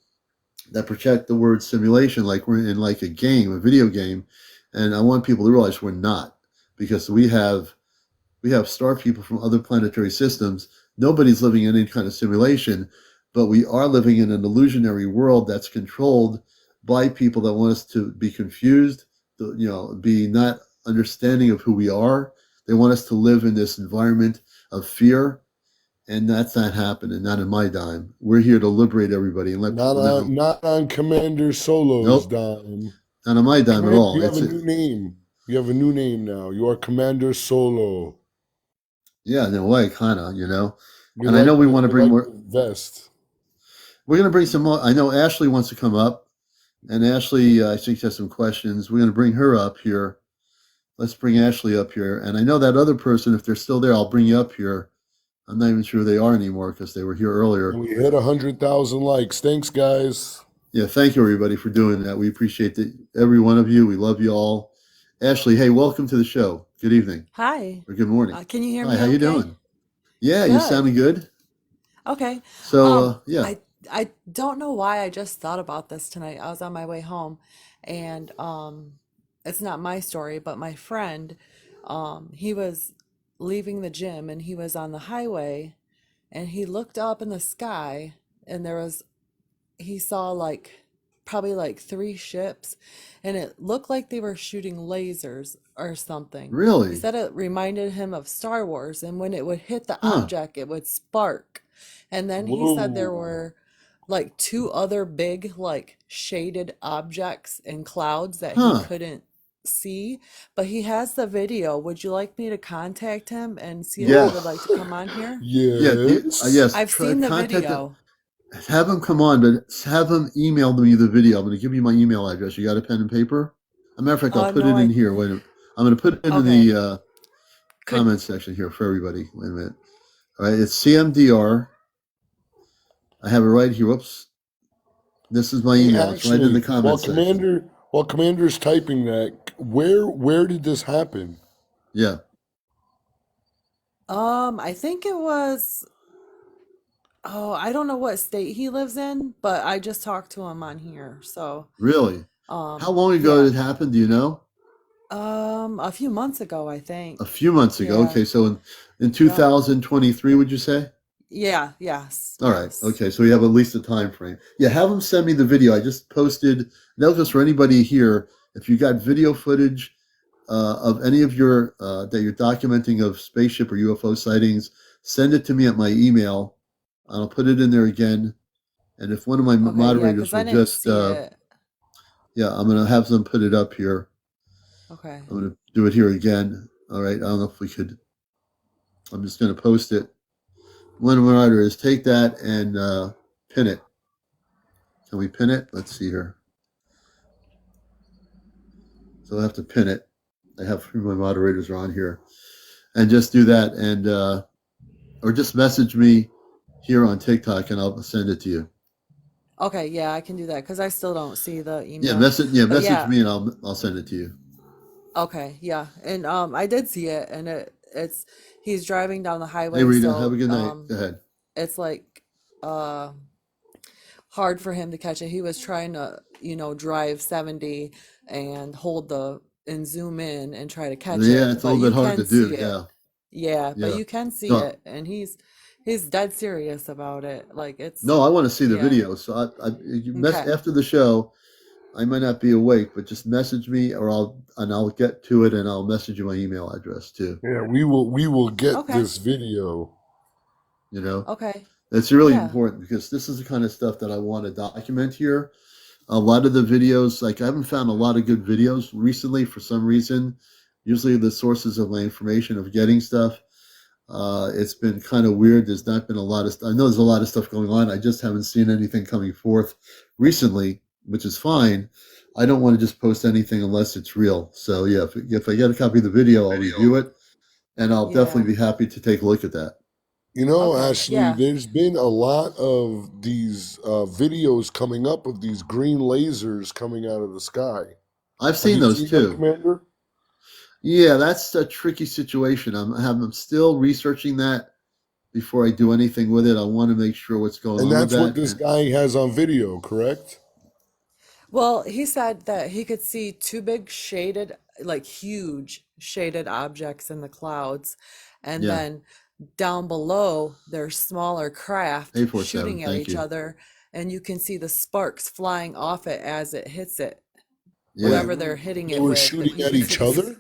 that project the word simulation like we're in like a video game, and I want people to realize we're not, because we have star people from other planetary systems. Nobody's living in any kind of simulation, but we are living in an illusionary world that's controlled by people that want us to be confused, be not understanding of who we are. They want us to live in this environment of fear, and that's not happening. Not in my dime. We're here to liberate everybody and let people know. Not on Commander Solo's dime. Not on my dime at all. You have a new name. You have a new name now. You are Commander Solo. Yeah, in a way, kind of, And I know we want to bring more. Vest. We're going to bring some more. I know Ashley wants to come up. And Ashley, I think, has some questions. We're going to bring her up here. Let's bring Ashley up here. And I know that other person, if they're still there, I'll bring you up here. I'm not even sure they are anymore because they were here earlier. We hit 100,000 likes. Thanks, guys. Yeah, thank you everybody for doing that. We appreciate every one of you. We love you all. Ashley, hey, welcome to the show. Good evening Hi. or good morning. Can you hear Hi, me how you okay? doing? Yeah, you Good. sounding good. Okay. So, Um, yeah, I I don't know why I just thought about this tonight. I was on my way home and it's not my story, but my friend, he was leaving the gym and he was on the highway and he looked up in the sky and he saw like probably like three ships and it looked like they were shooting lasers or something. He really? said it reminded him of Star Wars and when it would hit the Huh, object it would spark. And then he said there Whoa. were like two other big like shaded objects in clouds that he huh. couldn't see, but he has the video. Would you like me to contact him and see if he Yeah, would like to come on here? yeah, Yes. yes. I've Try seen the contact them. video. Have him come on, but have him email me the video. I'm going to give you my email address. You got a pen and paper? As a matter of fact, I'll put No, it in here. Wait a minute. I'm going to put it in okay. the Could comment section here for everybody. Wait a minute. All right, it's CMDR. I have it right here. Whoops. This is my Hey, email. It's right in Ashley, the comment section. while Commander's typing that, where did this happen? Yeah, I think it was, oh, I don't know what state he lives in, but I just talked to him on here. So, really. How long ago yeah. did it happen? Do you know? A few months ago, I A think. few months ago. Yeah. Okay, so in Yep. 2023, would you say? Yeah. Yes. All right. Yes. Okay. So we have at least a time frame. Yeah. Have them send me the video. I just posted. That was just for anybody here. If you got video footage of any of your that you're documenting of spaceship or UFO sightings, send it to me at my email. I'll put it in there again. And if one of my Okay. Yeah, moderators because I will didn't just, see it. yeah, I'm gonna have them put it up here. Okay. I'm gonna do it here again. All right. I don't know if we could. I'm just gonna post it. One of my moderators take that and pin it. Can we pin it? Let's see here. So I have to pin it. I have who my moderators are on here, and just do that, and or just message me here on TikTok, and I'll send it to you. Okay. Yeah, I can do that because I still don't see the Yeah, email. But message yeah. me, and I'll send it to you. Okay. Yeah. And I did see it, and it's he's driving down the Hey, highway, Rita, have a so good night. Go ahead. it's like hard for him to catch it. He was trying to, drive 70 and and zoom in and try to catch Yeah, it, it's a but little bit you hard to can see do. it. Yeah, Yeah, but yeah. you can see No, it and he's dead serious about it. Like it's no, I want to see the yeah. video. So Okay. after the show. I might not be awake, but just message me, or I'll get to it, and I'll message you my email address too. Yeah, we will get Okay. this video. You know, Okay. it's really Yeah. important because this is the kind of stuff that I want to document here. A lot of the videos, like I haven't found a lot of good videos recently for some reason. Usually, the sources of my information of getting stuff, it's been kind of weird. There's not been a lot of. I know there's a lot of stuff going on. I just haven't seen anything coming forth recently, which is fine. I don't want to just post anything unless it's real. So yeah, if I get a copy of the video, I'll review it, and I'll Yeah. definitely be happy to take a look at that. You know, Okay. Ashley, Yeah. there's been a lot of these videos coming up of these green lasers coming out of the sky. I've Have seen you those seen that, too. Commander? Yeah, that's a tricky situation. I'm still researching that before I do anything with it. I want to make sure what's going And on with that's what that. this And guy has on video, correct? Well, he said that he could see two big shaded, like huge shaded objects in the clouds. And yeah, then down below, there's smaller craft 847. shooting at Thank each you. other. And you can see the sparks flying off it as it hits it, Wait, Yeah, whoever they're hitting they it were with. But shooting you at can see each other?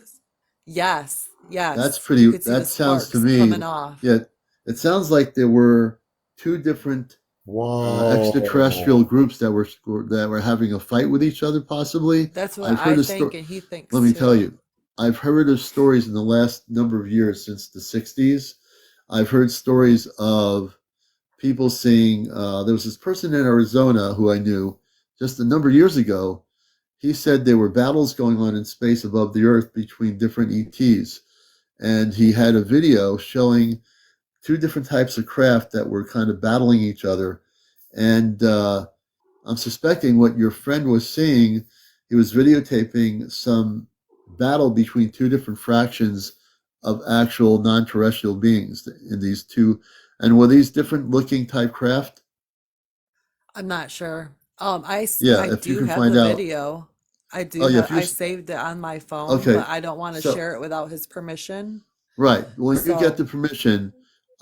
yes, that's yes. You pretty. could see the That sounds to sparks me. coming off. Yeah, it sounds like there were two different extraterrestrial Wow. groups that were having a fight with each other. Possibly, That's what I've I heard a think, story. and he Let thinks me tell too. you, I've heard of stories in the last number of years since the '60s. I've heard stories of people seeing. There was this person in Arizona who I knew just a number of years ago. He said there were battles going on in space above the Earth between different ETs, and he had a video showing two different types of craft that were kind of battling each other. And I'm suspecting what your friend was seeing. He was videotaping some battle between two different fractions of actual non-terrestrial beings in these two. And were these different looking type craft? I'm not sure. Yeah, I if you do can have find the out. video. Oh yeah, if you're I saved it on my phone, okay. but I don't want to So share it without his permission. right. When you get So, the permission,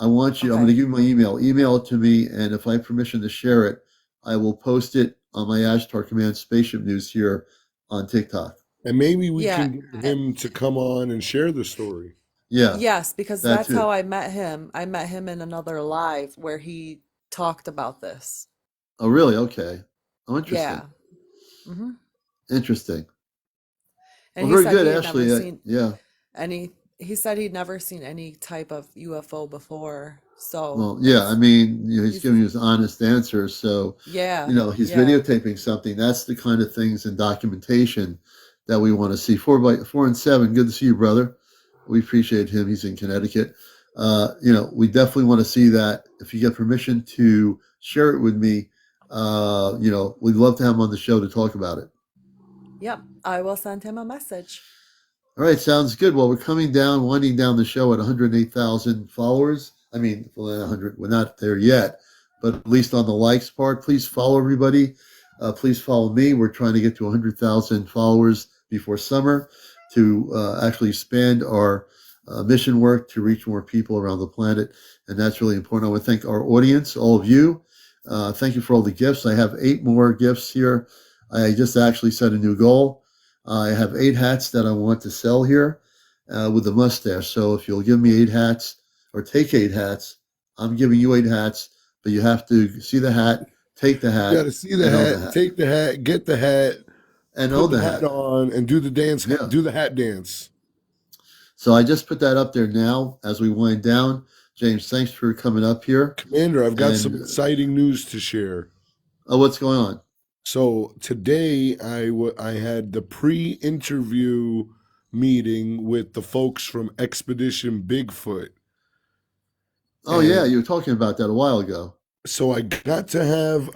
I want you, I'm going to okay. give you my email. Email it to me, and if I have permission to share it, I will post it on my Ashtar Command Spaceship News here on TikTok. And maybe we Yeah, can get him to come on and share the story. Yeah, yes, because that that's too. how I met him. I met him in another live where he talked about this. Oh, really? Okay. Oh, interesting. Yeah. Hmm. Interesting. And Well, he very said good, he had never Ashley. seen Yeah. he said he'd never seen any type of UFO before. So Well, yeah. I mean, he's he's, giving you his honest answer. So, yeah, he's yeah. videotaping something. That's the kind of things and documentation that we want to see. 4 and 7. Good to see you, brother. We appreciate him. He's in Connecticut. We definitely want to see that. If you get permission to share it with me, we'd love to have him on the show to talk about it. Yep, I will send him a message. All right, sounds good. Well, we're winding down the show at 108,000 followers. I mean, well, 100, we're not there yet, but at least on the likes part, please follow everybody. Please follow me. We're trying to get to 100,000 followers before summer to actually expand our mission work to reach more people around the planet. And that's really important. I want to thank our audience, all of you. Thank you for all the gifts. I have 8 more gifts here. I just actually set a new goal. I have 8 hats that I want to sell here with the mustache. So if you'll give me 8 hats or take 8 hats, I'm giving you 8 hats, but you have to see the hat, take the You hat, got to see the and own the hat, hat. take the hat, get the hat, And put own the the hat hat. on, and do the dance. Yeah. Do the hat dance. So I just put that up there now as we wind down. James, thanks for coming up here. Commander, I've got some And exciting news to share. what's going on? So today I had the pre-interview meeting with the folks from Expedition Bigfoot. Oh yeah, And you were talking about that a while ago. so I got to have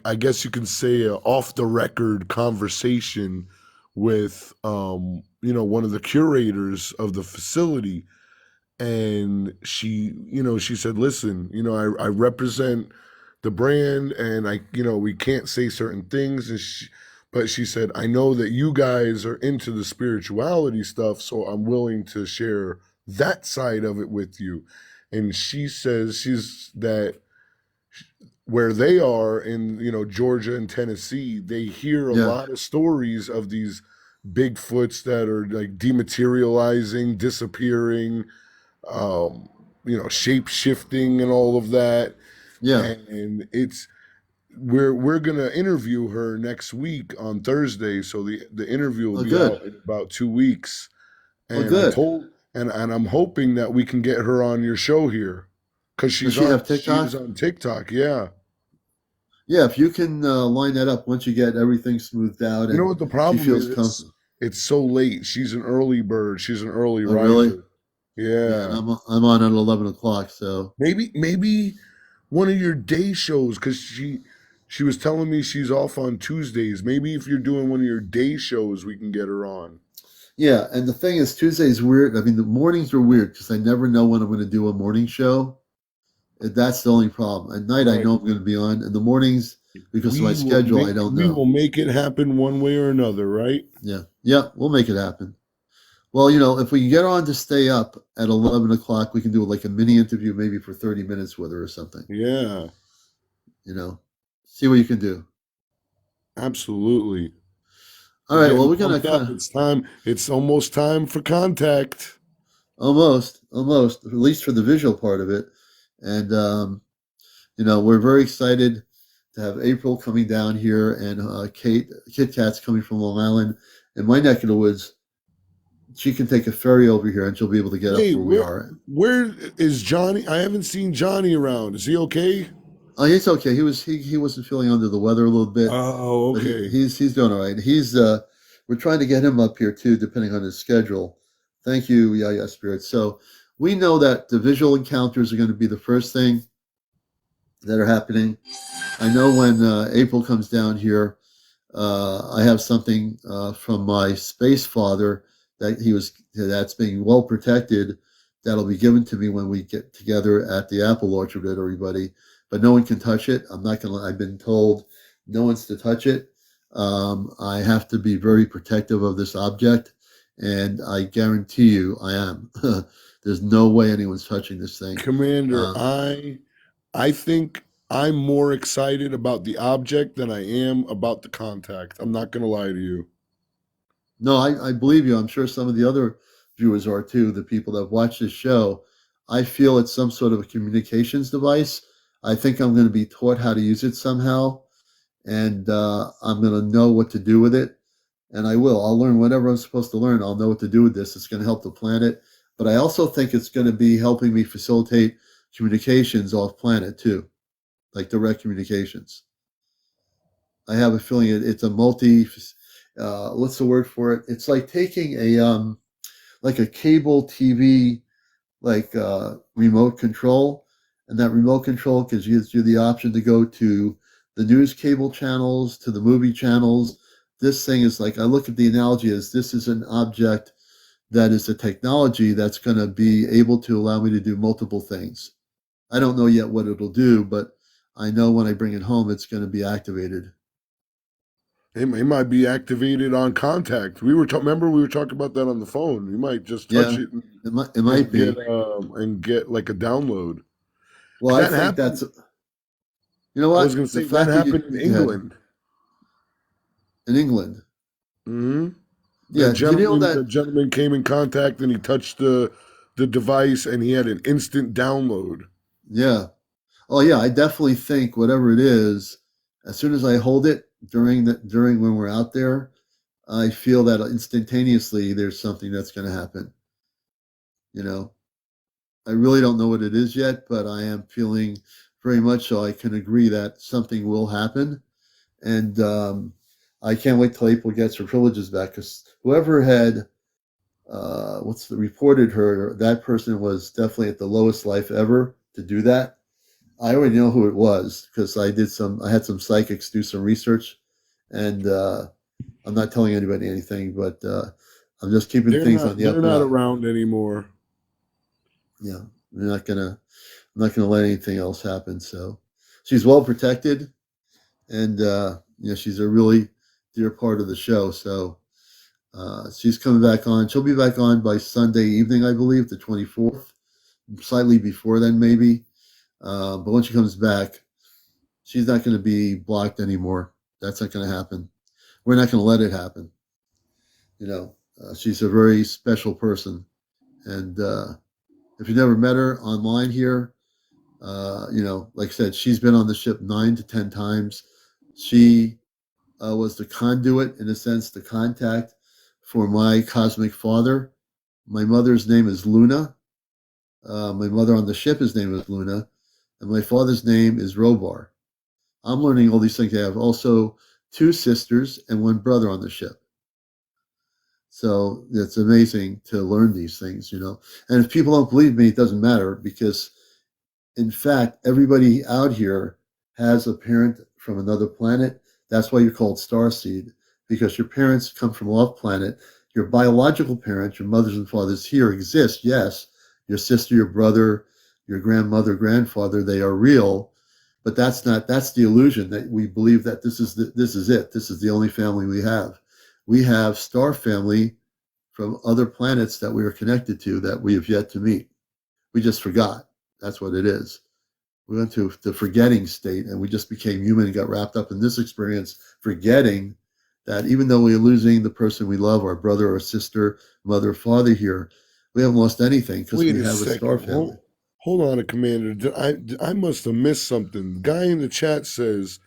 I guess you can say a off the record conversation with one of the curators of the facility, and she said, listen, I represent the brand, and we can't say certain things, but she said, I know that you guys are into the spirituality stuff, so I'm willing to share that side of it with you. And she says that where they are in Georgia and Tennessee, they hear a Yeah, lot of stories of these Bigfoots that are like dematerializing, disappearing, shape shifting and all of that. yeah. And we're gonna interview her next week on Thursday, so the interview will Oh, be out good. in about 2 weeks. Oh, And good. I'm hoping that we can get her on your show here because Does she have she is TikTok? on TikTok. Yeah. Yeah, if you can line that up once you get everything smoothed out You know and what the she problem feels is? comfortable. It's so late. She's an early bird. She's an early Oh, really? riser. Yeah, and Yeah. I'm on at 11 o'clock. So Maybe one of your day shows, because she was telling me she's off on Tuesdays. Maybe if you're doing one of your day shows, we can get her on. yeah, and the thing is, Tuesday's weird. I mean, the mornings are weird because I never know when I'm going to do a morning show. That's the only problem. At night, I Right. know I'm going to be on. In the mornings, because of my We will schedule, I make don't we know. will make it happen one way or another, right? Yeah, yeah, we'll make it happen. Well, if we can get on to stay up at 11 o'clock, we can do like a mini interview, maybe for 30 minutes with her or something. Yeah, See what you can do. absolutely. All We're right. Well, getting we're gonna pumped up. kind of It's time. It's almost time for contact. almost, at least for the visual part of it, and we're very excited to have April coming down here and Kit Kat's coming from Long Island. In my neck of the woods, she can take a ferry over here and she'll be able to get up Hey, where we are. where is Johnny? I haven't seen Johnny around. Is he okay? Oh, he's okay. He wasn't feeling under the weather a little bit, Oh, but okay. he's doing all right. We're trying to get him up here too, depending on his schedule. Thank you, Yaya Spirit. So we know that the visual encounters are going to be the first thing. that are happening. I know when April comes down here, I have something from my space father that's being well protected. That'll be given to me when we get together at the apple orchard with everybody. But no one can touch it. I'm not gonna. I've been told no one's to touch it. I have to be very protective of this object, and I guarantee you, I am. There's no way anyone's touching this thing. Commander, I think I'm more excited about the object than I am about the contact. I'm not going to lie to you. No, I believe you. I'm sure some of the other viewers are too, the people that watch this show. I feel it's some sort of a communications device. I think I'm going to be taught how to use it somehow, and I'm going to know what to do with it. And I will. I'll learn whatever I'm supposed to learn. I'll know what to do with this. It's going to help the planet. But I also think it's going to be helping me facilitate communications off planet too, like direct communications. I have a feeling it's a multi. What's the word for it? It's like taking like a cable TV like remote control, and that remote control gives you the option to go to the news cable channels, to the movie channels. This thing is like, I look at the analogy as this is an object that is a technology that's going to be able to allow me to do multiple things. I don't know yet what it'll do, but I know when I bring it home, it's going to be activated. It might be activated on contact. Remember we were talking about that on the phone. You might just touch it and, it might be and get like a download. Well, I think that's, you know what? I was going to say that happened in England. In England. Mm-hmm. Yeah, the gentleman came in contact and he touched the device and he had an instant download. Yeah. Oh yeah, I definitely think whatever it is, as soon as I hold it during when we're out there, I feel that instantaneously there's something that's going to happen. You know, I really don't know what it is yet, but I am feeling very much so I can agree that something will happen. And I can't wait till April gets her privileges back, because whoever had reported her, that person was definitely at the lowest life ever to do that. I already know who it was because I had some psychics do some research, and I'm not telling anybody anything, but I'm just keeping things on the up and up. They're not around anymore. Yeah, I'm not gonna let anything else happen. So she's well protected, and she's a really dear part of the show. So she's coming back on. She'll be back on by Sunday evening, I believe, the 24th, slightly before then maybe. But when she comes back, she's not going to be blocked anymore. That's not going to happen. We're not going to let it happen. She's a very special person. And if you never met her online here, like I said, she's been on the ship 9 to 10 times. She was the conduit, in a sense, the contact for my cosmic father. My mother's name is Luna. My mother on the ship, his name is Luna. And my father's name is Robar. I'm learning all these things. I have also 2 sisters and 1 brother on the ship. So it's amazing to learn these things, And if people don't believe me, it doesn't matter, because, in fact, everybody out here has a parent from another planet. That's why you're called starseed, because your parents come from off planet. Your biological parents, your mothers and fathers here exist, yes. Your sister, your brother, your grandmother, grandfather, they are real. But that's the illusion that we believe that this is it. This is the only family we have. We have star family from other planets that we are connected to that we have yet to meet. We just forgot. That's what it is. We went to the forgetting state, and we just became human and got wrapped up in this experience, forgetting that even though we're losing the person we love, our brother or sister, mother or father here, we haven't lost anything because we have a star family. Hold on, Commander. I must have missed something. The guy in the chat says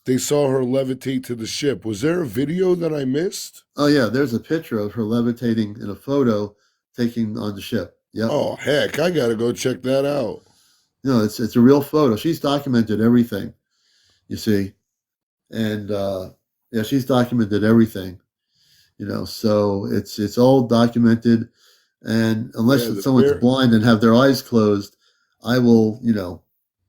they saw her levitate to the ship. Was there a video that I missed? Oh yeah, there's a picture of her levitating in a photo taken on the ship. Yeah. Oh heck, I gotta go check that out. No, it's a real photo. She's documented everything, you see, and she's documented everything. So it's all documented. And unless someone's blind and have their eyes closed, I will,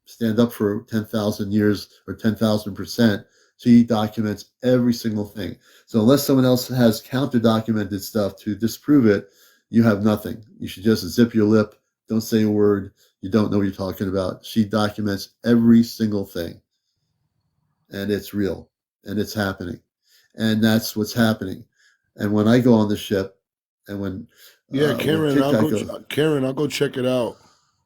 stand up for 10,000 years or 10,000%. She documents every single thing. So unless someone else has counter-documented stuff to disprove it, you have nothing. You should just zip your lip, don't say a word. You don't know what you're talking about. She documents every single thing. And it's real. And it's happening. And that's what's happening. And when I go on the ship, and when Karen, Kit Kat goes, I'll go check it out.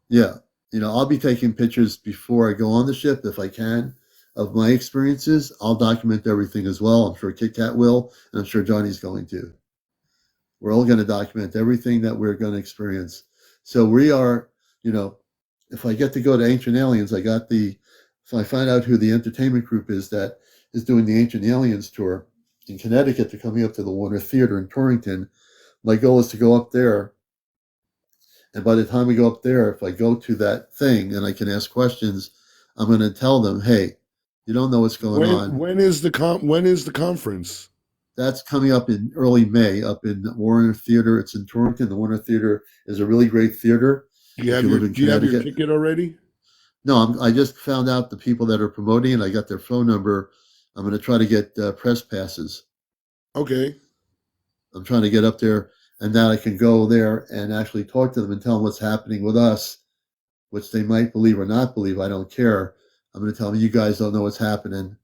yeah, I'll be taking pictures before I go on the ship if I can of my experiences. I'll document everything as well. I'm sure Kit Kat will, and I'm sure Johnny's going to. We're all going to document everything that we're going to experience. So we are, if I get to go to Ancient Aliens, if I find out who the entertainment group is that is doing the Ancient Aliens tour in Connecticut, they're coming up to the Warner Theater in Torrington. My goal is to go up there. And by the time we go up there, if I go to that thing and I can ask questions, I'm going to tell them, hey, you don't know what's going on. When is the conference? That's coming up in early May up in Warner Theater. It's in Torrington. The Warner Theater is a really great theater. Do you have your ticket already? No, I just found out the people that are promoting it. I got their phone number. I'm going to try to get press passes. Okay. I'm trying to get up there, and now I can go there and actually talk to them and tell them what's happening with us, which they might believe or not believe. I don't care. I'm going to tell them, you guys don't know what's happening.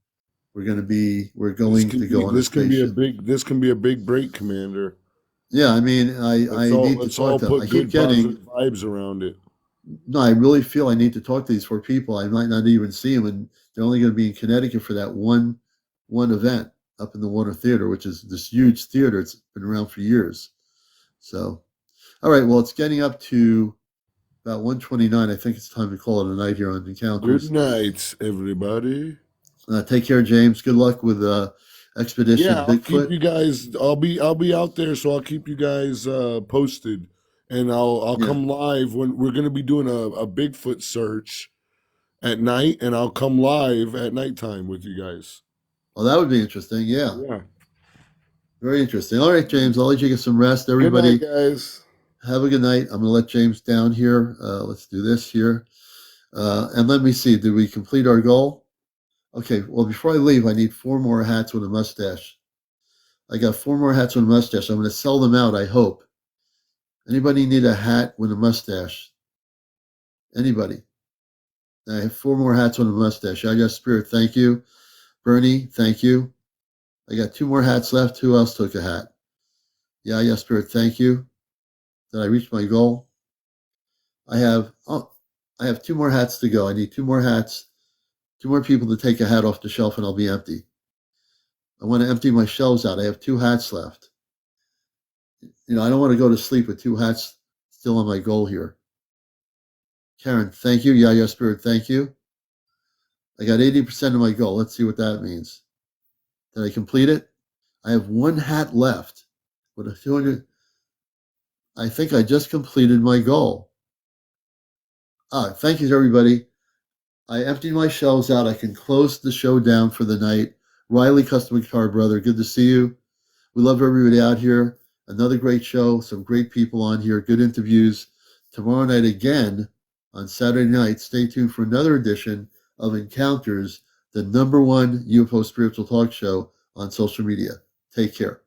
We're going to go on a spaceship. This can be a big break, Commander. Yeah, I mean, I need to talk to them. I keep getting vibes around it. No, I really feel I need to talk to these 4 people. I might not even see them, and they're only going to be in Connecticut for that one event up in the Warner Theater, which is this huge theater. It's been around for years. So, all right, well, it's getting up to about 1:29. I think it's time to call it a night here on Encounters. Good night, everybody. Take care, James. Good luck with Expedition I'll Bigfoot. keep you guys. I'll be out there, so I'll keep you guys posted, and I'll come live when we're going to be doing a Bigfoot search at night, and I'll come live at nighttime with you guys. Oh, that would be interesting. Yeah. Yeah. Very interesting. All right, James. I'll let you get some rest. Everybody, good night, guys. Have a good night. I'm going to let James down here. Let's do this here. And let me see. Did we complete our goal? Okay, well, before I leave, I need 4 more hats with a mustache. I got 4 more hats with a mustache. I'm going to sell them out, I hope. Anybody need a hat with a mustache? Anybody? I have 4 more hats with a mustache. I got Spirit, thank you. Bernie, thank you. I got 2 more hats left. Who else took a hat? Yeah, Spirit, thank you. Did I reach my goal? I have 2 more hats to go. I need 2 more hats. 2 more people to take a hat off the shelf and I'll be empty. I want to empty my shelves out. I have 2 hats left. I don't want to go to sleep with 2 hats still on my goal here. Karen, thank you. Yeah, Spirit, thank you. I got 80% of my goal. Let's see what that means. Did I complete it? I have 1 hat left with a 200. I think I just completed my goal. Thank you, everybody. I emptied my shelves out. I can close the show down for the night. Riley, Custom Guitar Brother, good to see you. We love everybody out here. Another great show. Some great people on here. Good interviews. Tomorrow night again on Saturday night. Stay tuned for another edition of Encounters, the #1 UFO spiritual talk show on social media. Take care.